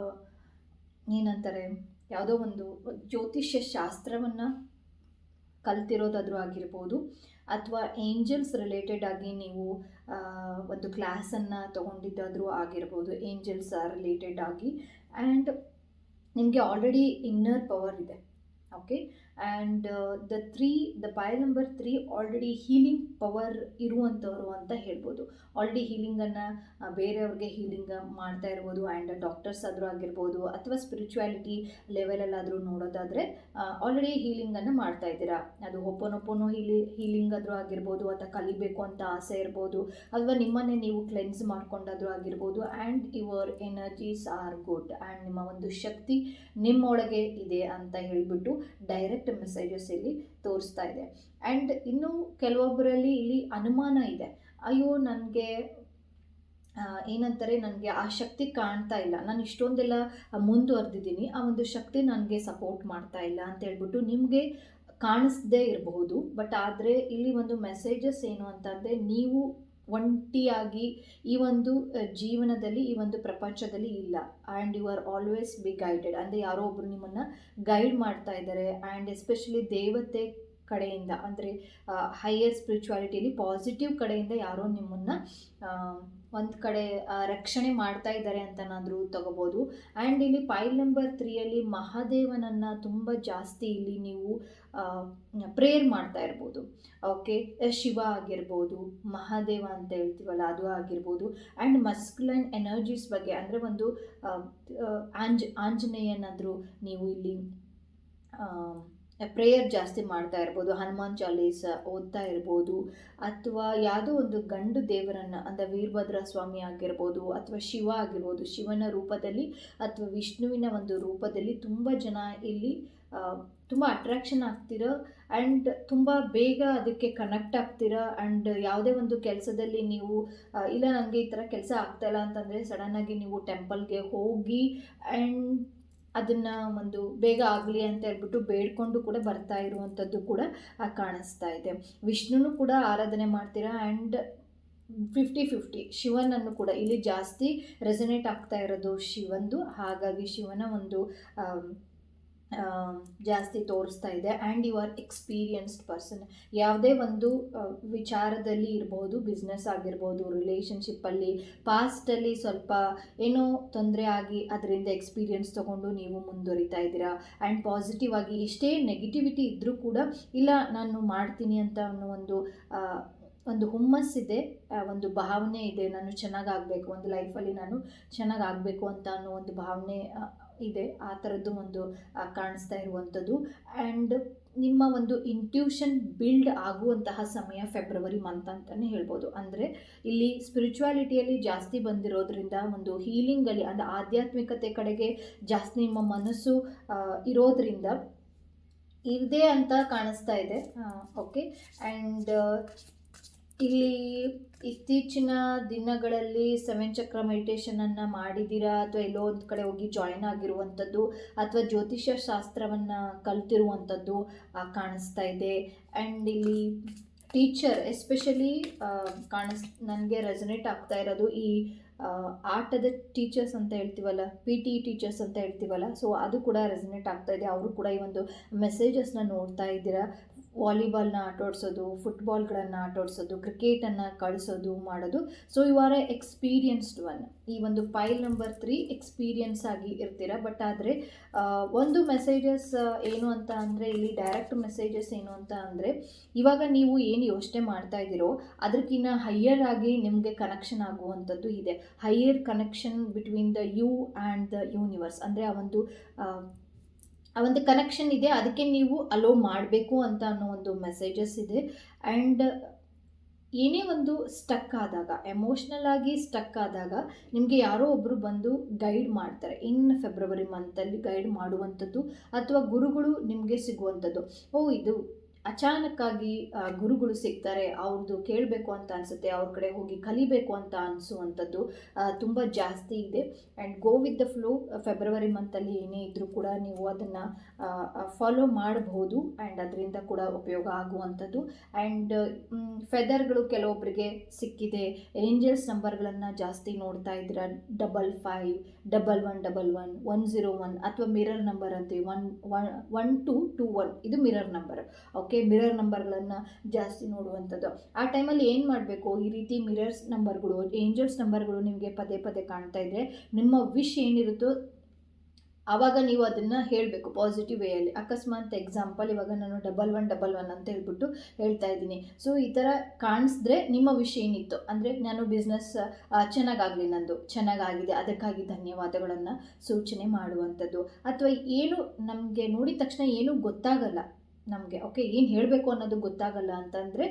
ಏನಂತಾರೆ, ಯಾವುದೋ ಒಂದು ಜ್ಯೋತಿಷ್ಯ ಶಾಸ್ತ್ರವನ್ನು ಕಲ್ತಿರೋದಾದರೂ ಆಗಿರ್ಬೋದು, ಅಥವಾ ಏಂಜಲ್ಸ್ ರಿಲೇಟೆಡ್ ಆಗಿ ನೀವು ಒಂದು ಕ್ಲಾಸನ್ನು ತೊಗೊಂಡಿದ್ದಾದರೂ ಆಗಿರ್ಬೋದು, ಏಂಜಲ್ಸ್ ರಿಲೇಟೆಡ್ ಆಗಿ. ಆ್ಯಂಡ್ ನಿಮಗೆ ಆಲ್ರೆಡಿ ಇನ್ನರ್ ಪವರ್ ಇದೆ. Okay, and the file number 3 already healing power ಇರುವಂಥವ್ರು ಅಂತ ಹೇಳ್ಬೋದು. ಆಲ್ರೆಡಿ ಹೀಲಿಂಗನ್ನು ಬೇರೆಯವ್ರಿಗೆ ಹೀಲಿಂಗ್ ಮಾಡ್ತಾ ಇರ್ಬೋದು. ಆ್ಯಂಡ್ ಡಾಕ್ಟರ್ಸ್ ಆದರೂ ಆಗಿರ್ಬೋದು, ಅಥವಾ ಸ್ಪಿರಿಚುಯಾಲಿಟಿ ಲೆವೆಲಲ್ಲಾದರೂ ನೋಡೋದಾದರೆ ಆಲ್ರೆಡಿ ಹೀಲಿಂಗನ್ನು ಮಾಡ್ತಾ ಇದ್ದೀರಾ. ಅದು ಒಪ್ಪನೊಪ್ಪನೋ ಹೀಲಿಂಗ್ ಆದರೂ ಆಗಿರ್ಬೋದು, ಅಥವಾ ಕಲಿಬೇಕು ಅಂತ ಆಸೆ ಇರ್ಬೋದು, ಅಥವಾ ನಿಮ್ಮನ್ನೇ ನೀವು ಕ್ಲೆನ್ಸ್ ಮಾಡ್ಕೊಂಡಾದರೂ ಆಗಿರ್ಬೋದು. And your energies are good, and ನಿಮ್ಮ ಒಂದು ಶಕ್ತಿ ನಿಮ್ಮೊಳಗೆ ಇದೆ ಅಂತ ಹೇಳಿಬಿಟ್ಟು ಡೈರೆಕ್ಟ್ ಮೆಸೇಜಸ್ ಇಲ್ಲಿ ತೋರಿಸ್ತಾ ಇದೆ. ಆ್ಯಂಡ್ ಇನ್ನು ಕೆಲವೊಬ್ಬರಲ್ಲಿ ಇಲ್ಲಿ ಅನುಮಾನ ಇದೆ, ಅಯ್ಯೋ ನನಗೆ ಏನಂತಾರೆ, ನನಗೆ ಆ ಶಕ್ತಿ ಕಾಣ್ತಾ ಇಲ್ಲ, ನಾನು ಇಷ್ಟೊಂದೆಲ್ಲ ಮುಂದುವರೆದಿದ್ದೀನಿ, ಆ ಒಂದು ಶಕ್ತಿ ನನಗೆ ಸಪೋರ್ಟ್ ಮಾಡ್ತಾ ಇಲ್ಲ ಅಂತ ಹೇಳ್ಬಿಟ್ಟು ನಿಮಗೆ ಕಾಣಿಸ್ದೇ ಇರಬಹುದು. ಬಟ್ ಆದರೆ ಇಲ್ಲಿ ಒಂದು ಮೆಸೇಜಸ್ ಏನು ಅಂತಂದರೆ, ನೀವು ಒಂಟಿಯಾಗಿ ಈ ಒಂದು ಜೀವನದಲ್ಲಿ, ಈ ಒಂದು ಪ್ರಪಂಚದಲ್ಲಿ ಇಲ್ಲ. And you are always be guided, ಅಂದರೆ ಯಾರೋ ಒಬ್ಬರು ನಿಮ್ಮನ್ನು ಗೈಡ್ ಮಾಡ್ತಾ ಇದ್ದಾರೆ. ಆ್ಯಂಡ್ ಎಸ್ಪೆಷಲಿ ದೇವತೆ ಕಡೆಯಿಂದ, ಅಂದರೆ ಹೈಯರ್ ಸ್ಪಿರಿಚುವಾಲಿಟಿಯಲ್ಲಿ ಪಾಸಿಟಿವ್ ಕಡೆಯಿಂದ ಯಾರೋ ನಿಮ್ಮನ್ನು ಒಂದು ಕಡೆ ರಕ್ಷಣೆ ಮಾಡ್ತಾ ಇದ್ದಾರೆ ಅಂತನಾದರೂ ತಗೋಬೋದು. ಆ್ಯಂಡ್ ಇಲ್ಲಿ ಪೈಲ್ ನಂಬರ್ 3ಯಲ್ಲಿ ಮಹಾದೇವನನ್ನು ತುಂಬ ಜಾಸ್ತಿ ಇಲ್ಲಿ ನೀವು ಪ್ರೇಯರ್ ಮಾಡ್ತಾ ಇರ್ಬೋದು. ಓಕೆ, ಶಿವ ಆಗಿರ್ಬೋದು, ಮಹಾದೇವ ಅಂತ ಹೇಳ್ತೀವಲ್ಲ ಅದು ಆಗಿರ್ಬೋದು. ಆ್ಯಂಡ್ ಮಸ್ಕ್ಯುಲೈನ್ ಎನರ್ಜೀಸ್ ಬಗ್ಗೆ, ಅಂದರೆ ಒಂದು ಆಂಜನೇಯನಾದರೂ ನೀವು ಇಲ್ಲಿ ಪ್ರೇಯರ್ ಜಾಸ್ತಿ ಮಾಡ್ತಾ ಇರ್ಬೋದು, ಹನುಮಾನ್ ಚಾಲೀಸ ಓದ್ತಾ ಇರ್ಬೋದು, ಅಥವಾ ಯಾವುದೋ ಒಂದು ಗಂಡು ದೇವರನ್ನು, ಅಂದರೆ ವೀರಭದ್ರ ಸ್ವಾಮಿ ಆಗಿರ್ಬೋದು, ಅಥವಾ ಶಿವ ಆಗಿರ್ಬೋದು, ಶಿವನ ರೂಪದಲ್ಲಿ ಅಥವಾ ವಿಷ್ಣುವಿನ ಒಂದು ರೂಪದಲ್ಲಿ ತುಂಬ ಜನ ಇಲ್ಲಿ ತುಂಬ ಅಟ್ರಾಕ್ಷನ್ ಆಗ್ತೀರ. ಆ್ಯಂಡ್ ತುಂಬ ಬೇಗ ಅದಕ್ಕೆ ಕನೆಕ್ಟ್ ಆಗ್ತೀರಾ. ಆ್ಯಂಡ್ ಯಾವುದೇ ಒಂದು ಕೆಲಸದಲ್ಲಿ ನೀವು ಇಲ್ಲ ನನಗೆ ಈ ಥರ ಕೆಲಸ ಆಗ್ತಾಯಿಲ್ಲ ಅಂತಂದರೆ ಸಡನ್ನಾಗಿ ನೀವು ಟೆಂಪಲ್ಗೆ ಹೋಗಿ ಆ್ಯಂಡ್ ಅದನ್ನು ಒಂದು ಬೇಗ ಆಗಲಿ ಅಂತ ಹೇಳ್ಬಿಟ್ಟು ಬೇಡ್ಕೊಂಡು ಕೂಡ ಬರ್ತಾ ಇರುವಂಥದ್ದು ಕೂಡ ಕಾಣಿಸ್ತಾ ಇದೆ. ವಿಷ್ಣುನು ಕೂಡ ಆರಾಧನೆ ಮಾಡ್ತೀರಾ. ಆ್ಯಂಡ್ 50-50 ಶಿವನನ್ನು ಕೂಡ ಇಲ್ಲಿ ಜಾಸ್ತಿ ರೆಸನೇಟ್ ಆಗ್ತಾ ಇರೋದು ಶಿವಂದು. ಹಾಗಾಗಿ ಶಿವನ ಒಂದು ಜಾಸ್ತಿ ತೋರಿಸ್ತಾ ಇದೆ. And you are experienced person. ಯಾವುದೇ ಒಂದು ವಿಚಾರದಲ್ಲಿ ಇರ್ಬೋದು, ಬಿಸ್ನೆಸ್ ಆಗಿರ್ಬೋದು, ರಿಲೇಷನ್ಶಿಪ್ಪಲ್ಲಿ ಪಾಸ್ಟಲ್ಲಿ ಸ್ವಲ್ಪ ಏನೋ ತೊಂದರೆ ಆಗಿ ಅದರಿಂದ ಎಕ್ಸ್ಪೀರಿಯನ್ಸ್ ತೊಗೊಂಡು ನೀವು ಮುಂದುವರಿತಾ ಇದ್ದೀರಾ. ಆ್ಯಂಡ್ ಪಾಸಿಟಿವ್ ಆಗಿ ಎಷ್ಟೇ ನೆಗೆಟಿವಿಟಿ ಇದ್ದರೂ ಕೂಡ ಇಲ್ಲ ನಾನು ಮಾಡ್ತೀನಿ ಅಂತ ಅನ್ನೋ ಒಂದು ಹುಮ್ಮಸ್ಸಿದೆ, ಒಂದು ಭಾವನೆ ಇದೆ, ನಾನು ಚೆನ್ನಾಗಾಗಬೇಕು, ಒಂದು ಲೈಫಲ್ಲಿ ನಾನು ಚೆನ್ನಾಗಾಗಬೇಕು ಅಂತ ಅನ್ನೋ ಒಂದು ಭಾವನೆ ಇದೆ. ಆ ಥರದ್ದು ಒಂದು ಕಾಣಿಸ್ತಾ ಇರುವಂಥದ್ದು. ಆ್ಯಂಡ್ ನಿಮ್ಮ ಒಂದು ಇಂಟ್ಯೂಷನ್ ಬಿಲ್ಡ್ ಆಗುವಂತಹ ಸಮಯ ಫೆಬ್ರವರಿ ಮಂತ್ ಅಂತಲೇ ಹೇಳ್ಬೋದು. ಅಂದರೆ ಇಲ್ಲಿ ಸ್ಪಿರಿಚುವಾಲಿಟಿಯಲ್ಲಿ ಜಾಸ್ತಿ ಬಂದಿರೋದ್ರಿಂದ ಒಂದು ಹೀಲಿಂಗಲ್ಲಿ, ಅಂದರೆ ಆಧ್ಯಾತ್ಮಿಕತೆ ಕಡೆಗೆ ಜಾಸ್ತಿ ನಿಮ್ಮ ಮನಸ್ಸು ಇರೋದ್ರಿಂದ ಇದೆ ಅಂತ ಕಾಣಿಸ್ತಾ ಇದೆ. ಓಕೆ, ಆ್ಯಂಡ್ ಇಲ್ಲಿ ಇತ್ತೀಚಿನ ದಿನಗಳಲ್ಲಿ 7 ಚಕ್ರ ಮೆಡಿಟೇಷನನ್ನು ಮಾಡಿದ್ದೀರಾ, ಅಥವಾ ಎಲ್ಲೋ ಒಂದು ಕಡೆ ಹೋಗಿ ಜಾಯಿನ್ ಆಗಿರುವಂಥದ್ದು, ಅಥವಾ ಜ್ಯೋತಿಷ್ಯ ಶಾಸ್ತ್ರವನ್ನು ಕಲ್ತಿರುವಂಥದ್ದು ಕಾಣಿಸ್ತಾ ಇದೆ. ಆ್ಯಂಡ್ ಇಲ್ಲಿ ಟೀಚರ್ ಎಸ್ಪೆಷಲಿ ನನಗೆ ರೆಸನೇಟ್ ಆಗ್ತಾ ಇರೋದು ಈ ಆಟದ ಟೀಚರ್ಸ್ ಅಂತ ಹೇಳ್ತೀವಲ್ಲ, PT ಟೀಚರ್ಸ್ ಅಂತ ಹೇಳ್ತೀವಲ್ಲ, ಸೊ ಅದು ಕೂಡ ರೆಸನೇಟ್ ಆಗ್ತಾ ಇದೆ. ಅವರು ಕೂಡ ಈ ಒಂದು ಮೆಸೇಜಸ್ನ ನೋಡ್ತಾ ಇದ್ದೀರಾ. ವಾಲಿಬಾಲ್ನ ಆಟಾಡಿಸೋದು, ಫುಟ್ಬಾಲ್ಗಳನ್ನು ಆಟಾಡಿಸೋದು, ಕ್ರಿಕೆಟನ್ನು ಕಳಿಸೋದು ಮಾಡೋದು. So you are a experienced one. ಈ ಒಂದು ಪೈಲ್ ನಂಬರ್ 3 ಎಕ್ಸ್ಪೀರಿಯನ್ಸ್ ಆಗಿ ಇರ್ತೀರ. ಬಟ್ ಆದರೆ ಒಂದು ಮೆಸೇಜಸ್ ಏನು ಅಂತ ಅಂದರೆ, ಇಲ್ಲಿ ಡೈರೆಕ್ಟ್ ಮೆಸೇಜಸ್ ಏನು ಅಂತ ಅಂದರೆ, ಇವಾಗ ನೀವು ಏನು ಯೋಚನೆ ಮಾಡ್ತಾ ಇದ್ದೀರೋ ಅದಕ್ಕಿಂತ ಹೈಯರ್ ಆಗಿ ನಿಮಗೆ ಕನೆಕ್ಷನ್ ಆಗುವಂಥದ್ದು ಇದೆ. Higher connection between the you and the universe, ಅಂದರೆ ಆ ಒಂದು ಕನೆಕ್ಷನ್ ಇದೆ, ಅದಕ್ಕೆ ನೀವು ಅಲೋ ಮಾಡಬೇಕು ಅಂತ ಅನ್ನೋ ಒಂದು ಮೆಸೇಜಸ್ ಇದೆ. ಆ್ಯಂಡ್ ಏನೇ ಒಂದು ಸ್ಟಕ್ ಆದಾಗ, ಎಮೋಷ್ನಲ್ ಆಗಿ ಸ್ಟಕ್ ಆದಾಗ ನಿಮಗೆ ಯಾರೋ ಒಬ್ಬರು ಬಂದು ಗೈಡ್ ಮಾಡ್ತಾರೆ. ಫೆಬ್ರವರಿ ಮಂತಲ್ಲಿ ಗೈಡ್ ಮಾಡುವಂಥದ್ದು, ಅಥವಾ ಗುರುಗಳು ನಿಮಗೆ ಸಿಗುವಂಥದ್ದು. ಇದು ಅಚಾನಕ್ಕಾಗಿ ಗುರುಗಳು ಸಿಗ್ತಾರೆ, ಅವ್ರದ್ದು ಕೇಳಬೇಕು ಅಂತ ಅನಿಸುತ್ತೆ, ಅವ್ರ ಕಡೆ ಹೋಗಿ ಕಲಿಬೇಕು ಅಂತ ಅನಿಸುವಂಥದ್ದು ತುಂಬ ಜಾಸ್ತಿ ಇದೆ. And go with the flow. February ಮಂತಲ್ಲಿ ಏನೇ ಇದ್ದರೂ ಕೂಡ ನೀವು ಅದನ್ನು ಫಾಲೋ ಮಾಡಬಹುದು. ಆ್ಯಂಡ್ ಅದರಿಂದ ಕೂಡ ಉಪಯೋಗ ಆಗುವಂಥದ್ದು. ಆ್ಯಂಡ್ ಫೆದರ್ಗಳು ಕೆಲವೊಬ್ಬರಿಗೆ ಸಿಕ್ಕಿದೆ. ಏಂಜಲ್ಸ್ ನಂಬರ್ಗಳನ್ನು ಜಾಸ್ತಿ ನೋಡ್ತಾ ಇದ್ದೀರಾ. 55 1111 101, ಅಥವಾ ಮಿರರ್ ನಂಬರ್ ಅಂತೀವಿ 1221, ಇದು ಮಿರರ್ ನಂಬರ್. ಓಕೆ, ಮಿರರ್ ನಂಬರ್ಗಳನ್ನು ಜಾಸ್ತಿ ನೋಡುವಂಥದ್ದು. ಆ ಟೈಮಲ್ಲಿ ಏನು ಮಾಡಬೇಕು, ಈ ರೀತಿ ಮಿರರ್ಸ್ ನಂಬರ್ಗಳು, ಏಂಜಲ್ಸ್ ನಂಬರ್ಗಳು ನಿಮಗೆ ಪದೇ ಪದೇ ಕಾಣ್ತಾ ಇದ್ದರೆ ನಿಮ್ಮ ವಿಶ್ ಏನಿರುತ್ತೋ ಆವಾಗ ನೀವು ಅದನ್ನು ಹೇಳಬೇಕು ಪಾಸಿಟಿವ್ ವೇಯಲ್ಲಿ. ಅಕಸ್ಮಾತ್ ಎಕ್ಸಾಂಪಲ್ ಇವಾಗ ನಾನು 1111 ಅಂತ ಹೇಳ್ಬಿಟ್ಟು ಹೇಳ್ತಾ ಇದ್ದೀನಿ. ಸೊ ಈ ಥರ ಕಾಣಿಸಿದ್ರೆ ನಿಮ್ಮ ವಿಷಯ ಏನಿತ್ತು ಅಂದರೆ, ನಾನು ಬಿಸ್ನೆಸ್ ಚೆನ್ನಾಗಾಗಲಿ, ನಂದು ಚೆನ್ನಾಗಾಗಿದೆ, ಅದಕ್ಕಾಗಿ ಧನ್ಯವಾದಗಳನ್ನು ಸೂಚನೆ ಮಾಡುವಂಥದ್ದು. ಅಥವಾ ಏನು ನಮಗೆ ನೋಡಿದ ತಕ್ಷಣ ಏನೂ ಗೊತ್ತಾಗಲ್ಲ ನಮಗೆ, ಓಕೆ, ಏನು ಹೇಳಬೇಕು ಅನ್ನೋದು ಗೊತ್ತಾಗಲ್ಲ ಅಂತಂದರೆ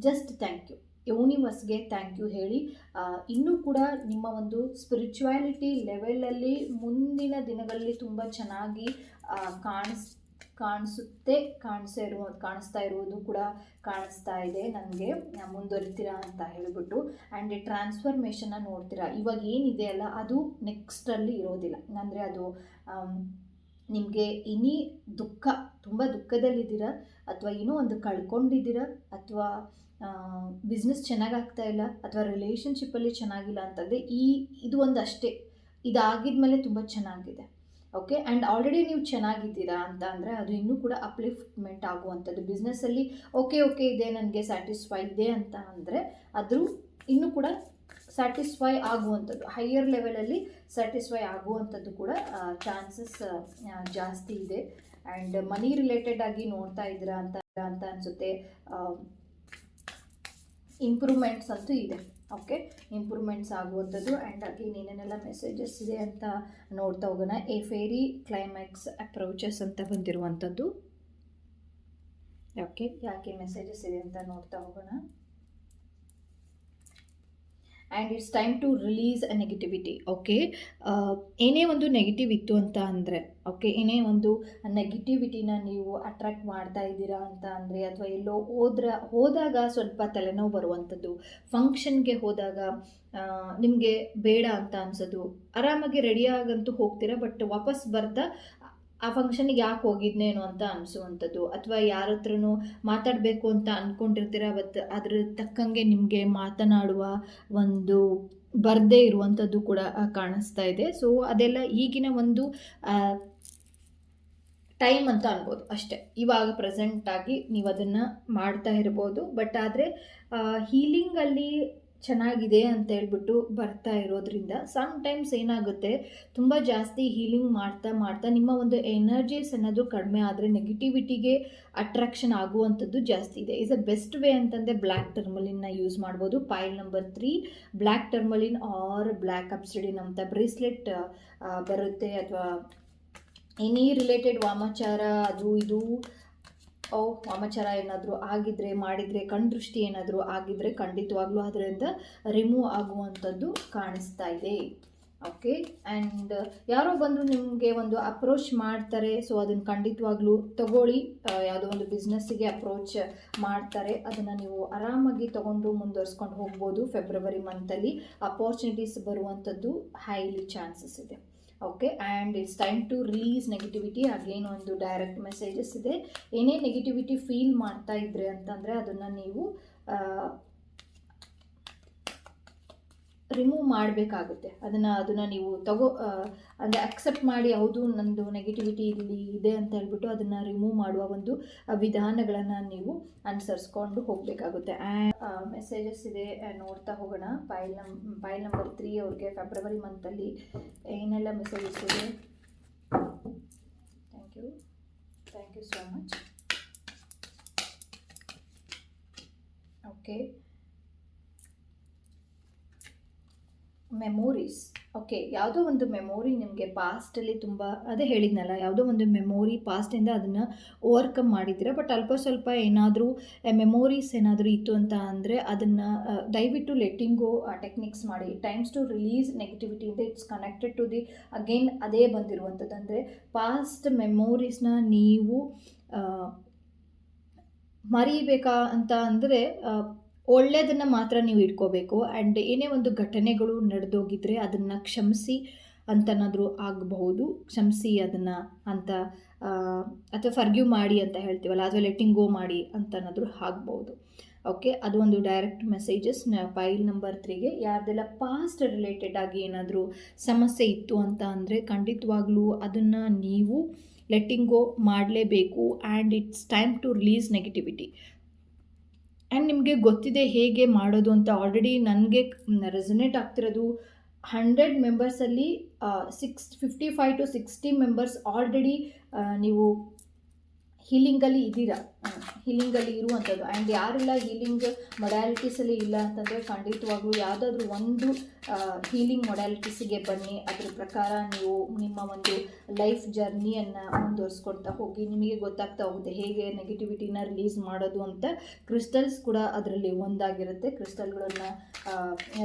ಜಸ್ಟ್ ಥ್ಯಾಂಕ್ ಯು, ಯೂನಿವರ್ಸ್ಗೆ ಥ್ಯಾಂಕ್ ಯು ಹೇಳಿ. ಇನ್ನೂ ಕೂಡ ನಿಮ್ಮ ಒಂದು ಸ್ಪಿರಿಚುವಾಲಿಟಿ ಲೆವೆಲಲ್ಲಿ ಮುಂದಿನ ದಿನಗಳಲ್ಲಿ ತುಂಬ ಚೆನ್ನಾಗಿ ಕಾಣಿಸ್ತಾ ಇರುವುದು ಕೂಡ ಕಾಣಿಸ್ತಾ ಇದೆ ನನಗೆ, ಮುಂದುವರಿತೀರಾ ಅಂತ ಹೇಳಿಬಿಟ್ಟು. ಆ್ಯಂಡ್ ಟ್ರಾನ್ಸ್ಫರ್ಮೇಷನ್ನ ನೋಡ್ತೀರಾ. ಇವಾಗ ಏನಿದೆ ಅಲ್ಲ ಅದು ನೆಕ್ಸ್ಟಲ್ಲಿ ಇರೋದಿಲ್ಲ. ಅಂದರೆ ಅದು ನಿಮಗೆ ತುಂಬ ದುಃಖದಲ್ಲಿದ್ದೀರಾ, ಅಥವಾ ಏನೋ ಒಂದು ಕಳ್ಕೊಂಡಿದ್ದೀರಾ, ಅಥವಾ ಬಿಸ್ನೆಸ್ ಚೆನ್ನಾಗಾಗ್ತಾ ಇಲ್ಲ, ಅಥವಾ ರಿಲೇಷನ್ಶಿಪ್ಪಲ್ಲಿ ಚೆನ್ನಾಗಿಲ್ಲ ಅಂತಂದರೆ ಇದು ಒಂದು ಅಷ್ಟೇ. ಇದಾಗಿದ್ಮೇಲೆ ತುಂಬ ಚೆನ್ನಾಗಿದೆ. ಓಕೆ. ಆ್ಯಂಡ್ ಆಲ್ರೆಡಿ ನೀವು ಚೆನ್ನಾಗಿದ್ದೀರಾ ಅಂತ ಅಂದರೆ ಅದು ಇನ್ನೂ ಕೂಡ ಅಪ್ಲಿಫ್ಟ್ಮೆಂಟ್ ಆಗುವಂಥದ್ದು. ಬಿಸ್ನೆಸ್ಸಲ್ಲಿ ಓಕೆ ಇದೆ, ನನಗೆ ಸ್ಯಾಟಿಸ್ಫೈ ಇದೆ ಅಂತ ಅಂದರೆ ಅದು ಇನ್ನೂ ಕೂಡ ಸ್ಯಾಟಿಸ್ಫೈ ಆಗುವಂಥದ್ದು, ಹೈಯರ್ ಲೆವೆಲಲ್ಲಿ ಸ್ಯಾಟಿಸ್ಫೈ ಆಗುವಂಥದ್ದು ಕೂಡ ಚಾನ್ಸಸ್ ಜಾಸ್ತಿ ಇದೆ. ಆ್ಯಂಡ್ ಮನಿ ರಿಲೇಟೆಡ್ ಆಗಿ ನೋಡ್ತಾ ಇದ್ದೀರಾ ಅಂತ ಅನಿಸುತ್ತೆ. ಇಂಪ್ರೂವ್ಮೆಂಟ್ಸ್ ಅಂತೂ ಇದೆ. ಓಕೆ, ಇಂಪ್ರೂವ್ಮೆಂಟ್ಸ್ ಆಗುವಂಥದ್ದು. ಆ್ಯಂಡ್ ಅಗೇನ್ ಏನೇನೆಲ್ಲ ಮೆಸೇಜಸ್ ಇದೆ ಅಂತ ನೋಡ್ತಾ ಹೋಗೋಣ. ಎ ಫೇರಿ ಕ್ಲೈಮ್ಯಾಕ್ಸ್ ಅಪ್ರೋಚಸ್ ಅಂತ ಬಂದಿರುವಂಥದ್ದು. ಓಕೆ, ಯಾಕೆ ಮೆಸೇಜಸ್ ಇದೆ ಅಂತ ನೋಡ್ತಾ ಹೋಗೋಣ. And it's time to release a negativity. Okay, ಏನೇ ಒಂದು ನೆಗೆಟಿವ್ ಇತ್ತು ಅಂತ ಅಂದರೆ, ಓಕೆ, ಏನೇ ಒಂದು ನೆಗೆಟಿವಿಟಿನ ನೀವು ಅಟ್ರಾಕ್ಟ್ ಮಾಡ್ತಾ ಇದ್ದೀರಾ ಅಂತ ಅಂದರೆ, ಅಥವಾ ಎಲ್ಲೋ ಹೋದಾಗ ಸ್ವಲ್ಪ ತಲೆನೋವು ಬರುವಂಥದ್ದು, ಫಂಕ್ಷನ್ಗೆ ಹೋದಾಗ ನಿಮಗೆ ಬೇಡ ಅಂತ ಅನ್ಸೋದು, ಆರಾಮಾಗಿ ರೆಡಿಯಾಗಂತೂ ಹೋಗ್ತೀರಾ, ಬಟ್ ವಾಪಸ್ ಬರ್ತಾ ಆ ಫಂಕ್ಷನಿಗೆ ಯಾಕೆ ಹೋಗಿದ್ನೇನೋ ಅಂತ ಅನಿಸುವಂಥದ್ದು, ಅಥವಾ ಯಾರ ಹತ್ರನೂ ಮಾತಾಡಬೇಕು ಅಂತ ಅಂದ್ಕೊಂಡಿರ್ತೀರ, ಬಟ್ ಅದ್ರ ತಕ್ಕಂಗೆ ನಿಮಗೆ ಮಾತನಾಡುವ ಒಂದು ಬರದೇ ಇರುವಂಥದ್ದು ಕೂಡ ಕಾಣಿಸ್ತಾ ಇದೆ. ಸೊ ಅದೆಲ್ಲ ಈಗಿನ ಒಂದು ಟೈಮ್ ಅಂತ ಅನ್ಬೋದು ಅಷ್ಟೇ. ಇವಾಗ ಪ್ರೆಸೆಂಟಾಗಿ ನೀವು ಅದನ್ನು ಮಾಡ್ತಾ ಇರ್ಬೋದು, ಬಟ್ ಆದರೆ ಹೀಲಿಂಗಲ್ಲಿ ಚೆನ್ನಾಗಿದೆ ಅಂತ ಹೇಳ್ಬಿಟ್ಟು ಬರ್ತಾ ಇರೋದ್ರಿಂದ ಸಮ್ಟೈಮ್ಸ್ ಏನಾಗುತ್ತೆ, ತುಂಬ ಜಾಸ್ತಿ ಹೀಲಿಂಗ್ ಮಾಡ್ತಾ ನಿಮ್ಮ ಒಂದು ಎನರ್ಜೀಸ್ ಅನ್ನೋದು ಕಡಿಮೆ ಆದರೆ ನೆಗೆಟಿವಿಟಿಗೆ ಅಟ್ರಾಕ್ಷನ್ ಆಗುವಂಥದ್ದು ಜಾಸ್ತಿ ಇದೆ. ಇಸ್ ಅ ಬೆಸ್ಟ್ ವೇ ಅಂತಂದರೆ ಬ್ಲ್ಯಾಕ್ ಟರ್ಮಲಿನ್ನ ಯೂಸ್ ಮಾಡ್ಬೋದು. File number 3 black tourmaline or black obsidian ಅಂತ ಬ್ರೇಸ್ಲೆಟ್ ಬರುತ್ತೆ, ಅಥವಾ ಎನಿ ರಿಲೇಟೆಡ್ ವಾಮಾಚಾರ ಅದು ಇದು ವಾಮಾಚಾರ ಏನಾದರೂ ಆಗಿದ್ರೆ, ಮಾಡಿದರೆ, ಕಣ್ದೃಷ್ಟಿ ಏನಾದರೂ ಆಗಿದ್ರೆ ಖಂಡಿತವಾಗ್ಲೂ ಅದರಿಂದ ರಿಮೂವ್ ಆಗುವಂಥದ್ದು ಕಾಣಿಸ್ತಾ ಇದೆ. ಓಕೆ, ಆ್ಯಂಡ್ ಯಾರೋ ಬಂದರೂ ನಿಮಗೆ ಒಂದು ಅಪ್ರೋಚ್ ಮಾಡ್ತಾರೆ, ಸೊ ಅದನ್ನು ಖಂಡಿತವಾಗ್ಲೂ ತಗೊಳ್ಳಿ. ಯಾವುದೋ ಒಂದು ಬಿಸ್ನೆಸ್ಸಿಗೆ ಅಪ್ರೋಚ್ ಮಾಡ್ತಾರೆ, ಅದನ್ನು ನೀವು ಆರಾಮಾಗಿ ತೊಗೊಂಡು ಮುಂದುವರಿಸ್ಕೊಂಡು ಹೋಗ್ಬೋದು. ಫೆಬ್ರವರಿ ಮಂತಲ್ಲಿ ಅಪಾರ್ಚುನಿಟೀಸ್ ಬರುವಂಥದ್ದು ಹೈಲಿ ಚಾನ್ಸಸ್ ಇದೆ. Okay, and it's time to release negativity. Again ಒಂದು ಡೈರೆಕ್ಟ್ ಮೆಸೇಜಸ್ ಇದೆ. ಏನೇ ನೆಗೆಟಿವಿಟಿ ಫೀಲ್ ಮಾಡ್ತಾ ಇದ್ರೆ ಅಂತಂದರೆ ಅದನ್ನು ನೀವು ರಿಮೂವ್ ಮಾಡಬೇಕಾಗುತ್ತೆ. ಅದನ್ನು ನೀವು ಅಂದರೆ ಅಕ್ಸೆಪ್ಟ್ ಮಾಡಿ, ಹೌದು ನಂದು ನೆಗೆಟಿವಿಟಿ ಇಲ್ಲಿ ಇದೆ ಅಂತ ಹೇಳ್ಬಿಟ್ಟು ಅದನ್ನು ರಿಮೂವ್ ಮಾಡುವ ಒಂದು ವಿಧಾನಗಳನ್ನು ನೀವು ಅನುಸರಿಸ್ಕೊಂಡು ಹೋಗಬೇಕಾಗುತ್ತೆ. ಮೆಸೇಜಸ್ ಇದೆ, ನೋಡ್ತಾ ಹೋಗೋಣ. ಪೈಲ್ ನಂಬರ್ 3 ಅವ್ರಿಗೆ ಫೆಬ್ರವರಿ ಮಂತಲ್ಲಿ ಏನೆಲ್ಲ ಮೆಸೇಜಸ್ ಇದೆ. Thank you so much. Okay, memories. Okay, ಯಾವುದೋ ಒಂದು ಮೆಮೊರಿ ನಿಮಗೆ ಪಾಸ್ಟಲ್ಲಿ ತುಂಬ, ಅದೇ ಹೇಳಿದ್ನಲ್ಲ, ಯಾವುದೋ ಒಂದು ಮೆಮೊರಿ ಪಾಸ್ಟಿಂದ ಅದನ್ನು ಓವರ್ಕಮ್ ಮಾಡಿದ್ದೀರ, ಬಟ್ ಅಲ್ಪ ಸ್ವಲ್ಪ ಏನಾದರೂ ಮೆಮೊರೀಸ್ ಏನಾದರೂ ಇತ್ತು ಅಂತ ಅಂದರೆ ಅದನ್ನು ದಯವಿಟ್ಟು ಲೆಟ್ಟಿಂಗ್ ಗೋ ಟೆಕ್ನಿಕ್ಸ್ ಮಾಡಿ. ಟೈಮ್ಸ್ ಟು ರಿಲೀಸ್ ನೆಗೆಟಿವಿಟಿಯಿಂದ it's connected to the again ಅದೇ ಬಂದಿರುವಂಥದ್ದು. ಅಂದರೆ ಪಾಸ್ಟ್ ಮೆಮೊರೀಸ್ನ ನೀವು ಮರಿಬೇಕಾ ಅಂತ ಅಂದರೆ ಒಳ್ಳೆಯದನ್ನು ಮಾತ್ರ ನೀವು ಇಟ್ಕೋಬೇಕು. ಆ್ಯಂಡ್ ಏನೇ ಒಂದು ಘಟನೆಗಳು ನಡೆದೋಗಿದ್ರೆ ಅದನ್ನು ಕ್ಷಮಿಸಿ ಅಂತನಾದರೂ ಆಗಬಹುದು, ಕ್ಷಮಿಸಿ ಅದನ್ನು ಅಂತ, ಅಥವಾ ಫರ್ಗ್ಯೂ ಮಾಡಿ ಅಂತ ಹೇಳ್ತೀವಲ್ಲ, ಅಥವಾ ಲೆಟ್ಟಿಂಗ್ ಗೋ ಮಾಡಿ ಅಂತನಾದರೂ ಆಗ್ಬೋದು. ಓಕೆ, ಅದು ಒಂದು ಡೈರೆಕ್ಟ್ ಮೆಸೇಜಸ್ ಪೈಲ್ ನಂಬರ್ 3ಗೆ. ಯಾರ್ದೆಲ್ಲ ಪಾಸ್ಟ್ ರಿಲೇಟೆಡ್ ಆಗಿ ಏನಾದರೂ ಸಮಸ್ಯೆ ಇತ್ತು ಅಂತ ಅಂದರೆ ಖಂಡಿತವಾಗ್ಲೂ ಅದನ್ನು ನೀವು ಲೆಟ್ಟಿಂಗ್ ಗೋ ಮಾಡಲೇಬೇಕು. And it's time to release negativity. And ನಿಮಗೆ ಗೊತ್ತಿದೆ ಹೇಗೆ ಮಾಡೋದು ಅಂತ. ಆಲ್ರೆಡಿ ನನಗೆ ರೆಸನೇಟ್ ಆಗ್ತಿರೋದು 100 ಮೆಂಬರ್ಸಲ್ಲಿ 55 to 60 ಮೆಂಬರ್ಸ್ ಆಲ್ರೆಡಿ ನೀವು ಹೀಲಿಂಗಲ್ಲಿ ಇದ್ದೀರಾ. ಹೀಲಿಂಗಲ್ಲಿ ಇರುವಂಥದ್ದು. ಆ್ಯಂಡ್ ಯಾರೆಲ್ಲ ಹೀಲಿಂಗ್ ಮೊಡ್ಯಾಲಿಟೀಸಲ್ಲಿ ಇಲ್ಲ ಅಂತಂದರೆ ಖಂಡಿತವಾಗ್ಲೂ ಯಾವುದಾದ್ರೂ ಒಂದು ಹೀಲಿಂಗ್ ಮೊಡ್ಯಾಲಿಟೀಸಿಗೆ ಬನ್ನಿ. ಅದ್ರ ಪ್ರಕಾರ ನೀವು ನಿಮ್ಮ ಒಂದು ಲೈಫ್ ಜರ್ನಿಯನ್ನು ಮುಂದುವರಿಸ್ಕೊಳ್ತಾ ಹೋಗಿ. ನಿಮಗೆ ಗೊತ್ತಾಗ್ತಾ ಹೋಗುತ್ತೆ ಹೇಗೆ ನೆಗೆಟಿವಿಟಿನ ರಿಲೀಸ್ ಮಾಡೋದು ಅಂತ. ಕ್ರಿಸ್ಟಲ್ಸ್ ಕೂಡ ಅದರಲ್ಲಿ ಒಂದಾಗಿರುತ್ತೆ. ಕ್ರಿಸ್ಟಲ್ಗಳನ್ನು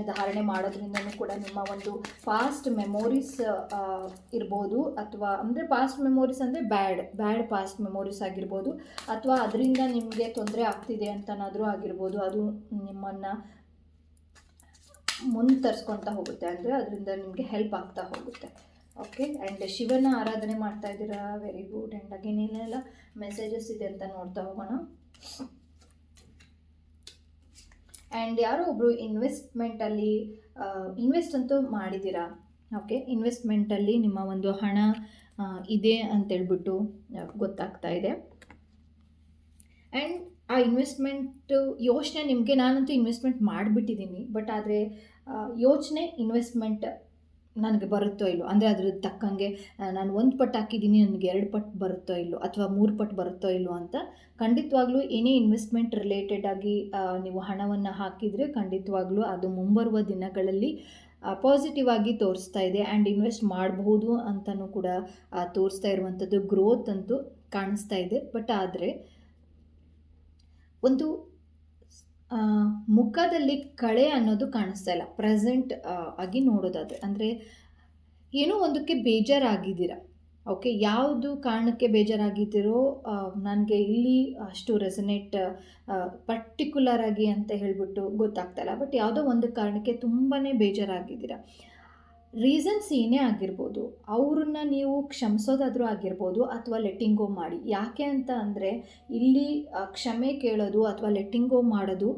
ಧಾರಣೆ ಮಾಡೋದ್ರಿಂದನೂ ಕೂಡ ನಿಮ್ಮ ಒಂದು ಪಾಸ್ಟ್ ಮೆಮೊರೀಸ್ ಇರ್ಬೋದು, ಅಥವಾ ಅಂದರೆ ಪಾಸ್ಟ್ ಮೆಮೊರೀಸ್ ಅಂದರೆ ಬ್ಯಾಡ್ ಪಾಸ್ಟ್ ಮೆಮೊರೀಸ್ ಆಗಿರ್ಬೋದು, ಅಥವಾ ಅದರಿಂದ ನಿಮಗೆ ತೊಂದರೆ ಆಗ್ತಿದೆ ಅಂತನಾದರೂ ಆಗಿರ್ಬೋದು. ಅದು ನಿಮ್ಮನ್ನು ಮುಂದೆ ತರಿಸ್ಕೊಳ್ತಾ ಹೋಗುತ್ತೆ, ಅಂದರೆ ಅದರಿಂದ ನಿಮಗೆ ಹೆಲ್ಪ್ ಆಗ್ತಾ ಹೋಗುತ್ತೆ. ಓಕೆ, ಆ್ಯಂಡ್ ಶಿವನ ಆರಾಧನೆ ಮಾಡ್ತಾ ಇದ್ದೀರಾ, ವೆರಿ ಗುಡ್. ಆ್ಯಂಡ್ ಅಗೇನ್ ಏನೆಲ್ಲ ಮೆಸೇಜಸ್ ಇದೆ ಅಂತ ನೋಡ್ತಾ ಹೋಗೋಣ. ಆ್ಯಂಡ್ ಯಾರೋ ಒಬ್ಬರು ಇನ್ವೆಸ್ಟ್ಮೆಂಟಲ್ಲಿ ಇನ್ವೆಸ್ಟ್ ಅಂತೂ ಮಾಡಿದ್ದೀರಾ. ಓಕೆ, ಇನ್ವೆಸ್ಟ್ಮೆಂಟಲ್ಲಿ ನಿಮ್ಮ ಒಂದು ಹಣ ಇದೆ ಅಂತೇಳ್ಬಿಟ್ಟು ಗೊತ್ತಾಗ್ತಾ ಇದೆ. ಆ್ಯಂಡ್ ಆ ಇನ್ವೆಸ್ಟ್ಮೆಂಟು ಯೋಚನೆ ನಿಮಗೆ, ನಾನಂತೂ ಇನ್ವೆಸ್ಟ್ಮೆಂಟ್ ಮಾಡಿಬಿಟ್ಟಿದ್ದೀನಿ, ಬಟ್ ಆದರೆ ಯೋಚನೆ ಇನ್ವೆಸ್ಟ್ಮೆಂಟ್ ನನಗೆ ಬರುತ್ತೋ ಇಲ್ಲೋ, ಅಂದರೆ ಅದ್ರ ತಕ್ಕಂಗೆ ನಾನು 1 ಪಟ್ಟು ಹಾಕಿದ್ದೀನಿ, ನನಗೆ 2 ಪಟ್ಟು ಬರುತ್ತೋ ಇಲ್ಲೋ, ಅಥವಾ 3 ಪಟ್ಟು ಬರುತ್ತೋ ಇಲ್ಲೋ ಅಂತ. ಖಂಡಿತವಾಗ್ಲೂ ಏನೇ ಇನ್ವೆಸ್ಟ್ಮೆಂಟ್ ರಿಲೇಟೆಡ್ ಆಗಿ ನೀವು ಹಣವನ್ನು ಹಾಕಿದರೆ ಖಂಡಿತವಾಗ್ಲೂ ಅದು ಮುಂಬರುವ ದಿನಗಳಲ್ಲಿ ಪಾಸಿಟಿವ್ ಆಗಿ ತೋರಿಸ್ತಾ ಇದೆ. ಆ್ಯಂಡ್ ಇನ್ವೆಸ್ಟ್ ಮಾಡಬಹುದು ಅಂತಲೂ ಕೂಡ ತೋರಿಸ್ತಾ ಇರುವಂಥದ್ದು. ಗ್ರೋತ್ ಅಂತೂ ಕಾಣಿಸ್ತಾ ಇದೆ. ಬಟ್ ಆದರೆ ಒಂದು ಮುಖದಲ್ಲಿ ಕಳೆ ಅನ್ನೋದು ಕಾಣಿಸ್ತಾ ಇಲ್ಲ. ಪ್ರೆಸೆಂಟ್ ಆಗಿ ನೋಡೋದಾದರೆ, ಅಂದರೆ ಏನೋ ಒಂದಕ್ಕೆ ಬೇಜಾರಾಗಿದ್ದೀರ. ಓಕೆ, ಯಾವುದು ಕಾರಣಕ್ಕೆ ಬೇಜಾರಾಗಿದ್ದೀರೋ ನನಗೆ ಇಲ್ಲಿ ಅಷ್ಟು ರೆಸನೇಟ್ ಪರ್ಟಿಕ್ಯುಲರ್ ಆಗಿ ಅಂತ ಹೇಳಿಬಿಟ್ಟು ಗೊತ್ತಾಗ್ತಾ ಇಲ್ಲ. ಬಟ್ ಯಾವುದೋ ಒಂದು ಕಾರಣಕ್ಕೆ ತುಂಬಾ ಬೇಜಾರಾಗಿದ್ದೀರ. ರೀಸನ್ಸ್ ಏನೇ ಆಗಿರ್ಬೋದು, ಅವ್ರನ್ನ ನೀವು ಕ್ಷಮಿಸೋದಾದರೂ ಆಗಿರ್ಬೋದು, ಅಥವಾ ಲೆಟ್ಟಿಂಗ್ ಗೋ ಮಾಡಿ. ಯಾಕೆ ಅಂತ ಅಂದರೆ ಇಲ್ಲಿ ಕ್ಷಮೆ ಕೇಳೋದು ಅಥವಾ ಲೆಟ್ಟಿಂಗ್ ಗೋ ಮಾಡೋದು,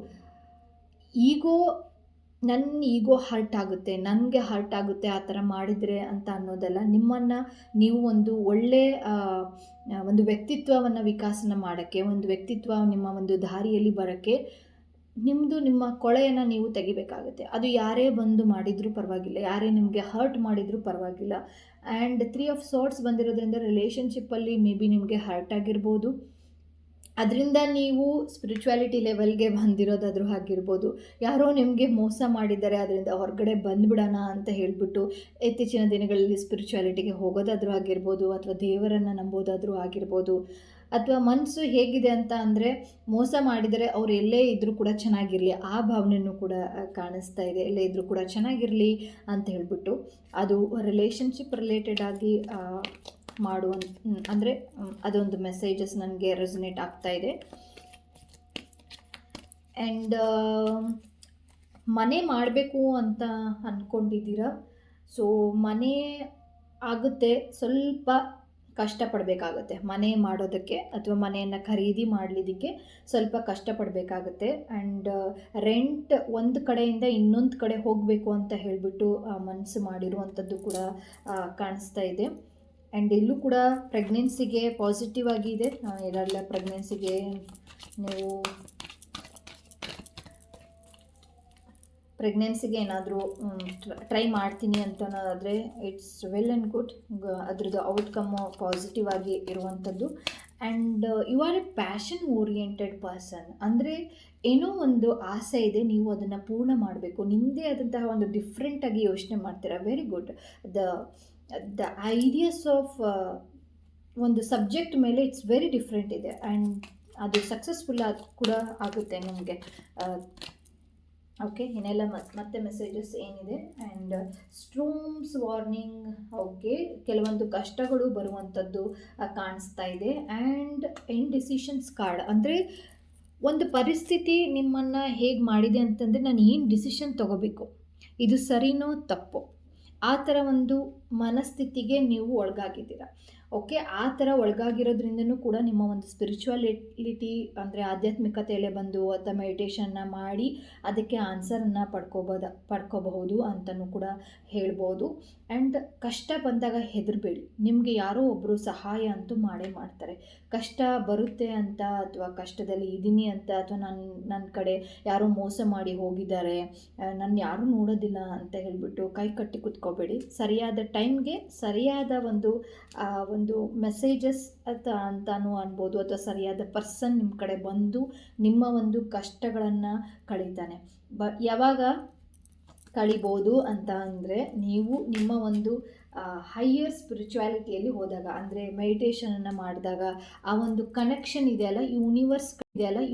ನನ್ನ ಈಗೋ ಹರ್ಟ್ ಆಗುತ್ತೆ, ನನಗೆ ಹರ್ಟ್ ಆಗುತ್ತೆ ಆ ಥರ ಮಾಡಿದರೆ ಅಂತ ಅನ್ನೋದಲ್ಲ. ನಿಮ್ಮನ್ನು ನೀವು ಒಂದು ಒಳ್ಳೆ ಒಂದು ವ್ಯಕ್ತಿತ್ವವನ್ನು ವಿಕಾಸನ ಮಾಡೋಕ್ಕೆ, ಒಂದು ವ್ಯಕ್ತಿತ್ವ ನಿಮ್ಮ ಒಂದು ದಾರಿಯಲ್ಲಿ ಬರೋಕ್ಕೆ ನಿಮ್ಮ ಕೊಳೆಯನ್ನು ನೀವು ತೆಗಿಬೇಕಾಗುತ್ತೆ. ಅದು ಯಾರೇ ಬಂದು ಮಾಡಿದರೂ ಪರವಾಗಿಲ್ಲ, ಯಾರೇ ನಿಮಗೆ ಹರ್ಟ್ ಮಾಡಿದರೂ ಪರವಾಗಿಲ್ಲ. ಆ್ಯಂಡ್ 3 ಆಫ್ ಸಾರ್ಟ್ಸ್ ಬಂದಿರೋದ್ರಿಂದ ರಿಲೇಷನ್ಶಿಪ್ಪಲ್ಲಿ ಮೇ ಬಿ ನಿಮಗೆ ಹರ್ಟ್ ಆಗಿರ್ಬೋದು. ಅದರಿಂದ ನೀವು ಸ್ಪಿರಿಚುವಾಲಿಟಿ ಲೆವೆಲ್ಗೆ ಬಂದಿರೋದಾದರೂ ಆಗಿರ್ಬೋದು. ಯಾರೋ ನಿಮಗೆ ಮೋಸ ಮಾಡಿದ್ದಾರೆ, ಅದರಿಂದ ಹೊರಗಡೆ ಬಂದುಬಿಡೋಣ ಅಂತ ಹೇಳಿಬಿಟ್ಟು ಇತ್ತೀಚಿನ ದಿನಗಳಲ್ಲಿ ಸ್ಪಿರಿಚುವಾಲಿಟಿಗೆ ಹೋಗೋದಾದರೂ ಆಗಿರ್ಬೋದು, ಅಥವಾ ದೇವರನ್ನು ನಂಬೋದಾದರೂ ಆಗಿರ್ಬೋದು. ಅಥವಾ ಮನಸ್ಸು ಹೇಗಿದೆ ಅಂತ ಅಂದರೆ, ಮೋಸ ಮಾಡಿದರೆ ಅವ್ರು ಎಲ್ಲೇ ಇದ್ದರೂ ಕೂಡ ಚೆನ್ನಾಗಿರಲಿ, ಆ ಭಾವನೆಯೂ ಕೂಡ ಕಾಣಿಸ್ತಾ ಇದೆ. ಎಲ್ಲೇ ಇದ್ದರೂ ಕೂಡ ಚೆನ್ನಾಗಿರಲಿ ಅಂತ ಹೇಳಿಬಿಟ್ಟು ಅದು ರಿಲೇಷನ್ಶಿಪ್ ರಿಲೇಟೆಡ್ ಆಗಿ ಅಂದರೆ ಅದೊಂದು ಮೆಸೇಜಸ್ ನನಗೆ ರೆಸನೇಟ್ ಆಗ್ತಾ ಇದೆ. ಆ್ಯಂಡ್ ಮನೆ ಮಾಡಬೇಕು ಅಂತ ಅಂದ್ಕೊಂಡಿದ್ದೀರಾ. ಸೊ ಮನೆ ಆಗುತ್ತೆ, ಸ್ವಲ್ಪ ಕಷ್ಟಪಡಬೇಕಾಗತ್ತೆ ಮನೆ ಮಾಡೋದಕ್ಕೆ, ಅಥವಾ ಮನೆಯನ್ನು ಖರೀದಿ ಮಾಡಲಿದ್ದಕ್ಕೆ ಸ್ವಲ್ಪ ಕಷ್ಟಪಡಬೇಕಾಗತ್ತೆ. ಆ್ಯಂಡ್ ರೆಂಟ್ ಒಂದು ಕಡೆಯಿಂದ ಇನ್ನೊಂದು ಕಡೆ ಹೋಗಬೇಕು ಅಂತ ಹೇಳಿಬಿಟ್ಟು ಮನಸ್ಸು ಮಾಡಿರುವಂಥದ್ದು ಕೂಡ ಕಾಣಿಸ್ತಾ ಇದೆ. ಆ್ಯಂಡ್ ಇಲ್ಲೂ ಕೂಡ ಪ್ರೆಗ್ನೆನ್ಸಿಗೆ ಪಾಸಿಟಿವ್ ಆಗಿದೆ. ಯಾರೆಲ್ಲ ಪ್ರೆಗ್ನೆನ್ಸಿಗೆ ನೀವು ಏನಾದರೂ ಟ್ರೈ ಮಾಡ್ತೀನಿ ಅಂತನಾದರೆ ಇಟ್ಸ್ ವೆಲ್ ಆ್ಯಂಡ್ ಗುಡ್. ಅದ್ರದ್ದು ಔಟ್ಕಮ್ಮು ಪಾಸಿಟಿವ್ ಆಗಿ ಇರುವಂಥದ್ದು. And you are a passion oriented person. ಅಂದರೆ ಏನೋ ಒಂದು ಆಸೆ ಇದೆ, ನೀವು ಅದನ್ನು ಪೂರ್ಣ ಮಾಡಬೇಕು, ನಿಮ್ಮದೇ ಆದಂತಹ ಒಂದು ಡಿಫ್ರೆಂಟಾಗಿ ಯೋಚನೆ ಮಾಡ್ತೀರಾ. Very good. The ideas of ಒಂದು ಸಬ್ಜೆಕ್ಟ್ ಮೇಲೆ ಇಟ್ಸ್ ವೆರಿ ಡಿಫ್ರೆಂಟ್ ಇದೆ. ಆ್ಯಂಡ್ ಅದು ಸಕ್ಸಸ್ಫುಲ್ ಕೂಡ ಆಗುತ್ತೆ ನಿಮಗೆ. ಓಕೆ, ಇನ್ನೆಲ್ಲ ಮತ್ತೆ ಮೆಸೇಜಸ್ ಏನಿದೆ. And ಸ್ಟ್ರೋಮ್ಸ್ warning. ಓಕೆ, ಕೆಲವೊಂದು ಕಷ್ಟಗಳು ಬರುವಂಥದ್ದು ಕಾಣಿಸ್ತಾ ಇದೆ. ಆ್ಯಂಡ್ ಇಂಡಿಸಿಷನ್ಸ್ ಕಾರ್ಡ್, ಅಂದರೆ ಒಂದು ಪರಿಸ್ಥಿತಿ ನಿಮ್ಮನ್ನು ಹೇಗೆ ಮಾಡಿದೆ ಅಂತಂದರೆ, ನಾನು ಏನು ಡಿಸಿಷನ್ ತೊಗೋಬೇಕು, ಇದು ಸರಿನೋ ತಪ್ಪೋ, ಆ ಥರ ಒಂದು ಮನಸ್ಥಿತಿಗೆ ನೀವು ಒಳಗಾಗಿದ್ದೀರ. ಓಕೆ, ಆ ಥರ ಒಳಗಾಗಿರೋದ್ರಿಂದನೂ ಕೂಡ ನಿಮ್ಮ ಒಂದು ಸ್ಪಿರಿಚುವಾಲಿಟಿ ಅಂದರೆ ಆಧ್ಯಾತ್ಮಿಕತೆಯಲ್ಲೇ ಬಂದು ಅಥವಾ ಮೆಡಿಟೇಷನ್ನ ಮಾಡಿ ಅದಕ್ಕೆ ಆನ್ಸರನ್ನು ಪಡ್ಕೋಬಹುದು ಅಂತಲೂ ಕೂಡ ಹೇಳ್ಬೋದು. ಆ್ಯಂಡ್ ಕಷ್ಟ ಬಂದಾಗ ಹೆದರಬೇಡಿ, ನಿಮಗೆ ಯಾರೋ ಒಬ್ಬರು ಸಹಾಯ ಅಂತೂ ಮಾಡೇ ಮಾಡ್ತಾರೆ. ಕಷ್ಟ ಬರುತ್ತೆ ಅಂತ, ಅಥವಾ ಕಷ್ಟದಲ್ಲಿ ಇದ್ದೀನಿ ಅಂತ, ಅಥವಾ ನನ್ನ ಕಡೆ ಯಾರೋ ಮೋಸ ಮಾಡಿ ಹೋಗಿದ್ದಾರೆ, ನಾನು ಯಾರೂ ನೋಡೋದಿಲ್ಲ ಅಂತ ಹೇಳಿಬಿಟ್ಟು ಕೈ ಕಟ್ಟಿ ಕೂತ್ಕೋಬೇಡಿ. ಸರಿಯಾದ ಟೈಮ್ಗೆ ಸರಿಯಾದ ಒಂದು ಒಂದು ಮೆಸೇಜಸ್ ಅಂತಾನು ಅನ್ಬೋದು, ಅಥವಾ ಸರಿಯಾದ ಪರ್ಸನ್ ನಿಮ್ಮ ಕಡೆ ಬಂದು ನಿಮ್ಮ ಒಂದು ಕಷ್ಟಗಳನ್ನು ಕಳೀತಾನೆ. ಯಾವಾಗ ಕಳಿಬೋದು ಅಂತ ಅಂದರೆ, ನೀವು ನಿಮ್ಮ ಒಂದು ಹೈಯರ್ ಸ್ಪಿರಿಚುಯಾಲಿಟಿಯಲ್ಲಿ ಹೋದಾಗ, ಅಂದರೆ ಮೆಡಿಟೇಷನನ್ನು ಮಾಡಿದಾಗ ಆ ಒಂದು ಕನೆಕ್ಷನ್ ಇದೆಯಲ್ಲ,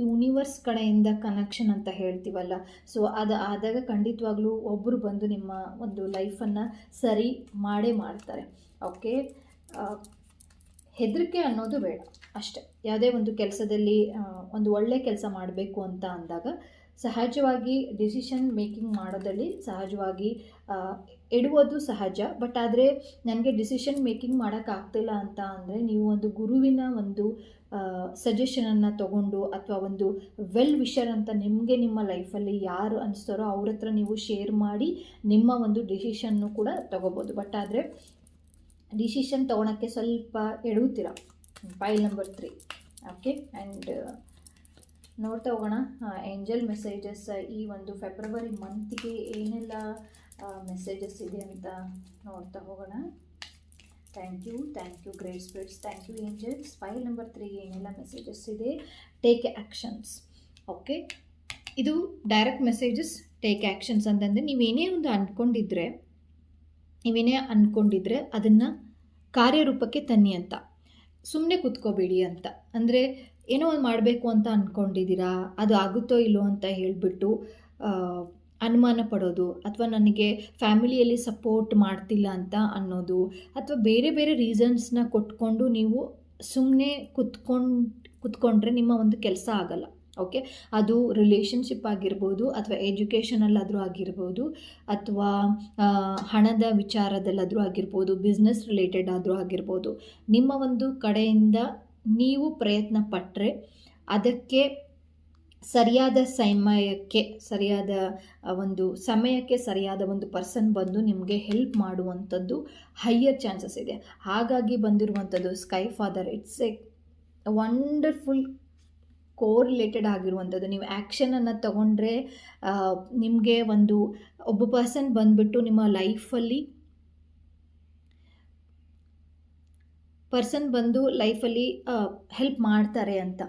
ಯೂನಿವರ್ಸ್ ಕಡೆಯಿಂದ ಕನೆಕ್ಷನ್ ಅಂತ ಹೇಳ್ತೀವಲ್ಲ, ಸೊ ಅದು ಆದಾಗ ಖಂಡಿತವಾಗ್ಲೂ ಒಬ್ಬರು ಬಂದು ನಿಮ್ಮ ಒಂದು ಲೈಫನ್ನು ಸರಿ ಮಾಡೇ ಮಾಡ್ತಾರೆ. ಓಕೆ, ಹೆದರಿಕೆ ಅನ್ನೋದು ಬೇಡ ಅಷ್ಟೆ. ಯಾವುದೇ ಒಂದು ಕೆಲಸದಲ್ಲಿ ಒಂದು ಒಳ್ಳೆ ಕೆಲಸ ಮಾಡಬೇಕು ಅಂತ ಅಂದಾಗ ಸಹಜವಾಗಿ ಡಿಸಿಷನ್ ಮೇಕಿಂಗ್ ಮಾಡೋದಲ್ಲಿ ಸಹಜವಾಗಿ ಎಡುವುದು ಸಹಜ. ಬಟ್ ಆದರೆ ನನಗೆ ಡಿಸಿಷನ್ ಮೇಕಿಂಗ್ ಮಾಡೋಕ್ಕಾಗ್ತಿಲ್ಲ ಅಂತ ಅಂದರೆ, ನೀವು ಒಂದು ಗುರುವಿನ ಒಂದು ಸಜೆಷನನ್ನು ತೊಗೊಂಡು, ಅಥವಾ ಒಂದು ವೆಲ್ ವಿಷರ್ ಅಂತ ನಿಮಗೆ ನಿಮ್ಮ ಲೈಫಲ್ಲಿ ಯಾರು ಅನಿಸ್ತಾರೋ ಅವ್ರ ಹತ್ರ ನೀವು ಶೇರ್ ಮಾಡಿ ನಿಮ್ಮ ಒಂದು ಡಿಸಿಷನ್ನು ಕೂಡ ತೊಗೋಬೋದು. ಬಟ್ ಆದರೆ ಡಿಸಿಷನ್ ತೊಗೊಳಕ್ಕೆ ಸ್ವಲ್ಪ ಎಡುತ್ತೀರ. File number 3. ಓಕೆ, ಆ್ಯಂಡ್ ನೋಡ್ತಾ ಹೋಗೋಣ ಏಂಜಲ್ ಮೆಸೇಜಸ್ ಈ ಒಂದು ಫೆಬ್ರವರಿ ಮಂತ್ಗೆ ಏನೆಲ್ಲ ಮೆಸೇಜಸ್ ಇದೆ ಅಂತ ನೋಡ್ತಾ ಹೋಗೋಣ. Thank you great spirits, thank you angels. File number 3 ಏನೆಲ್ಲ ಮೆಸೇಜಸ್ ಇದೆ? Take actions. ಓಕೆ, ಇದು ಡೈರೆಕ್ಟ್ ಮೆಸೇಜಸ್. ಟೇಕ್ ಆ್ಯಕ್ಷನ್ಸ್ ಅಂತಂದರೆ, ನೀವೇನೇ ಅಂದ್ಕೊಂಡಿದ್ರೆ ಅದನ್ನು ಕಾರ್ಯರೂಪಕ್ಕೆ ತನ್ನಿ ಅಂತ. ಸುಮ್ಮನೆ ಕೂತ್ಕೋಬೇಡಿ ಅಂತ. ಅಂದರೆ ಏನೋ ಒಂದು ಮಾಡಬೇಕು ಅಂತ ಅಂದ್ಕೊಂಡಿದ್ದೀರಾ, ಅದು ಆಗುತ್ತೋ ಇಲ್ಲೋ ಅಂತ ಹೇಳಿಬಿಟ್ಟು ಅನುಮಾನ ಪಡೋದು, ಅಥವಾ ನನಗೆ ಫ್ಯಾಮಿಲಿಯಲ್ಲಿ ಸಪೋರ್ಟ್ ಮಾಡ್ತಿಲ್ಲ ಅಂತ ಅನ್ನೋದು, ಅಥವಾ ಬೇರೆ ಬೇರೆ ರೀಸನ್ಸ್ನ ಕೊಟ್ಕೊಂಡು ನೀವು ಸುಮ್ಮನೆ ಕುತ್ಕೊಂಡ್ರೆ ನಿಮ್ಮ ಒಂದು ಕೆಲಸ ಆಗಲ್ಲ. ಓಕೆ, ಅದು ರಿಲೇಷನ್ಶಿಪ್ ಆಗಿರ್ಬೋದು, ಅಥವಾ ಎಜುಕೇಷನಲ್ಲಾದರೂ ಆಗಿರ್ಬೋದು, ಅಥವಾ ಹಣದ ವಿಚಾರದಲ್ಲಾದರೂ ಆಗಿರ್ಬೋದು, ಬಿಸ್ನೆಸ್ ರಿಲೇಟೆಡ್ ಆದರೂ ಆಗಿರ್ಬೋದು. ನಿಮ್ಮ ಒಂದು ಕಡೆಯಿಂದ ನೀವು ಪ್ರಯತ್ನ ಪಟ್ಟರೆ ಅದಕ್ಕೆ ಸರಿಯಾದ ಸಮಯಕ್ಕೆ ಸರಿಯಾದ ಒಂದು ಪರ್ಸನ್ ಬಂದು ನಿಮಗೆ ಹೆಲ್ಪ್ ಮಾಡುವಂಥದ್ದು ಹೈಯರ್ ಚಾನ್ಸಸ್ ಇದೆ. ಹಾಗಾಗಿ ಬಂದಿರುವಂಥದ್ದು sky father. It's A wonderful correlated ಆಗಿರುವಂಥದ್ದು. ನೀವು ಆ್ಯಕ್ಷನನ್ನು ತಗೊಂಡ್ರೆ ನಿಮಗೆ ಒಬ್ಬ ಪರ್ಸನ್ ಬಂದುಬಿಟ್ಟು ನಿಮ್ಮ ಲೈಫಲ್ಲಿ ಹೆಲ್ಪ್ ಮಾಡ್ತಾರೆ ಅಂತ,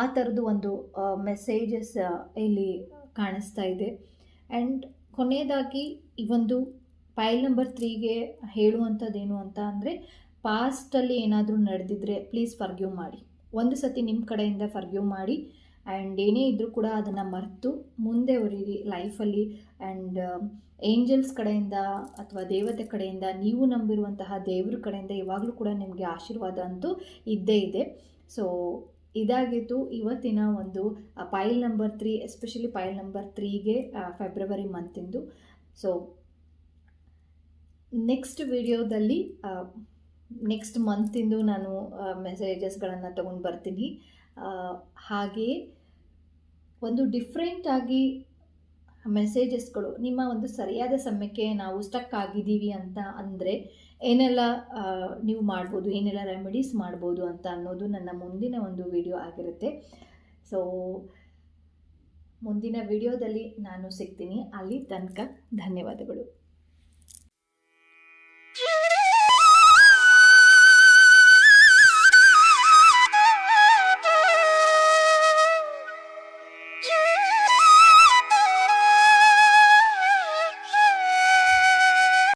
ಆ ಥರದ್ದು ಒಂದು ಮೆಸೇಜಸ್ ಇಲ್ಲಿ ಕಾಣಿಸ್ತಾ ಇದೆ. ಆ್ಯಂಡ್ ಕೊನೆಯದಾಗಿ ಈ ಒಂದು ಫೈಲ್ ನಂಬರ್ 3ಗೆ ಹೇಳುವಂಥದ್ದೇನು ಅಂತ ಅಂದರೆ, ಪಾಸ್ಟಲ್ಲಿ ಏನಾದರೂ ನಡೆದಿದ್ರೆ ಪ್ಲೀಸ್ ಫರ್ಗಿವ್ ಮಾಡಿ. ಒಂದು ಸತಿ ನಿಮ್ಮ ಕಡೆಯಿಂದ ಫರ್ಗಿವ್ ಮಾಡಿ, ಆ್ಯಂಡ್ ಏನೇ ಇದ್ದರೂ ಕೂಡ ಅದನ್ನು ಮರೆತು ಮುಂದೆ ಹೊರೀರಿ ಲೈಫಲ್ಲಿ. ಆ್ಯಂಡ್ ಏಂಜಲ್ಸ್ ಕಡೆಯಿಂದ ಅಥವಾ ದೇವತೆ ಕಡೆಯಿಂದ, ನೀವು ನಂಬಿರುವಂತಹ ದೇವ್ರ ಕಡೆಯಿಂದ ಯಾವಾಗಲೂ ಕೂಡ ನಿಮಗೆ ಆಶೀರ್ವಾದ ಅಂತೂ ಇದ್ದೇ ಇದೆ. ಸೊ ಇದಾಗಿತ್ತು ಇವತ್ತಿನ ಒಂದು file number 3, especially file number 3ಗೆ ಫೆಬ್ರವರಿ ಮಂತಿಂದು. ಸೊ ನೆಕ್ಸ್ಟ್ ವಿಡಿಯೋದಲ್ಲಿ ನೆಕ್ಸ್ಟ್ ಮಂತಿಂದು ನಾನು ಮೆಸೇಜಸ್ಗಳನ್ನು ತೊಗೊಂಡು ಬರ್ತೀನಿ. ಹಾಗೆಯೇ ಒಂದು ಡಿಫ್ರೆಂಟಾಗಿ ಮೆಸೇಜಸ್ಗಳು ನಿಮ್ಮ ಒಂದು ಸರಿಯಾದ ಸಮಯಕ್ಕೆ ನಾವು ಸ್ಟಕ್ ಆಗಿದ್ದೀವಿ ಅಂತ ಅಂದರೆ ಏನೆಲ್ಲ ನೀವು ಮಾಡ್ಬೋದು, ಏನೆಲ್ಲ ರೆಮಿಡೀಸ್ ಮಾಡ್ಬೋದು ಅಂತ ಅನ್ನೋದು ನನ್ನ ಮುಂದಿನ ಒಂದು ವಿಡಿಯೋ ಆಗಿರುತ್ತೆ. ಸೊ ಮುಂದಿನ ವಿಡಿಯೋದಲ್ಲಿ ನಾನು ಸಿಗ್ತೀನಿ. ಅಲ್ಲಿ ತನಕ ಧನ್ಯವಾದಗಳು.